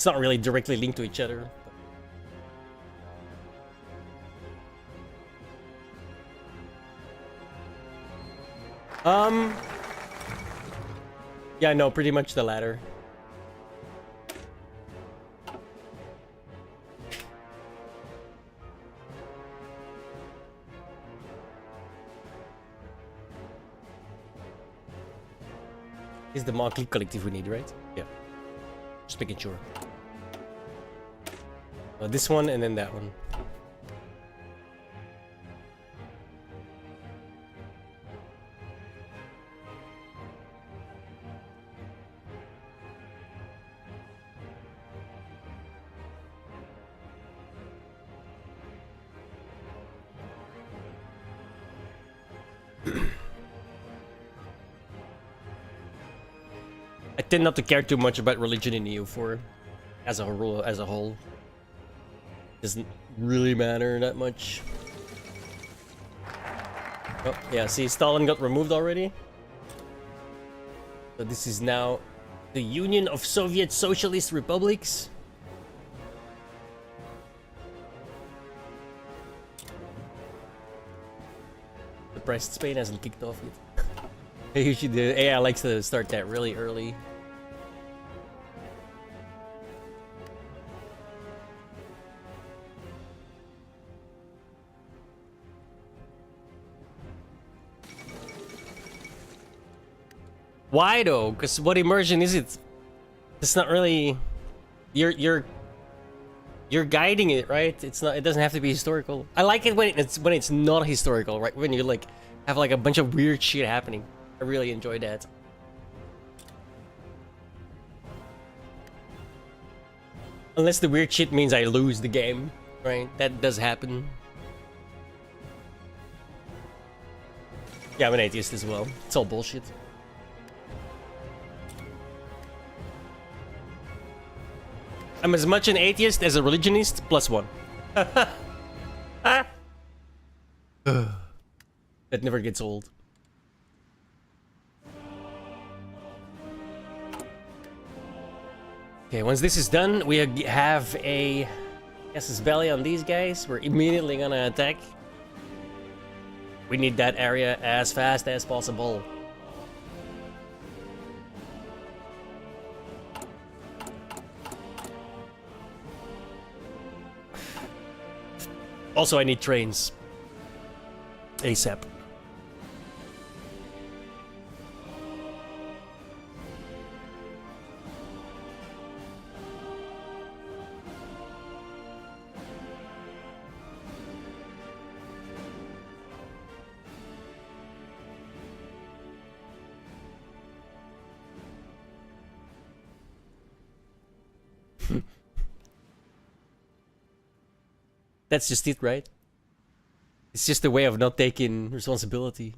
It's not really directly linked to each other. Yeah, no, pretty much the latter. Is the Motley Collective we need, right? Yeah. Just making sure. This one and then that one. I tend not to care too much about religion in EU4 as a rule, as a whole. Doesn't really matter that much. Oh, yeah, see, Stalin got removed already. So this is now the Union of Soviet Socialist Republics. Surprised Spain hasn't kicked off yet. Usually the AI likes to start that really early. Why though? Because what immersion is it? It's not really. You're guiding it, right? It's not. It doesn't have to be historical. I like it when it's not historical, right? When you like have like a bunch of weird shit happening. I really enjoy that. Unless the weird shit means I lose the game, right? That does happen. Yeah, I'm an atheist as well. It's all bullshit. I'm as much an atheist as a religionist, +1. That never gets old. Okay, once this is done, we have a SS Belly on these guys. We're immediately gonna attack. We need that area as fast as possible. Also, I need trains. ASAP. That's just it, right? It's just a way of not taking responsibility.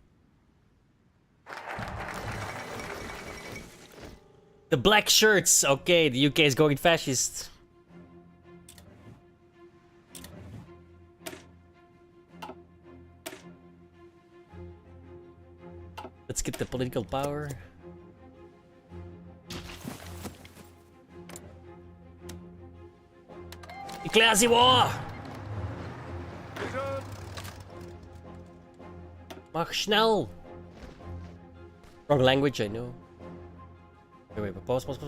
The black shirts! Okay, the UK is going fascist. Let's get the political power. Declare the war! Mach schnell! Wrong language, I know. Wait, pause. It'd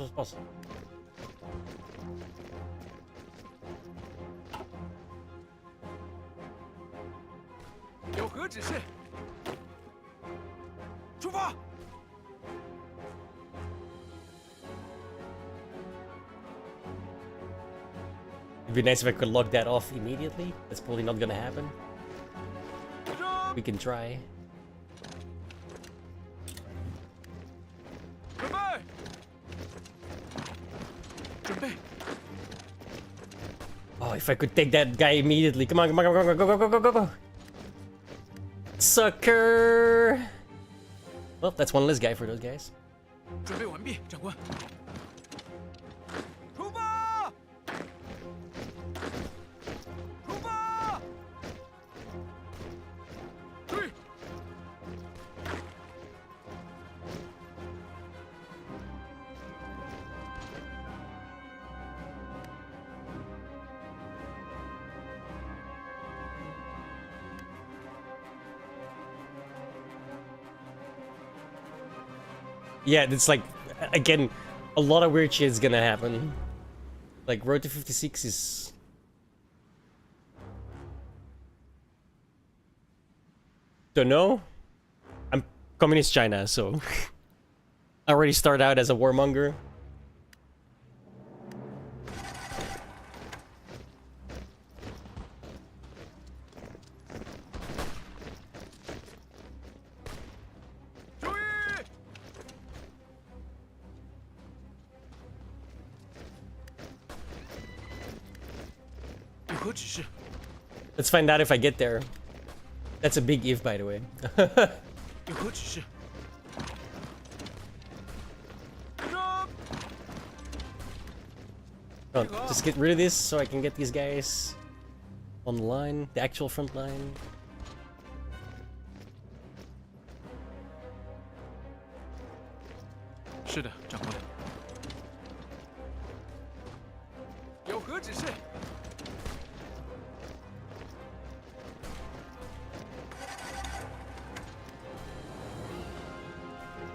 be nice if I could log that off immediately. That's probably not gonna happen. We can try. Oh, if I could take that guy immediately. Come on, go. Sucker! Well, that's one less guy for those guys. Yeah, it's like, again, a lot of weird shit is gonna happen. Like, Road to 56 is... Don't know. I'm Communist China, so... I already start out as a warmonger. Let's find out if I get there. That's a big if, by the way. Oh, just get rid of this so I can get these guys on the line, the actual front line.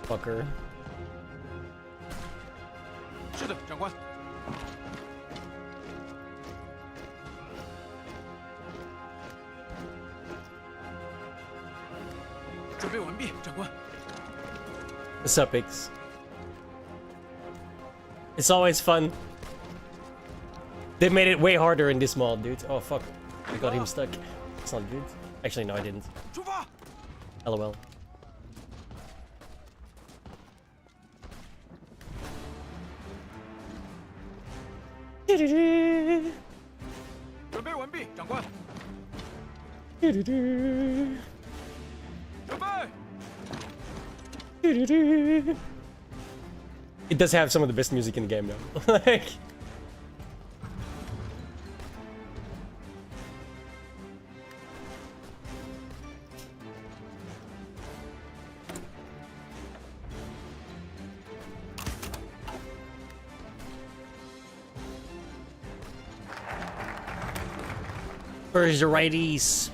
Fucker. 是的，长官。准备完毕，长官。 What's up, X? It's always fun. They made it way harder in this mod, dude. Oh fuck. I got him stuck. It's not good. Actually, no, I didn't. 出发！ LOL. 准备完毕，长官。准备。 It does have some of the best music in the game, though. Like, where's the righties?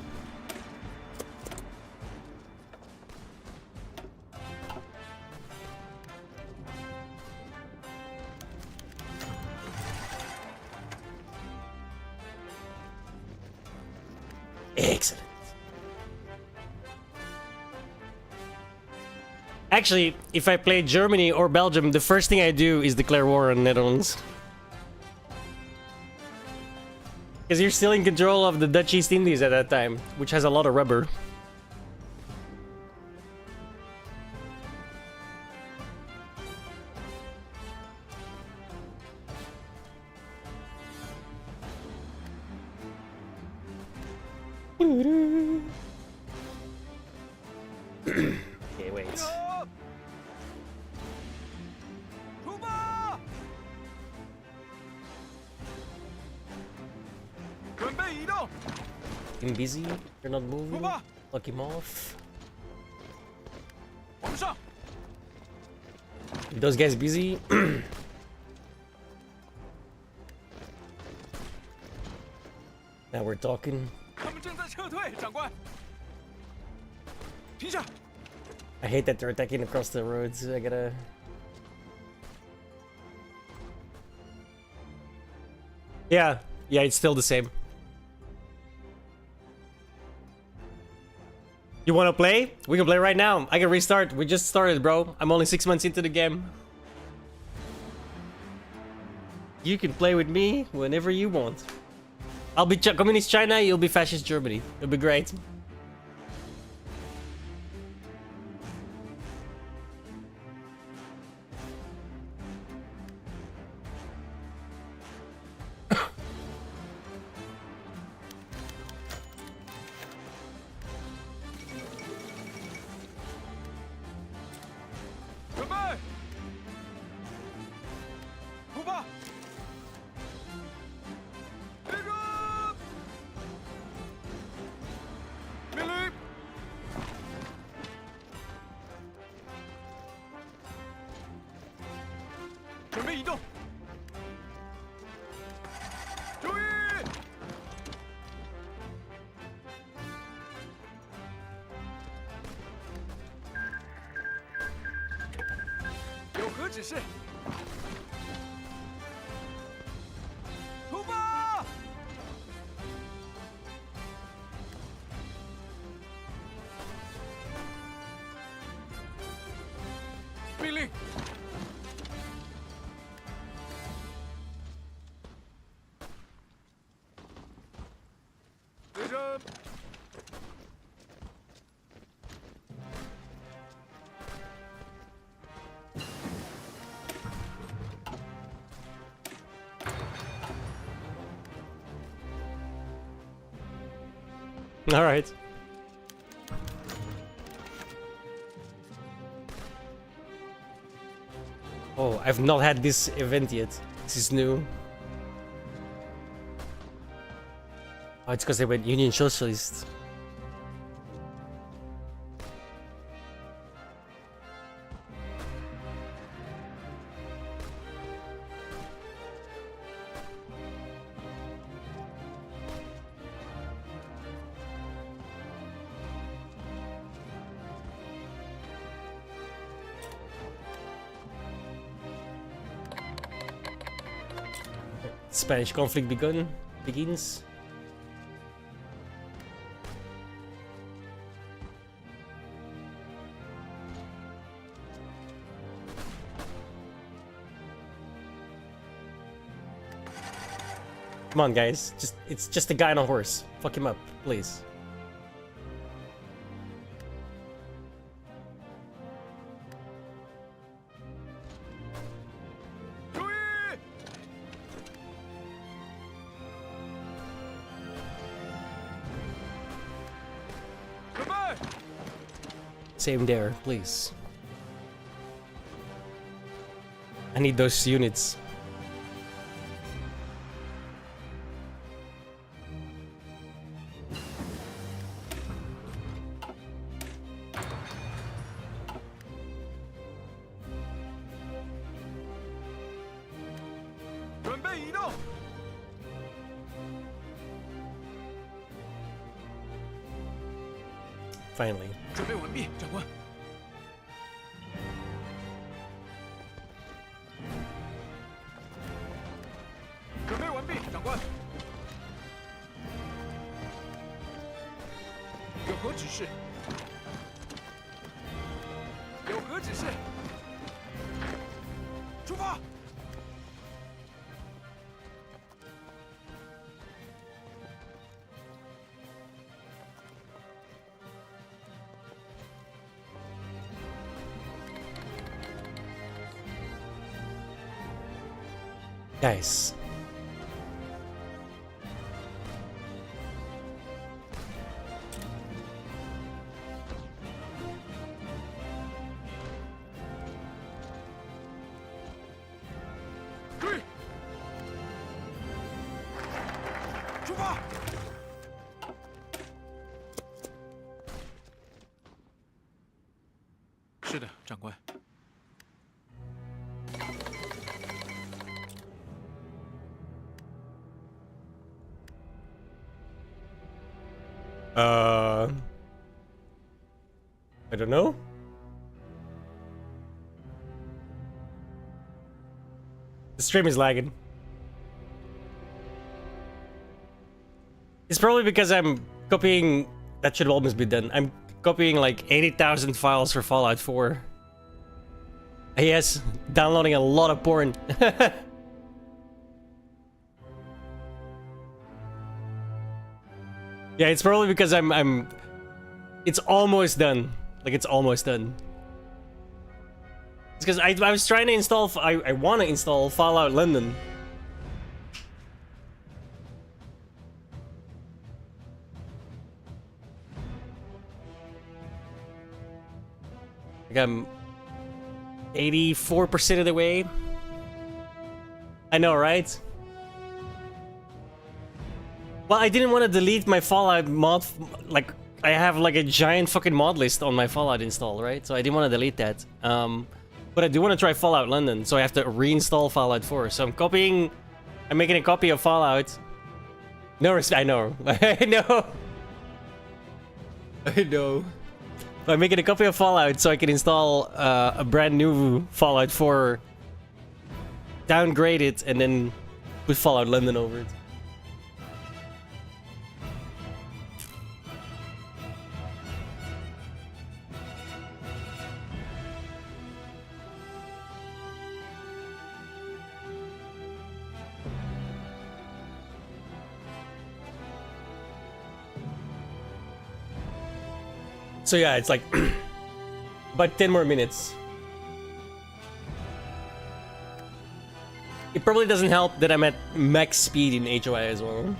Excellent. Actually, if I play Germany or Belgium, the first thing I do is declare war on Netherlands. Because you're still in control of the Dutch East Indies at that time, which has a lot of rubber. Okay, wait. 出发！准备移动。 Him busy? You're not moving? Lock him off. 我们上！ Those guys busy? Now we're talking. 他们正在撤退，长官。停下！ I hate that they're attacking across the roads. I gotta... Yeah, it's still the same. You wanna play? We can play right now. I can restart. We just started, bro. I'm only 6 months into the game. You can play with me whenever you want. I'll be Communist China, you'll be Fascist Germany. It'll be great. 何指示？出发！命令！随身。 All right. Oh, I've not had this event yet. This is new. Oh, it's because they went Union Socialist. Spanish conflict begins. Come on, guys. It's just a guy on a horse. Fuck him up, please. Same there, please. I need those units. Finally. 准备完毕，长官。准备完毕，长官。有何指示？有何指示？出发！ Guys. Three. 出发！是的，长官。 I don't know. The stream is lagging. It's probably because I'm copying. That should almost be done. I'm copying like 80,000 files for Fallout 4. Yes, downloading a lot of porn. Yeah, it's probably because I'm it's almost done. Like, it's almost done. It's because I was trying to install I want to install Fallout London. Like, I'm 84% of the way. I know, right? Well, I didn't want to delete my Fallout mod. Like, I have like a giant fucking mod list on my Fallout install, right? So I didn't want to delete that. But I do want to try Fallout London, so I have to reinstall Fallout 4. So I'm making a copy of Fallout. No respect. I know. I know. I know. I'm making a copy of Fallout so I can install a brand new Fallout 4, downgrade it, and then put Fallout London over it. So yeah, it's like about 10 more minutes. It probably doesn't help that I'm at max speed in HOI as well.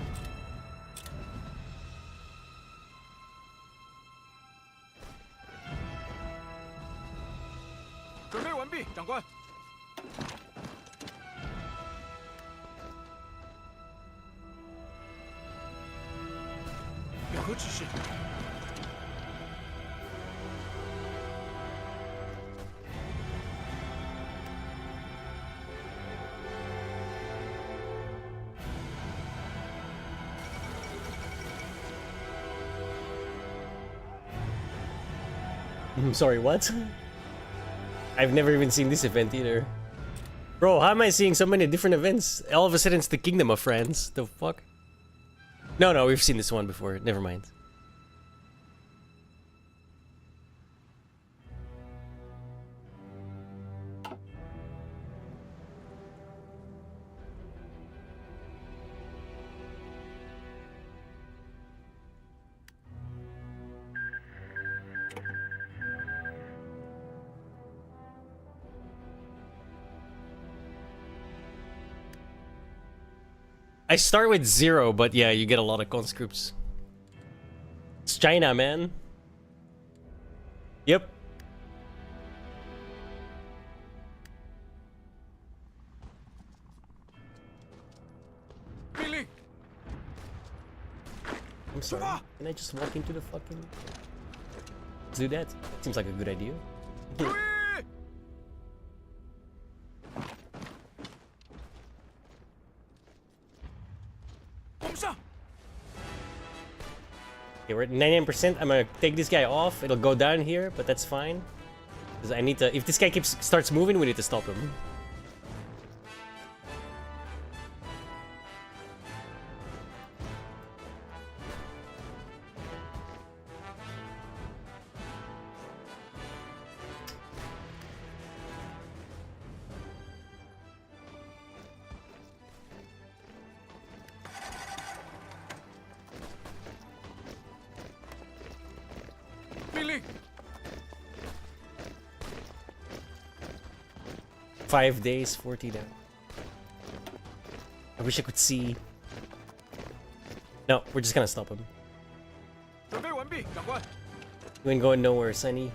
I'm sorry, what? I've never even seen this event either. Bro, how am I seeing so many different events? All of a sudden it's the Kingdom of France. The fuck? No, we've seen this one before. Never mind. I start with 0, but yeah, you get a lot of conscripts. It's China, man. Yep. I'm sorry. Can I just walk into the fucking... Let's do that. Seems like a good idea. Okay, we're at 99%. I'm gonna take this guy off. It'll go down here, but that's fine. Because I need to... If this guy starts moving, we need to stop him. Billy! 5 days, 40 down. I wish I could see. No, we're just gonna stop him. 准备完毕，长官。 You ain't going nowhere, Sonny.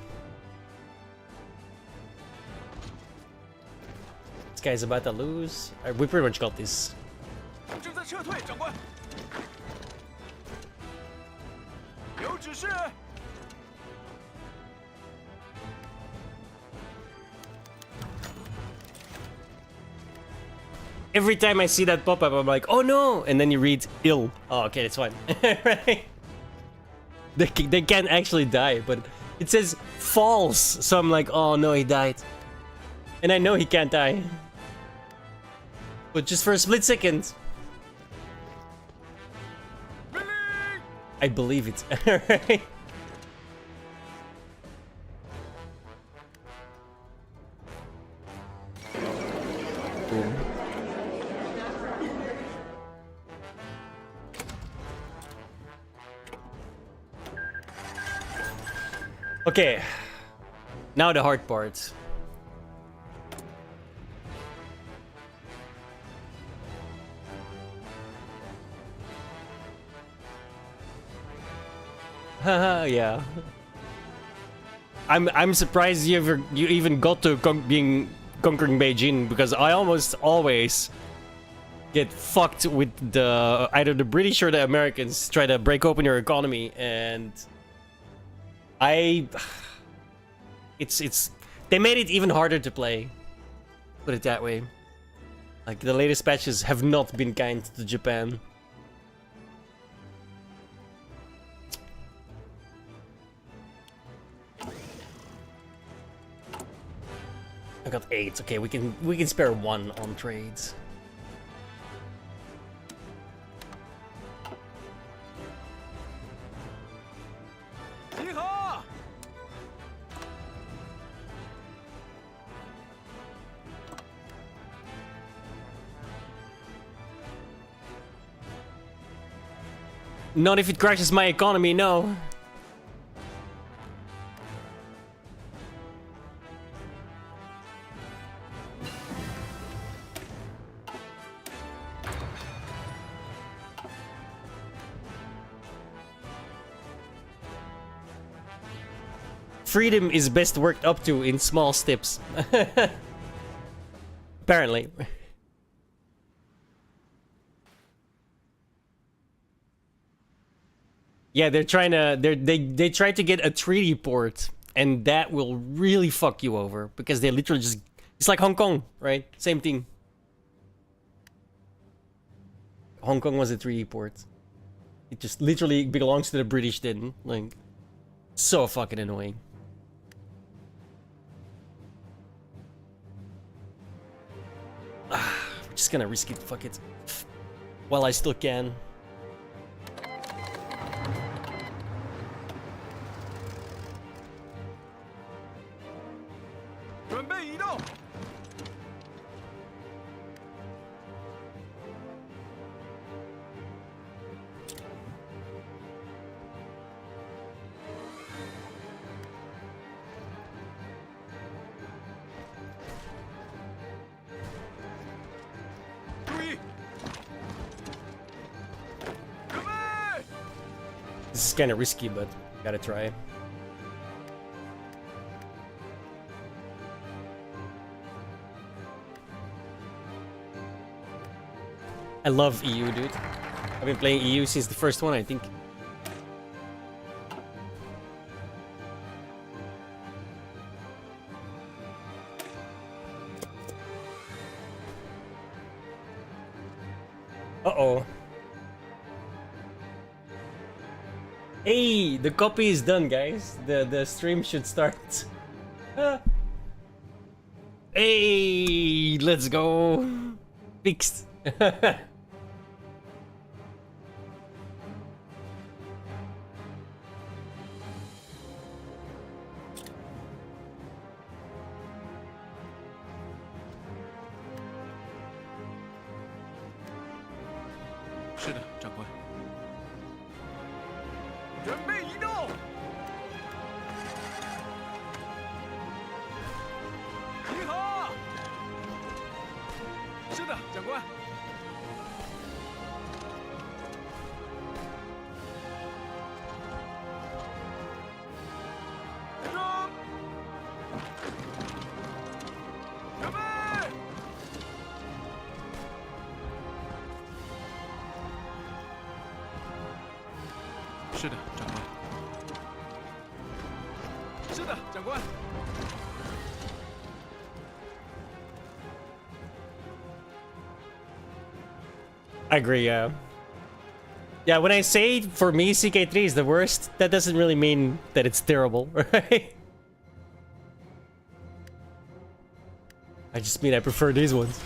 This guy's about to lose. We pretty much got this. 正在撤退，长官。有指示。 Every time I see that pop up, I'm like, oh no! And then you read ill. Oh, okay, it's fine. Right? They can't actually die, but it says false. So I'm like, oh no, he died. And I know he can't die. But just for a split second. I believe it. Alright. Boom. Okay, now the hard part. Haha, yeah. I'm surprised you even got to conquering Beijing, because I almost always get fucked with either the British or the Americans try to break open your economy, and they made it even harder to play. Put it that way. Like, the latest patches have not been kind to Japan. got 8. Okay, we can spare 1 on trades. Not if it crashes my economy, no. Freedom is best worked up to in small steps. Apparently. Yeah, they're trying to they try to get a treaty port, and that will really fuck you over because they literally just, it's like Hong Kong, right? Same thing. Hong Kong was a treaty port. It just literally belongs to the British then. Like, so fucking annoying. We're just gonna risk it, fuck it. While I still can. This is kind of risky, but gotta try. I love EU, dude. I've been playing EU since the first one, I think. Uh-oh. Hey, the copy is done, guys. The stream should start. Hey, let's go. Fixed. I agree, yeah. Yeah, when I say for me CK3 is the worst, that doesn't really mean that it's terrible, right? I just mean I prefer these ones.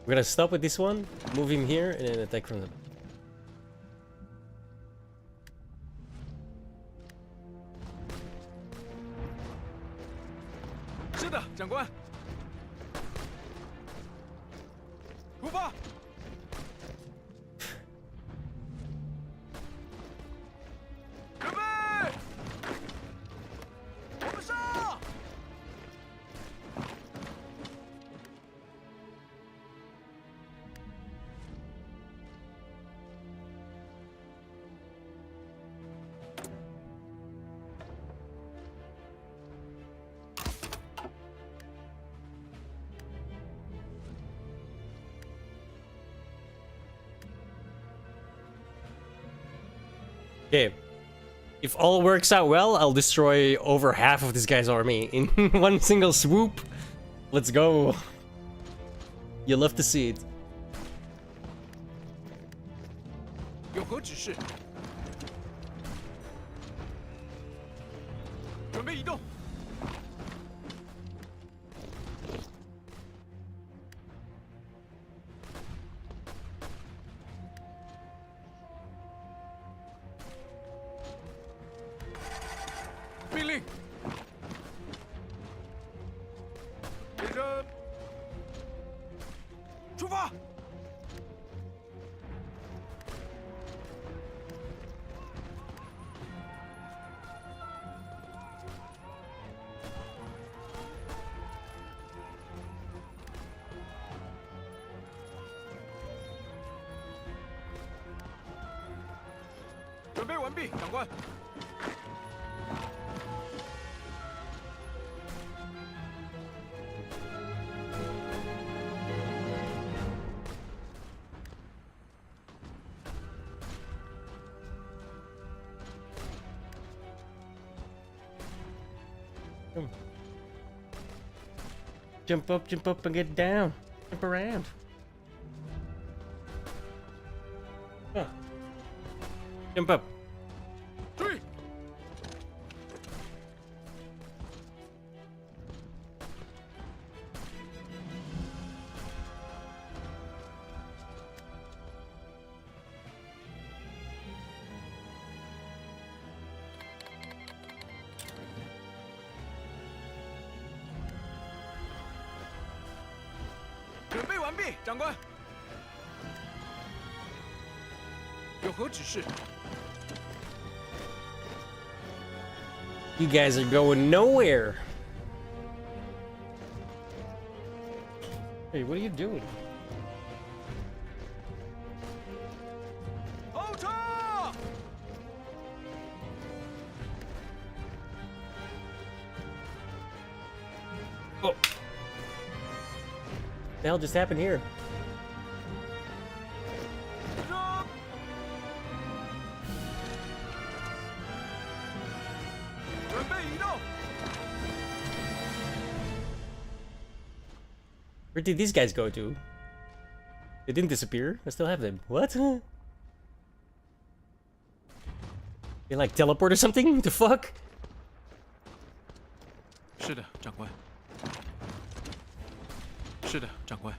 We're gonna stop with this one, move him here, and then attack from the back. Okay. If all works out well, I'll destroy over half of this guy's army in one single swoop. Let's go. You'll love to see it. 有何指示？准备移动。命令。接着，出发。 准备完毕，长官。Jump up and get down. Jump around. Huh. Jump up. 注意！准备完毕，长官。有何指示？ You guys are going nowhere. Hey, what are you doing? 后撤！ Oh. The hell just happened here? 扔！ 准备移动。 Where did these guys go to? They didn't disappear. I still have them. What? They like teleport or something? The fuck? 是的，长官。是的，长官。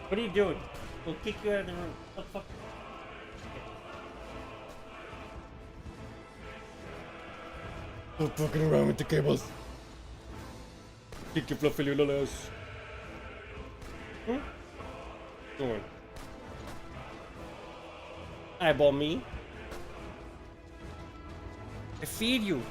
What are you doing? We'll kick you out of the room. What the fuck? Stop fucking around with the cables. Kick your fluffy little ass. Hmm? Go on. Eyeball me. I feed you.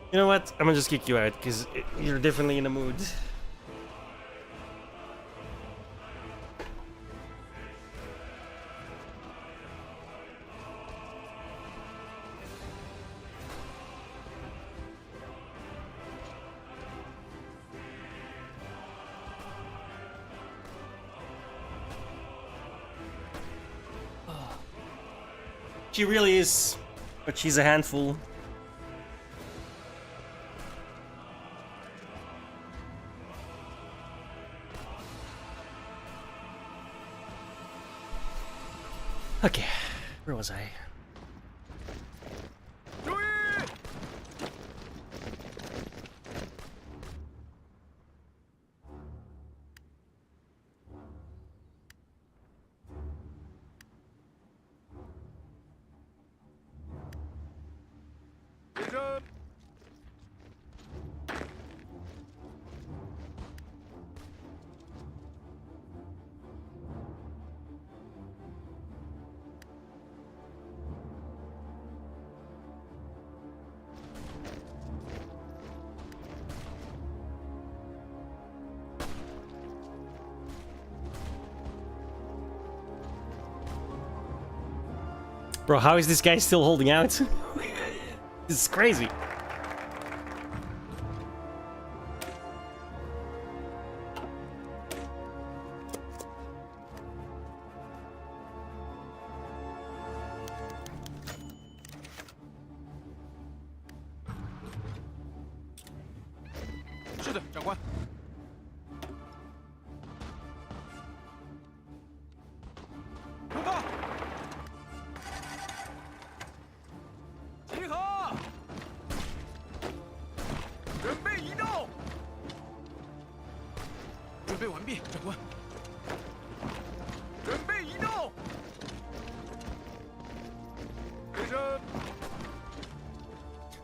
You know what? I'm gonna just kick you out because you're definitely in a mood. She really is, but she's a handful. Okay, where was I? 注意！ I 身。 Bro, how is this guy still holding out? This is crazy.是的，长官。出发！集合！准备移动！准备完毕，长官。准备移动！回身。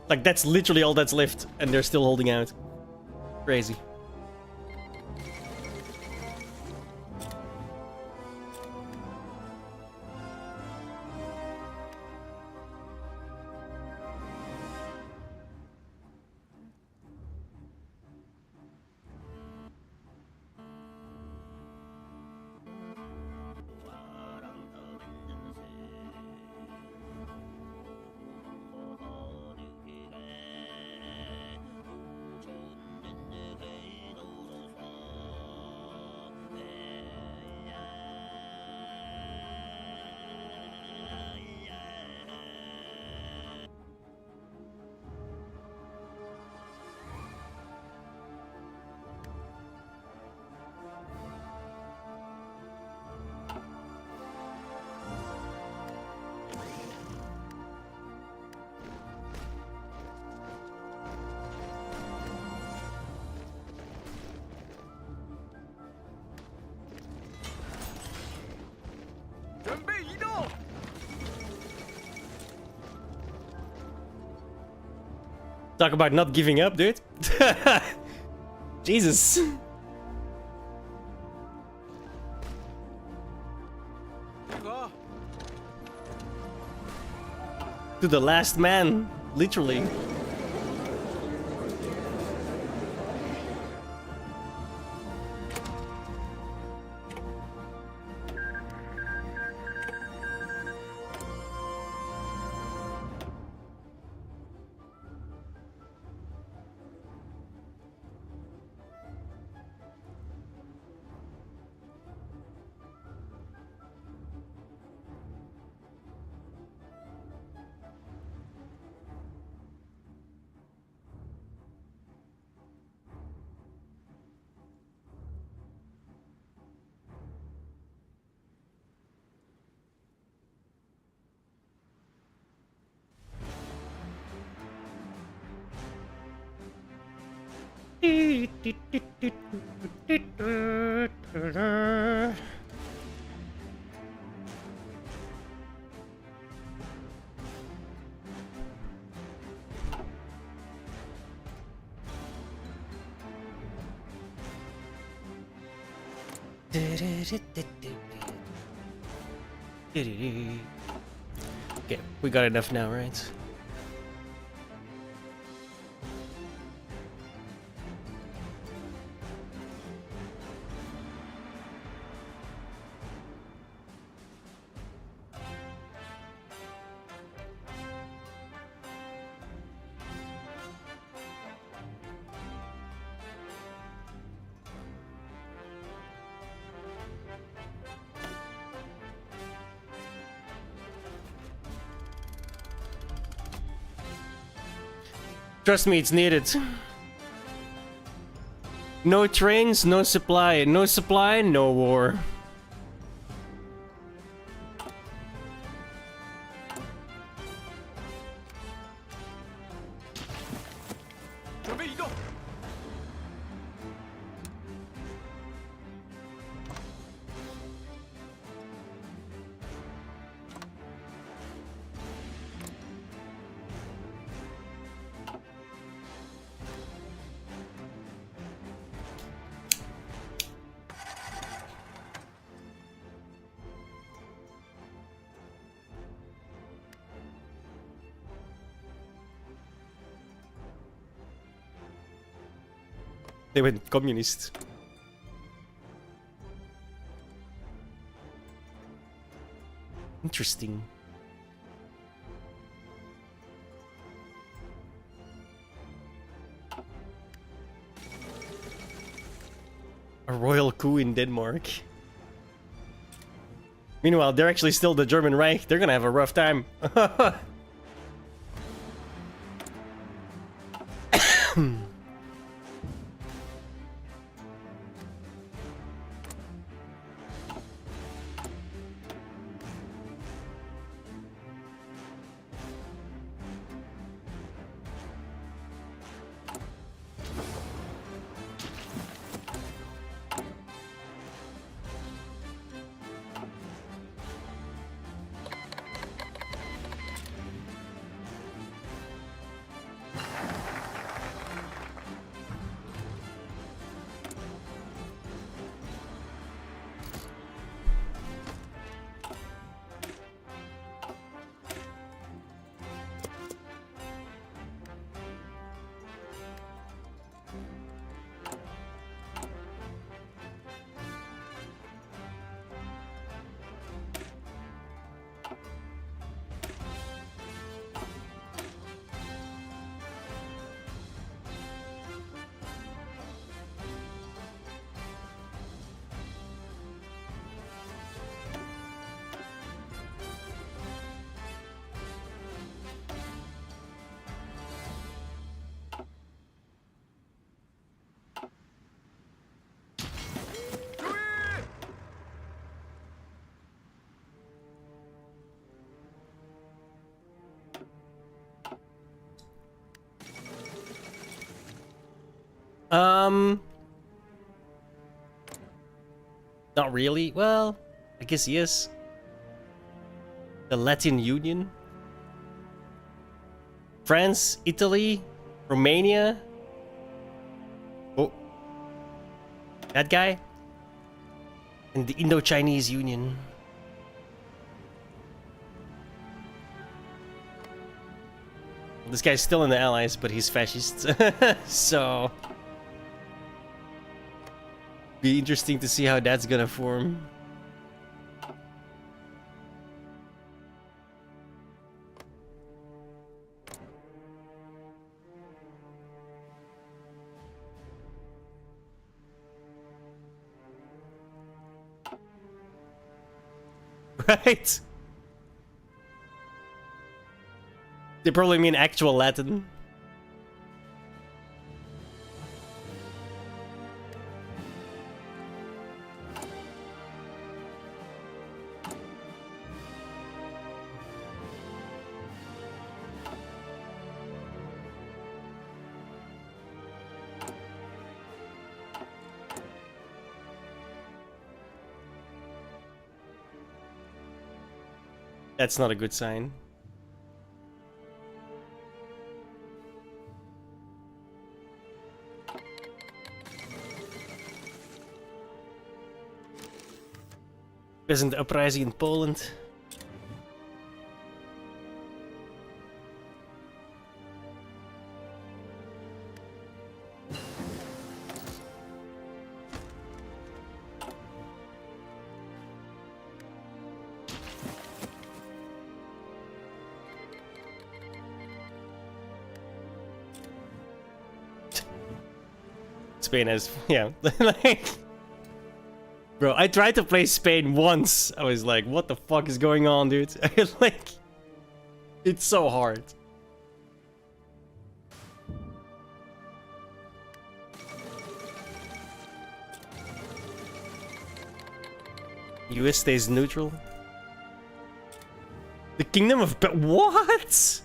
Like, that's literally all that's left, and they're still holding out. Crazy. Talk about not giving up, dude. Jesus. To the last man, literally. Okay, we got enough now, right? Trust me, it's needed. No trains, no supply. No supply, no war. They went communist. Interesting. A royal coup in Denmark. Meanwhile, they're actually still the German Reich. They're gonna have a rough time. Not really. Well, I guess yes. The Latin Union. France, Italy, Romania. Oh. That guy. And the Indo-Chinese Union. This guy's still in the Allies, but he's fascist. So... be interesting to see how that's gonna form. Right? They probably mean actual Latin. That's not a good sign. Peasant uprising in Poland. Spain has, yeah. Like, bro, I tried to play Spain once. I was like, what the fuck is going on, dude? Like, it's so hard. US stays neutral. The Kingdom of what?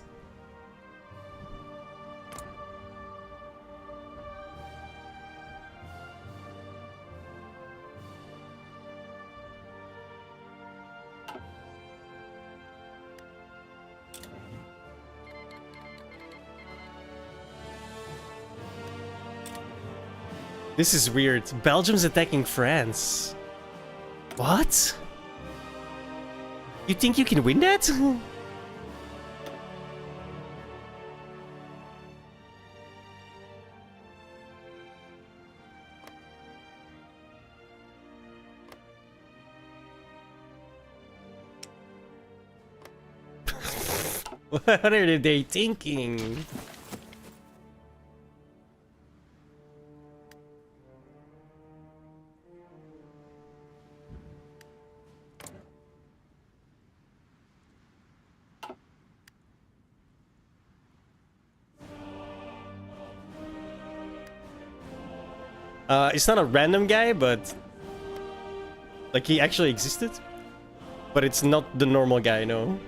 This is weird. Belgium's attacking France. What? You think you can win that? What are they thinking? It's not a random guy, but like he actually existed. But it's not the normal guy, no.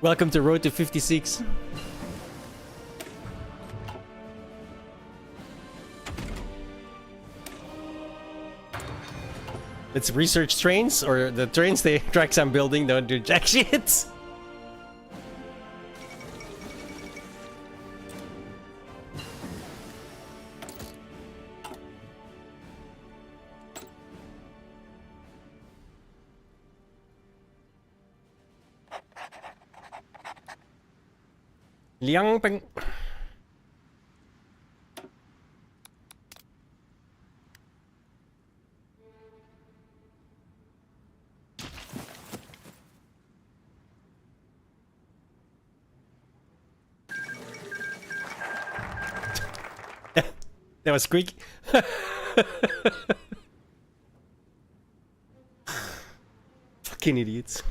Welcome to Road to 56. Let's research trains, or the trains the tracks I'm building don't do jack shit. Liang Peng. That was quick. Fucking idiots.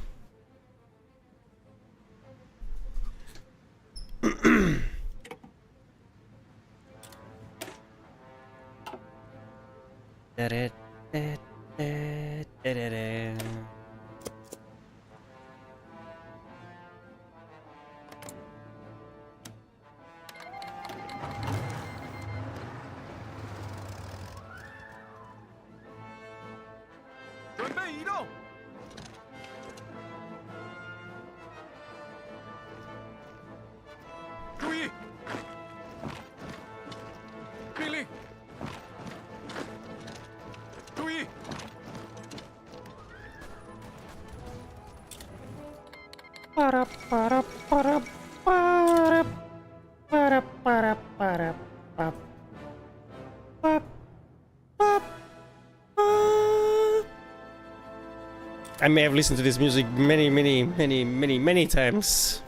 I may have listened to this music many times.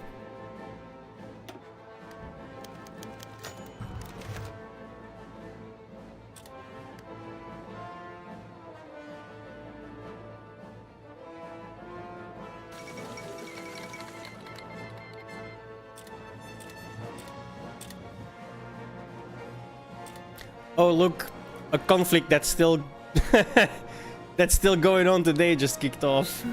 Oh look, a conflict that's still that's still going on today just kicked off.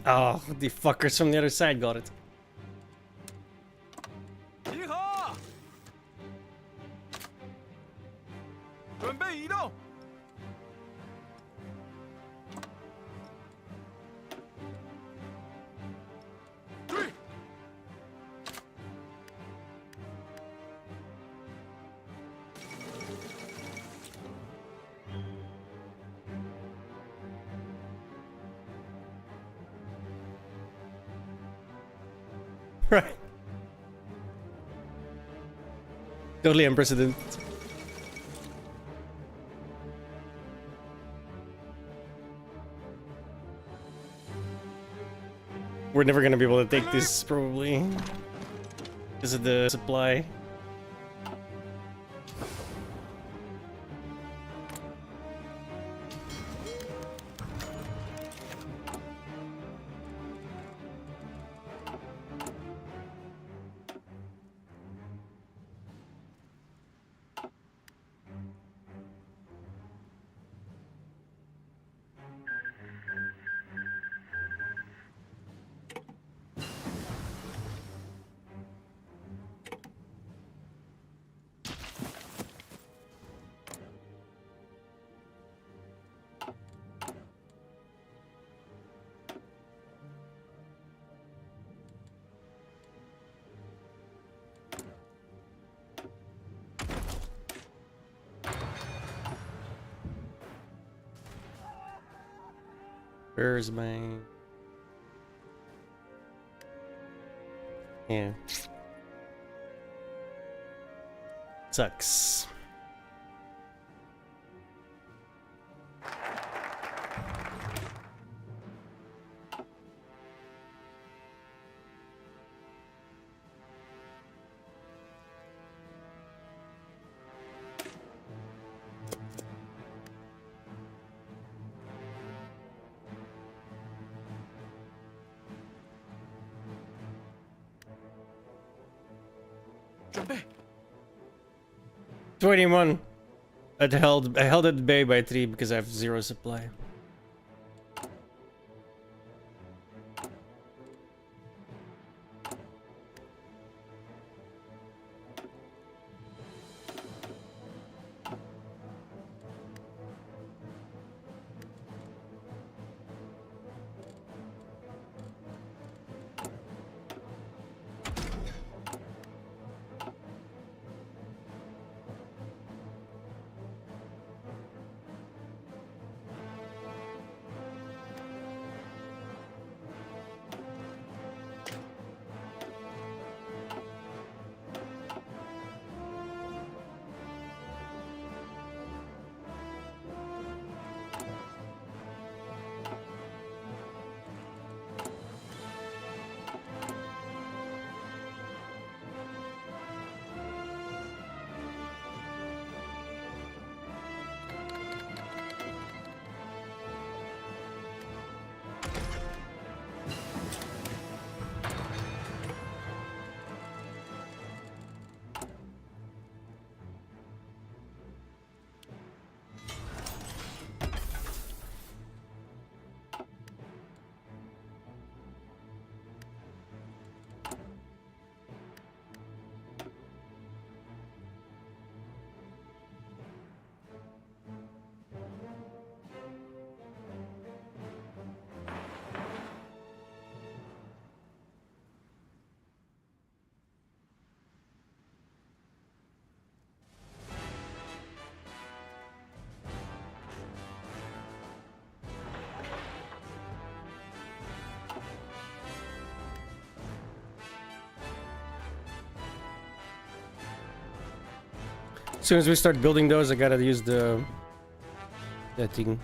Oh, the fuckers from the other side got it. Right. Totally unprecedented. We're never gonna be able to take this, probably. because of the supply. Where's my... Yeah. Sucks. Jump in. 21. I held at bay by 3 because I have 0 supply. As soon as we start building those, I gotta use that thing.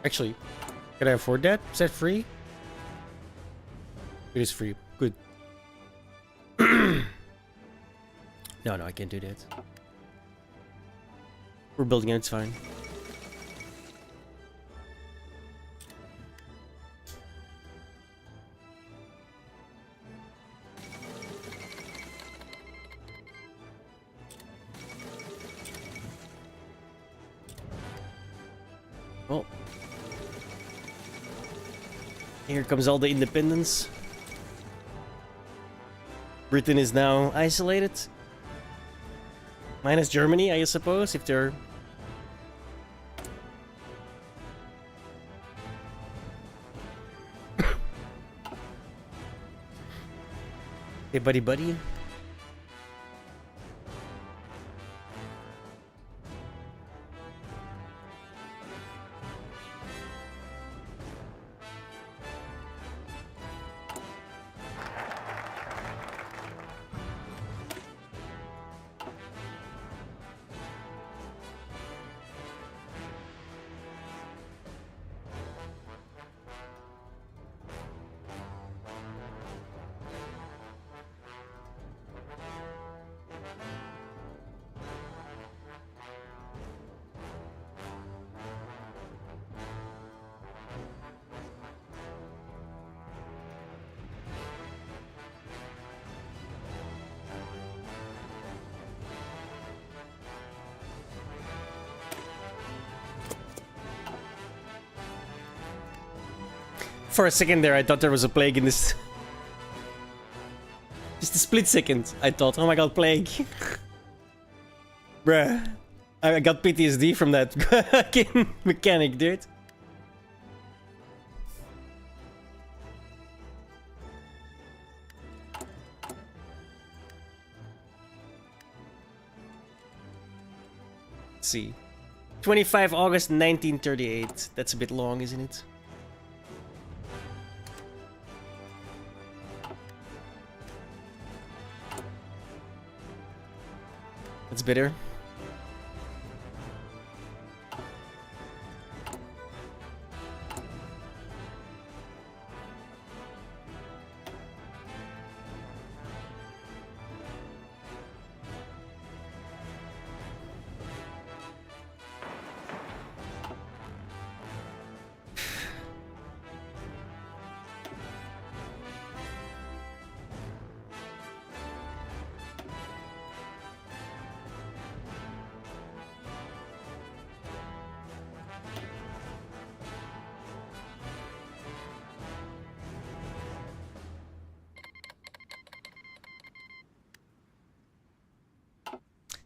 Actually, can I afford that? Is that free? It is free. Good. No, I can't do that. We're building it, it's fine. Well, here comes all the independence. Britain is now isolated. Minus Germany, I suppose, if they're... Hey, buddy, buddy. For a second there, I thought there was a plague in this. Just a split second, I thought, oh my god, plague. Bruh. I got PTSD from that fucking mechanic, dude. Let's see. 25 August 1938. That's a bit long, isn't it? That's bitter.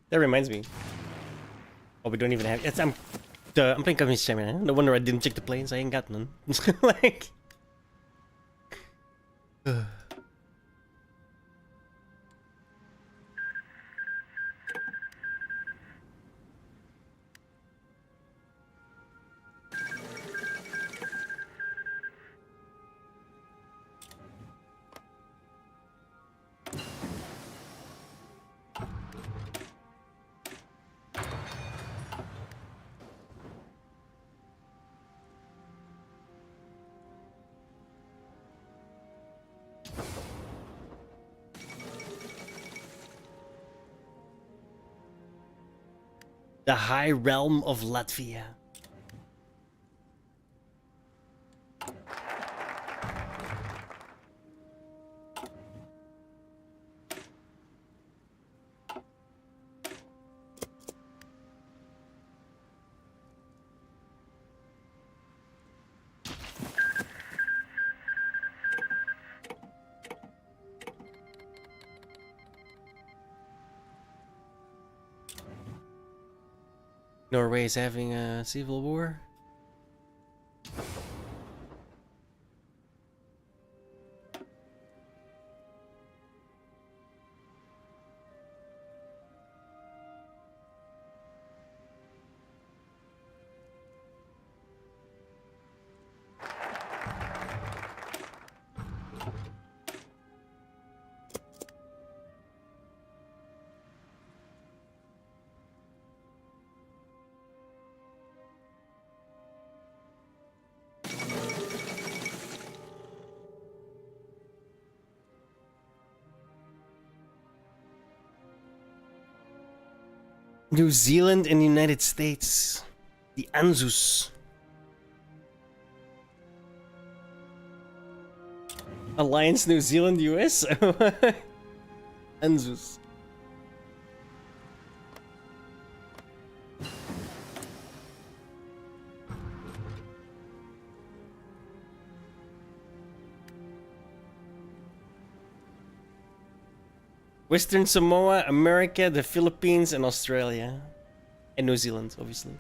That reminds me. Oh, we don't even have. It's, I'm playing Communist China. No wonder I didn't check the planes. I ain't got none. Like. The High Realm of Latvia. Norway is having a civil war. New Zealand and United States. The ANZUS. Alliance New Zealand US? ANZUS. Western Samoa, America, the Philippines, and Australia. And New Zealand, obviously.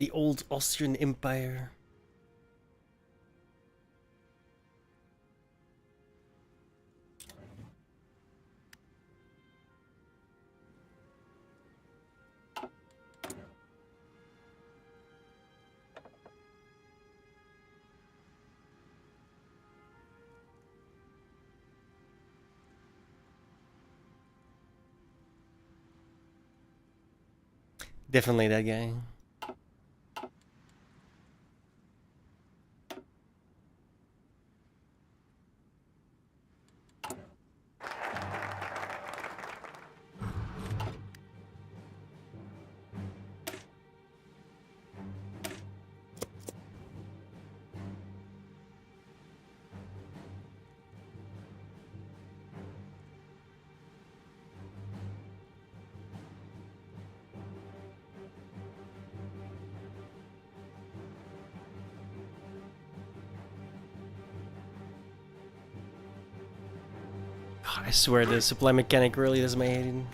The old Austrian Empire. Definitely that guy. I swear the supply mechanic really does my head in.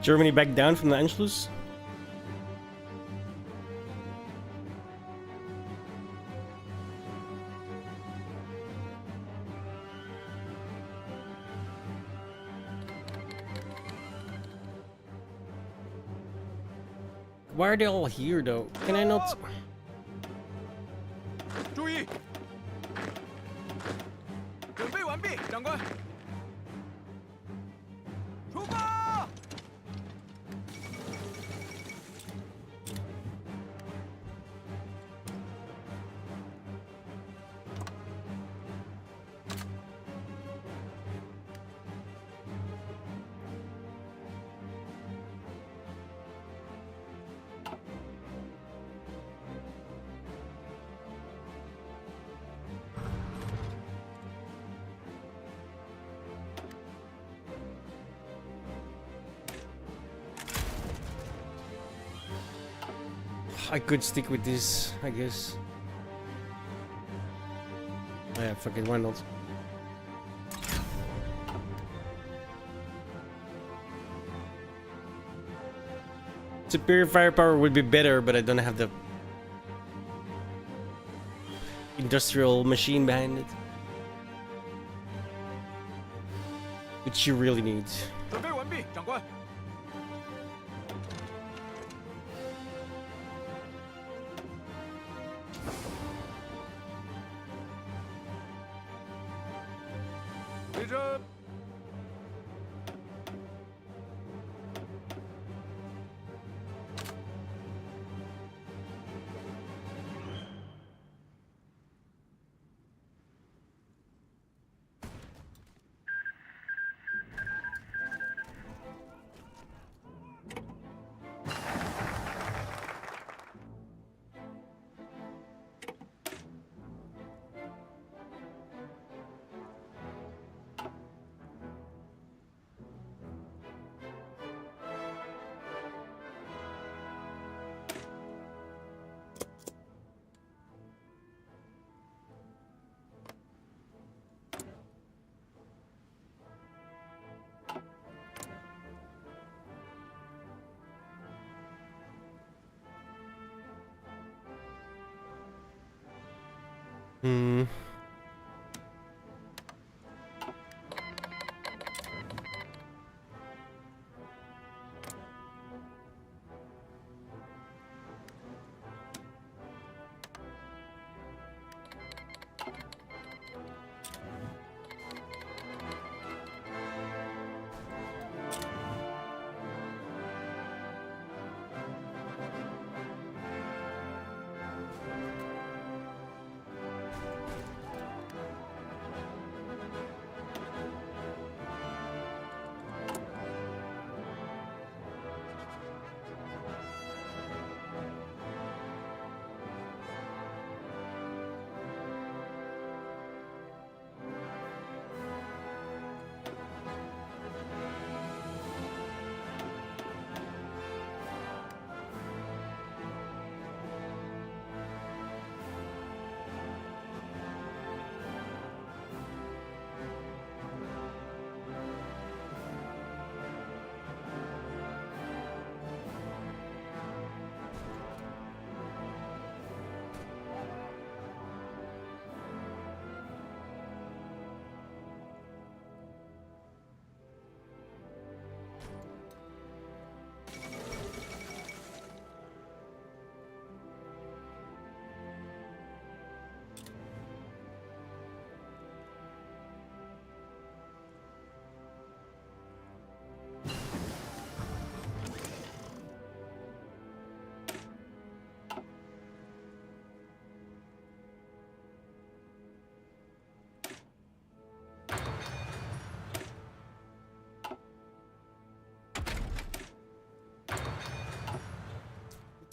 Germany back down from the Anschluss? Why are they all here though? Can I not? 注意！准备完毕，长官。出发！ I could stick with this, I guess. Oh, yeah, fucking why not? Superior firepower would be better, but I don't have the industrial machine behind it, which you really need. 准备完毕，长官。 立正。Hmm.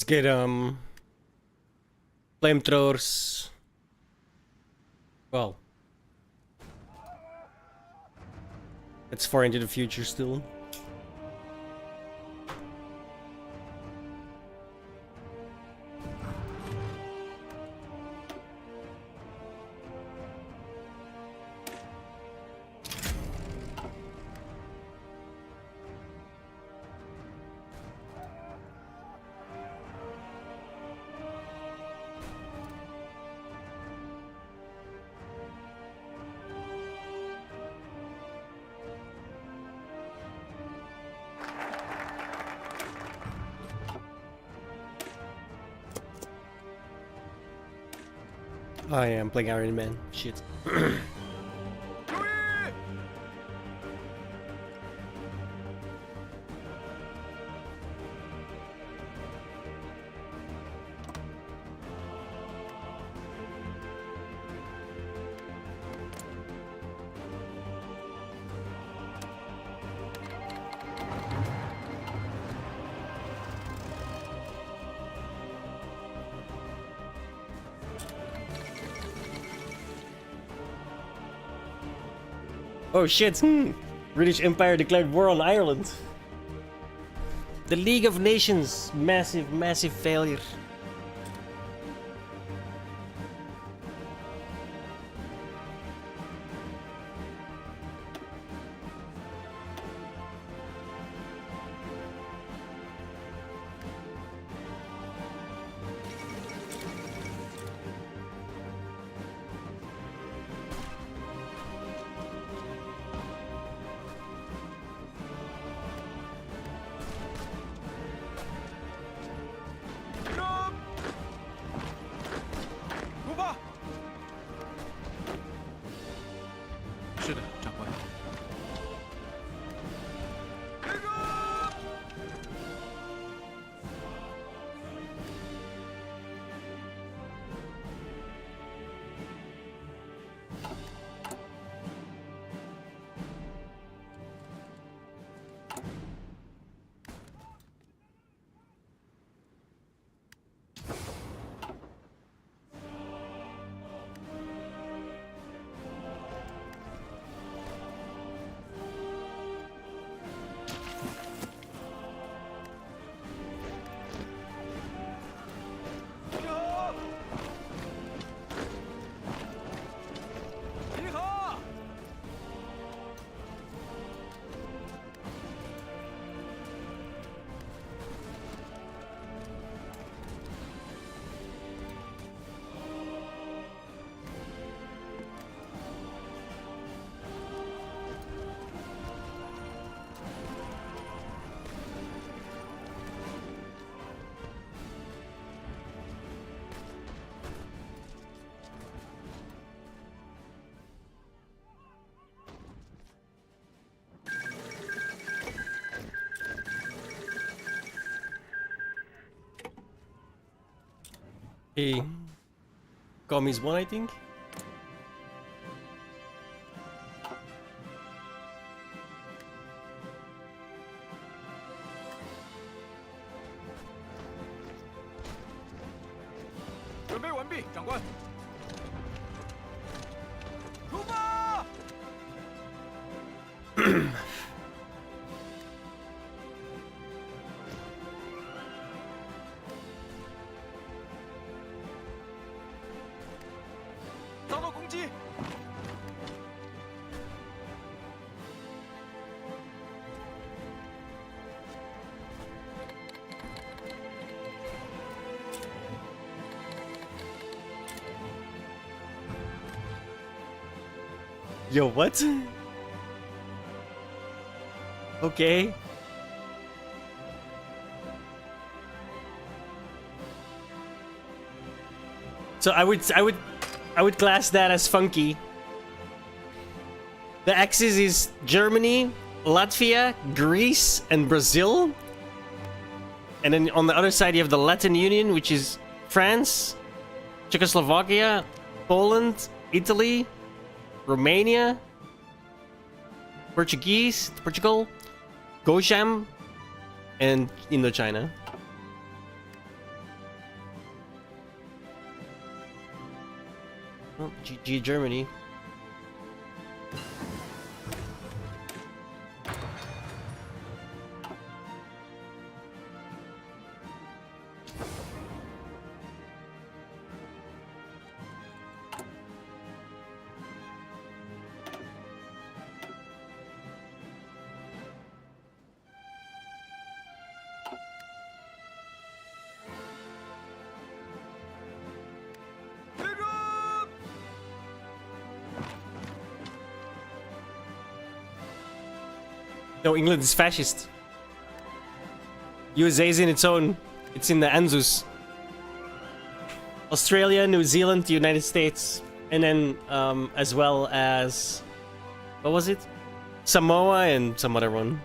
Let's get flamethrowers. Well, it's far into the future still. I am playing Iron Man. Shit. Oh shit! British Empire declared war on Ireland. The League of Nations, massive failure. Hey, Commies 1, I think. Yo, what? Okay. So I would class that as funky. The axis is Germany, Latvia, Greece, and Brazil. And then on the other side you have the Latin Union, which is France, Czechoslovakia, Poland, Italy, Romania, Portugal, Gosham, and Indochina. Oh, GG Germany. No, England is fascist. USA is in its own. It's in the Anzus. Australia, New Zealand, the United States, and then as well as what was it? Samoa and some other one.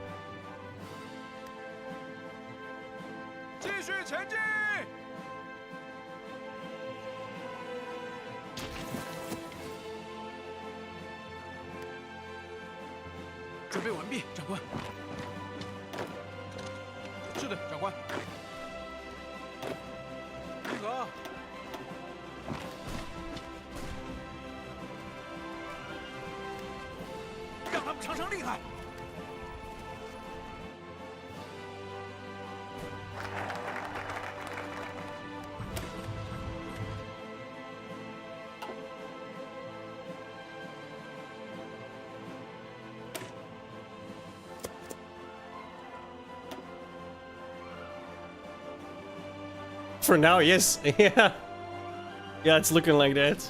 继续前进！准备完毕，长官。是的，长官。集合。让他们尝尝厉害。 For now, yes. Yeah. Yeah, it's looking like that.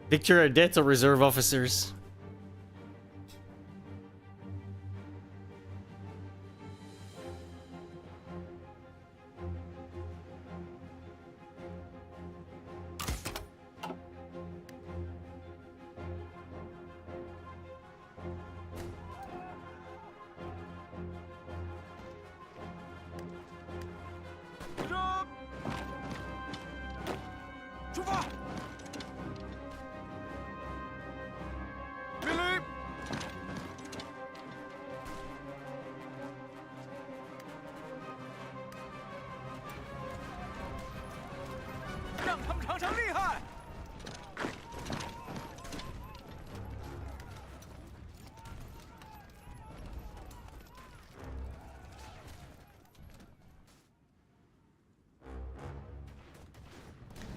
Victor are dead to reserve officers.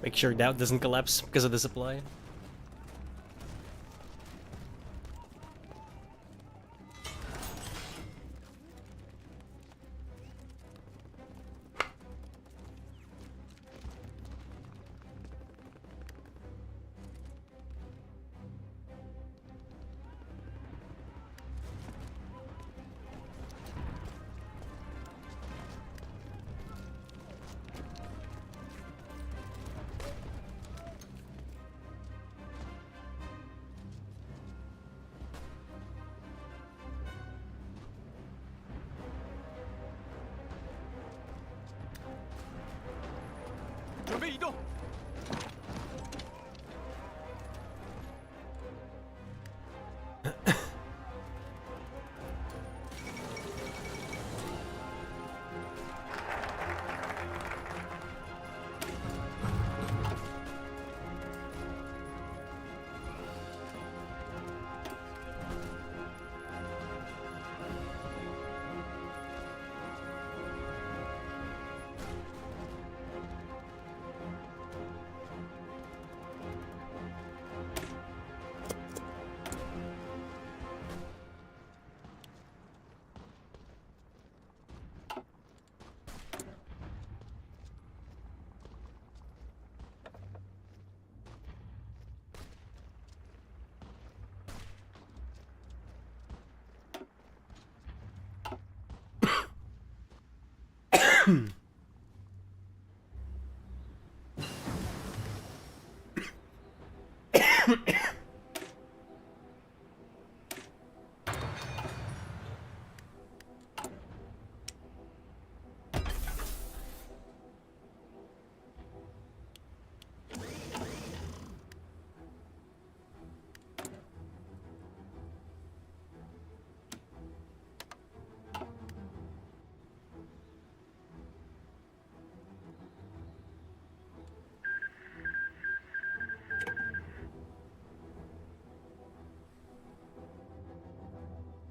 Make sure Doubt doesn't collapse because of the supply.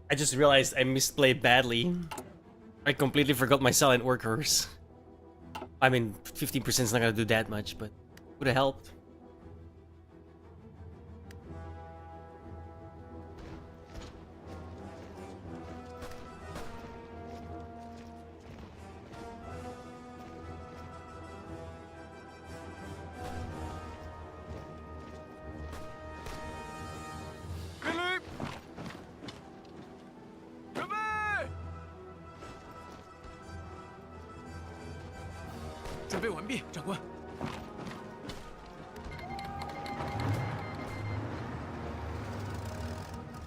I just realized I misplayed badly. I completely forgot my silent workers. I mean, 15% is not gonna do that much, but would have helped. Philip，准备，准备完毕，长官。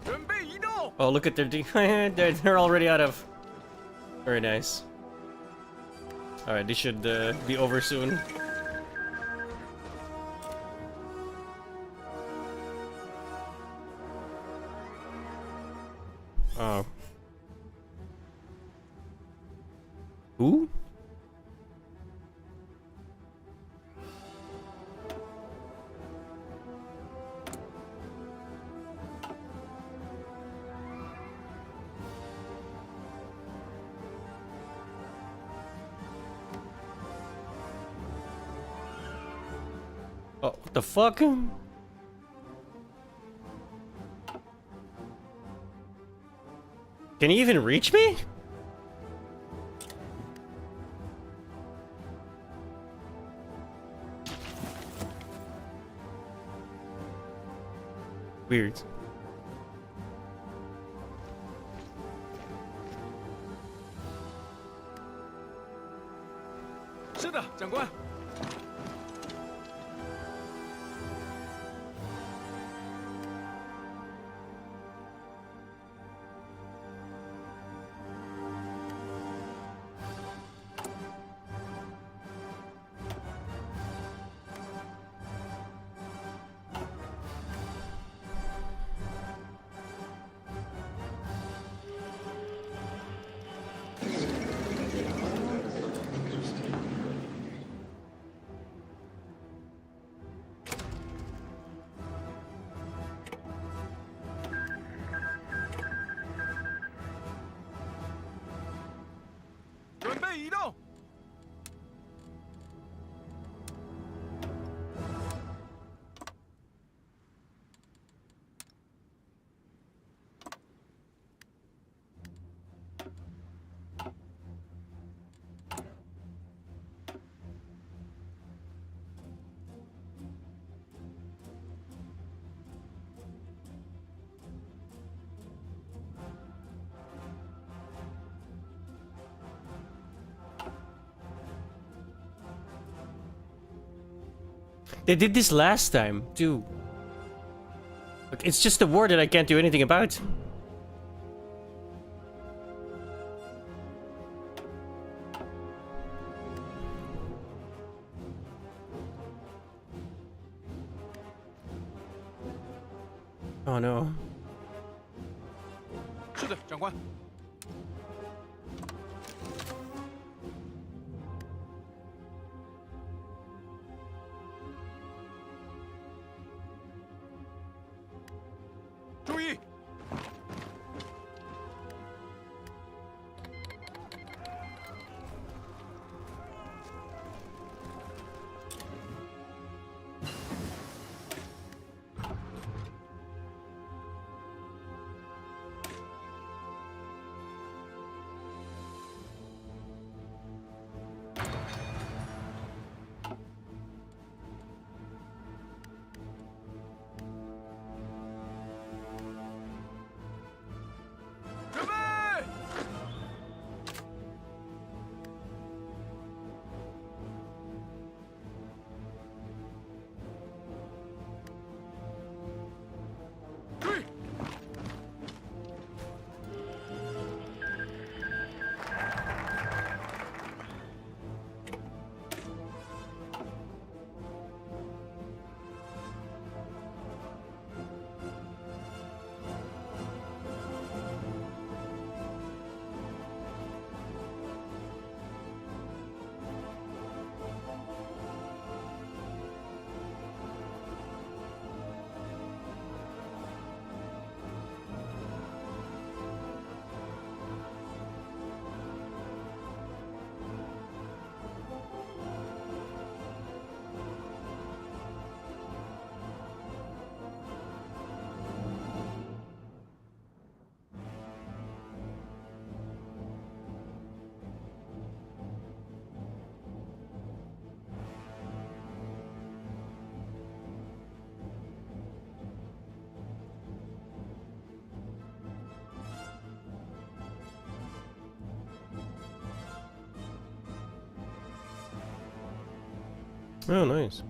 准备移动。 Oh, look at their they're already out of. Very nice. All right, they should be over soon. Oh. Who? Oh, what the fuck? Can he even reach me? Weird. "是的，长官。 准备移动。 They did this last time, too. Look, it's just a war that I can't do anything about. Oh no. 是的，长官。 注意！ Oh, nice.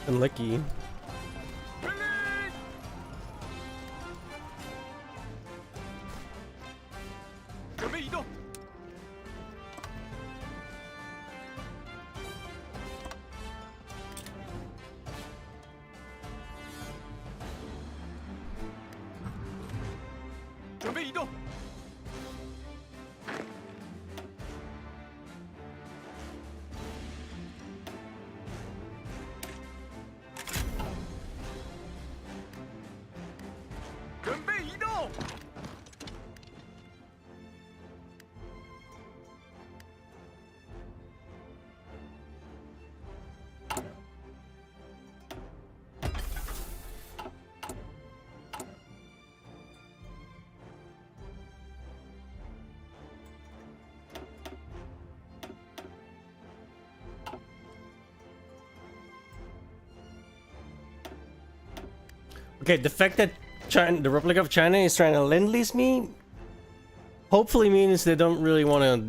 Unlucky. 准备移动。准备移动。准备移动。 Okay, the fact that China, the Republic of China is trying to lend-lease me, hopefully means they don't really want to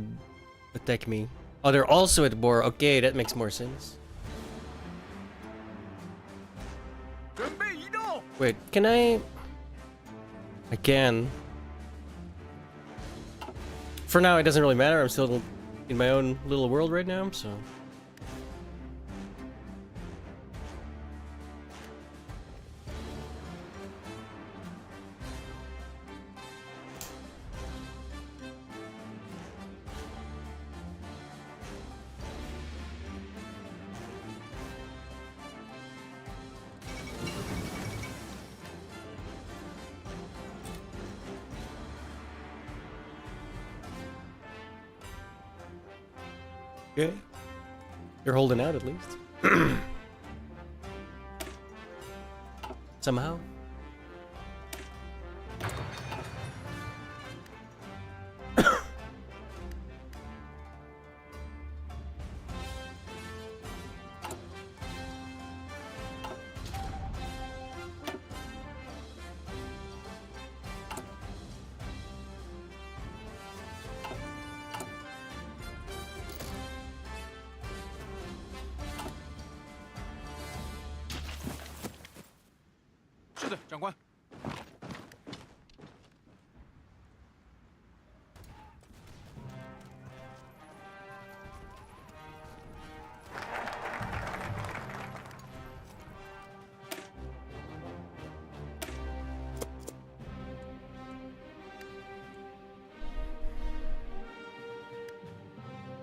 attack me. Oh, they're also at war. Okay, that makes more sense. Wait, can I? I can. For now, it doesn't really matter. I'm still in my own little world right now, so. Okay. You're holding out at least. Somehow.是的，长官。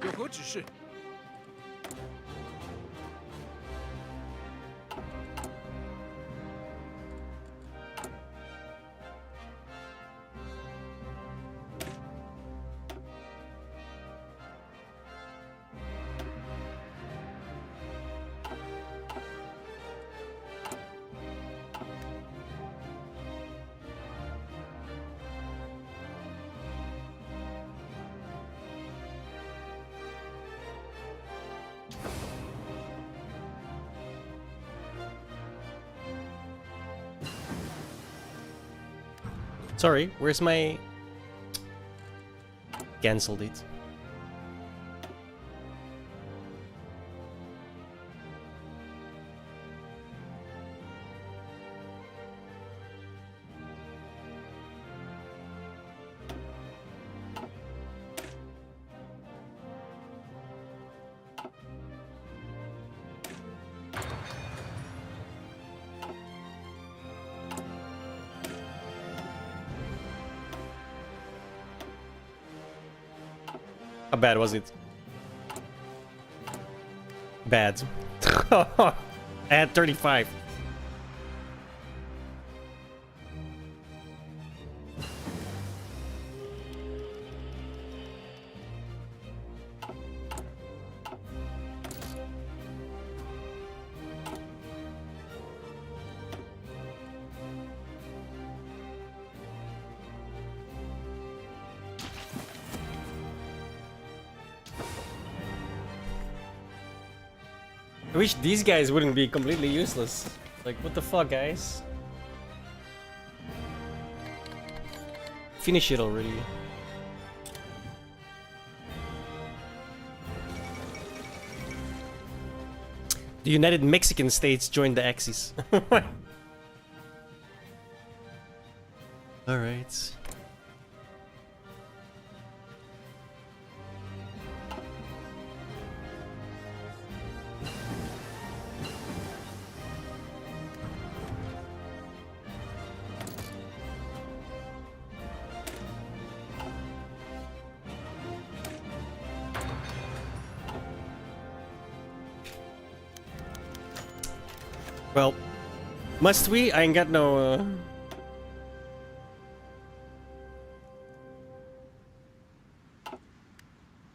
有何指示？ Sorry, where's my... Cancelled it. How bad was it? Bad. I had 35. I wish these guys wouldn't be completely useless. Like, what the fuck, guys? Finish it already. The United Mexican States joined the Axis. Alright. Well, must we? I ain't got no.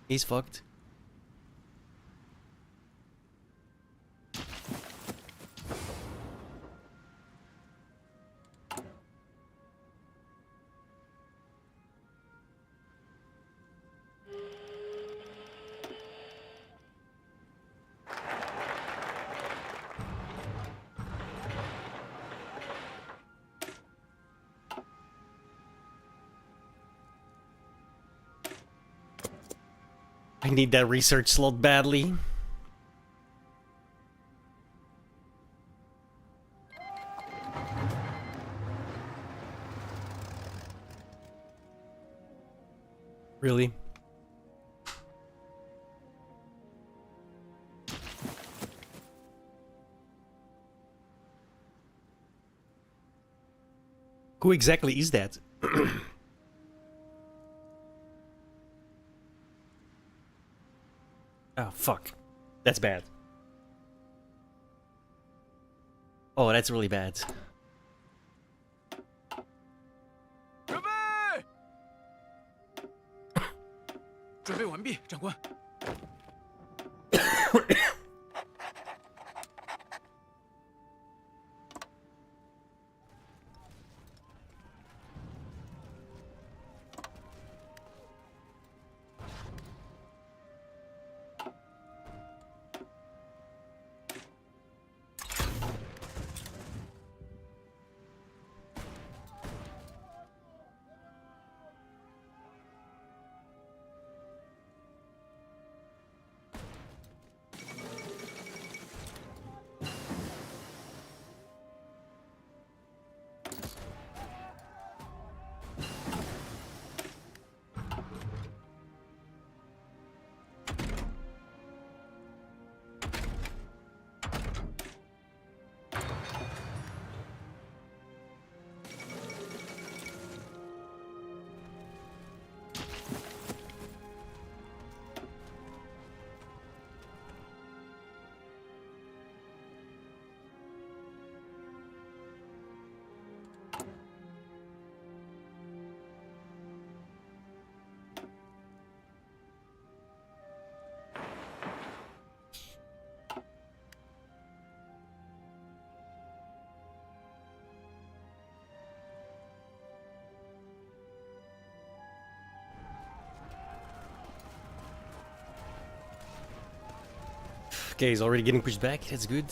He's fucked. I need that research slot badly. Really? Who exactly is that? Oh, fuck. That's bad. Oh, that's really bad. 准备，准备完毕，长官。Okay, he's already getting pushed back. That's good.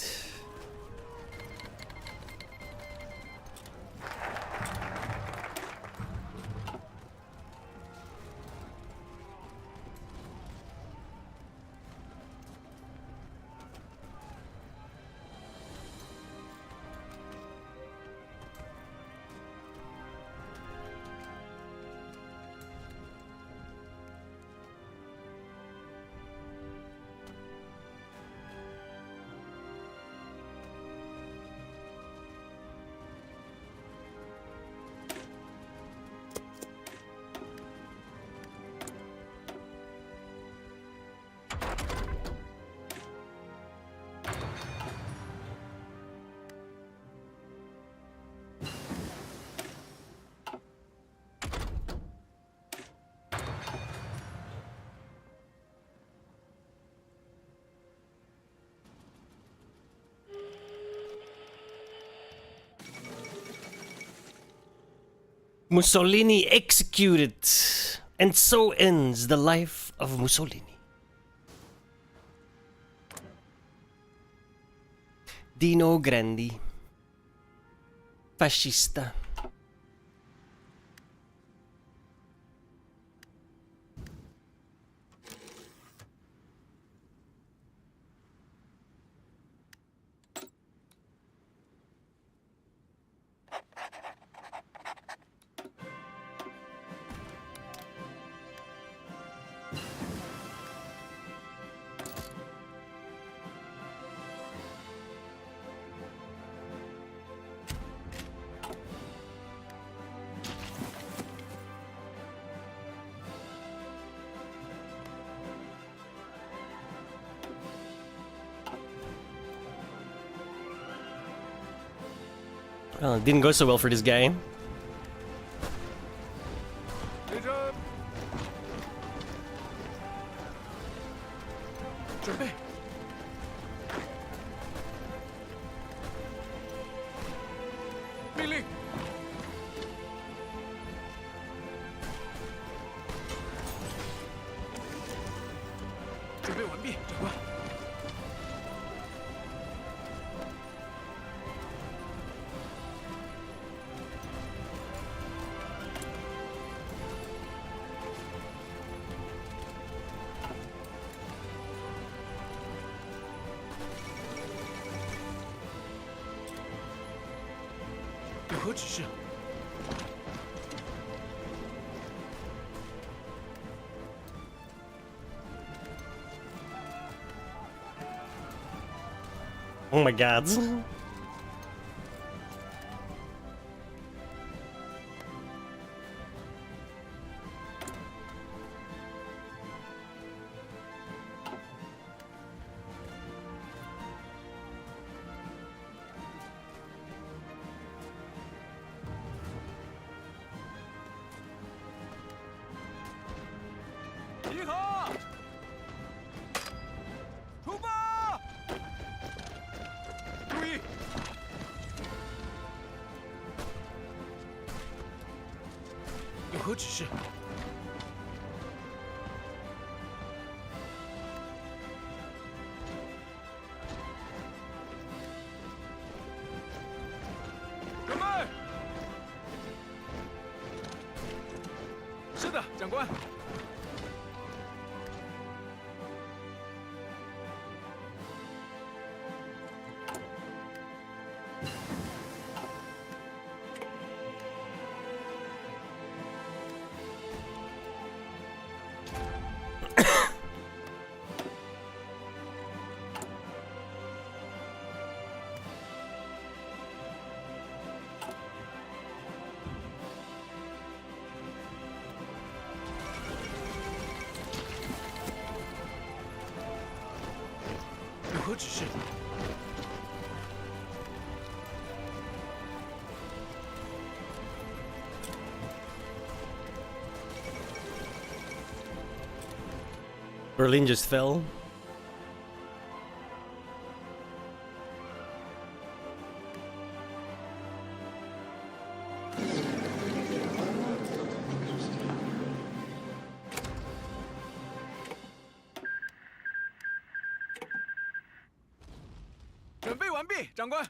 Mussolini executed. And so ends the life of Mussolini. Dino Grandi. Fascista. Well, it didn't go so well for this guy. 立正，准备，命令，准备完毕，长官。有何指示？ Oh my god.有何指示？准备。是的，长官。有何指示？ Berlin just fell. “准备完毕，长官。”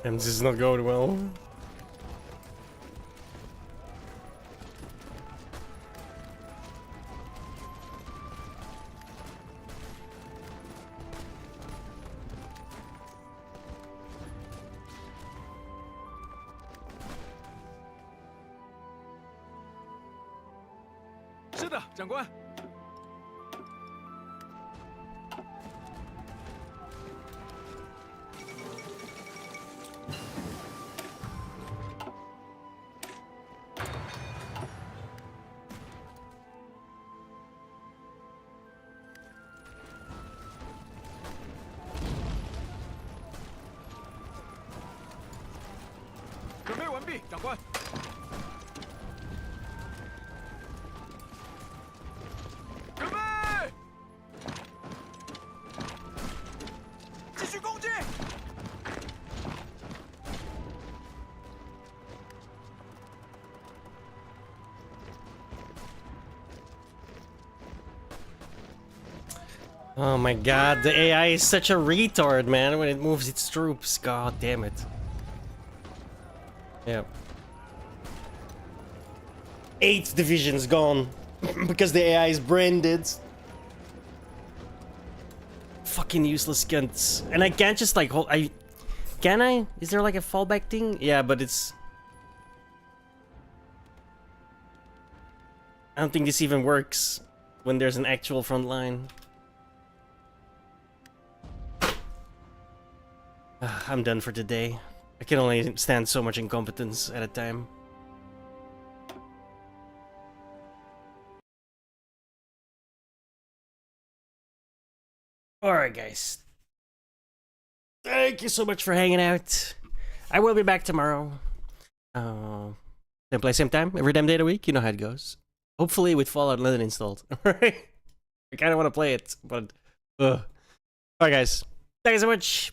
And this is not going well.是的，长官。准备完毕，长官。准备，继续攻击。Oh my god, the AI is such a retard, man, when it moves its troops. God damn it. Yep. 8 divisions gone because the AI is branded. Fucking useless guns. And I can't just like hold. Can I? Is there like a fallback thing? Yeah, but it's. I don't think this even works when there's an actual front line. I'm done for today. I can only stand so much incompetence at a time. Alright, guys. Thank you so much for hanging out. I will be back tomorrow. Same place, same time, every damn day of the week. You know how it goes. Hopefully with Fallout London installed. Alright? I kind of want to play it, but... Alright, guys. Thank you so much.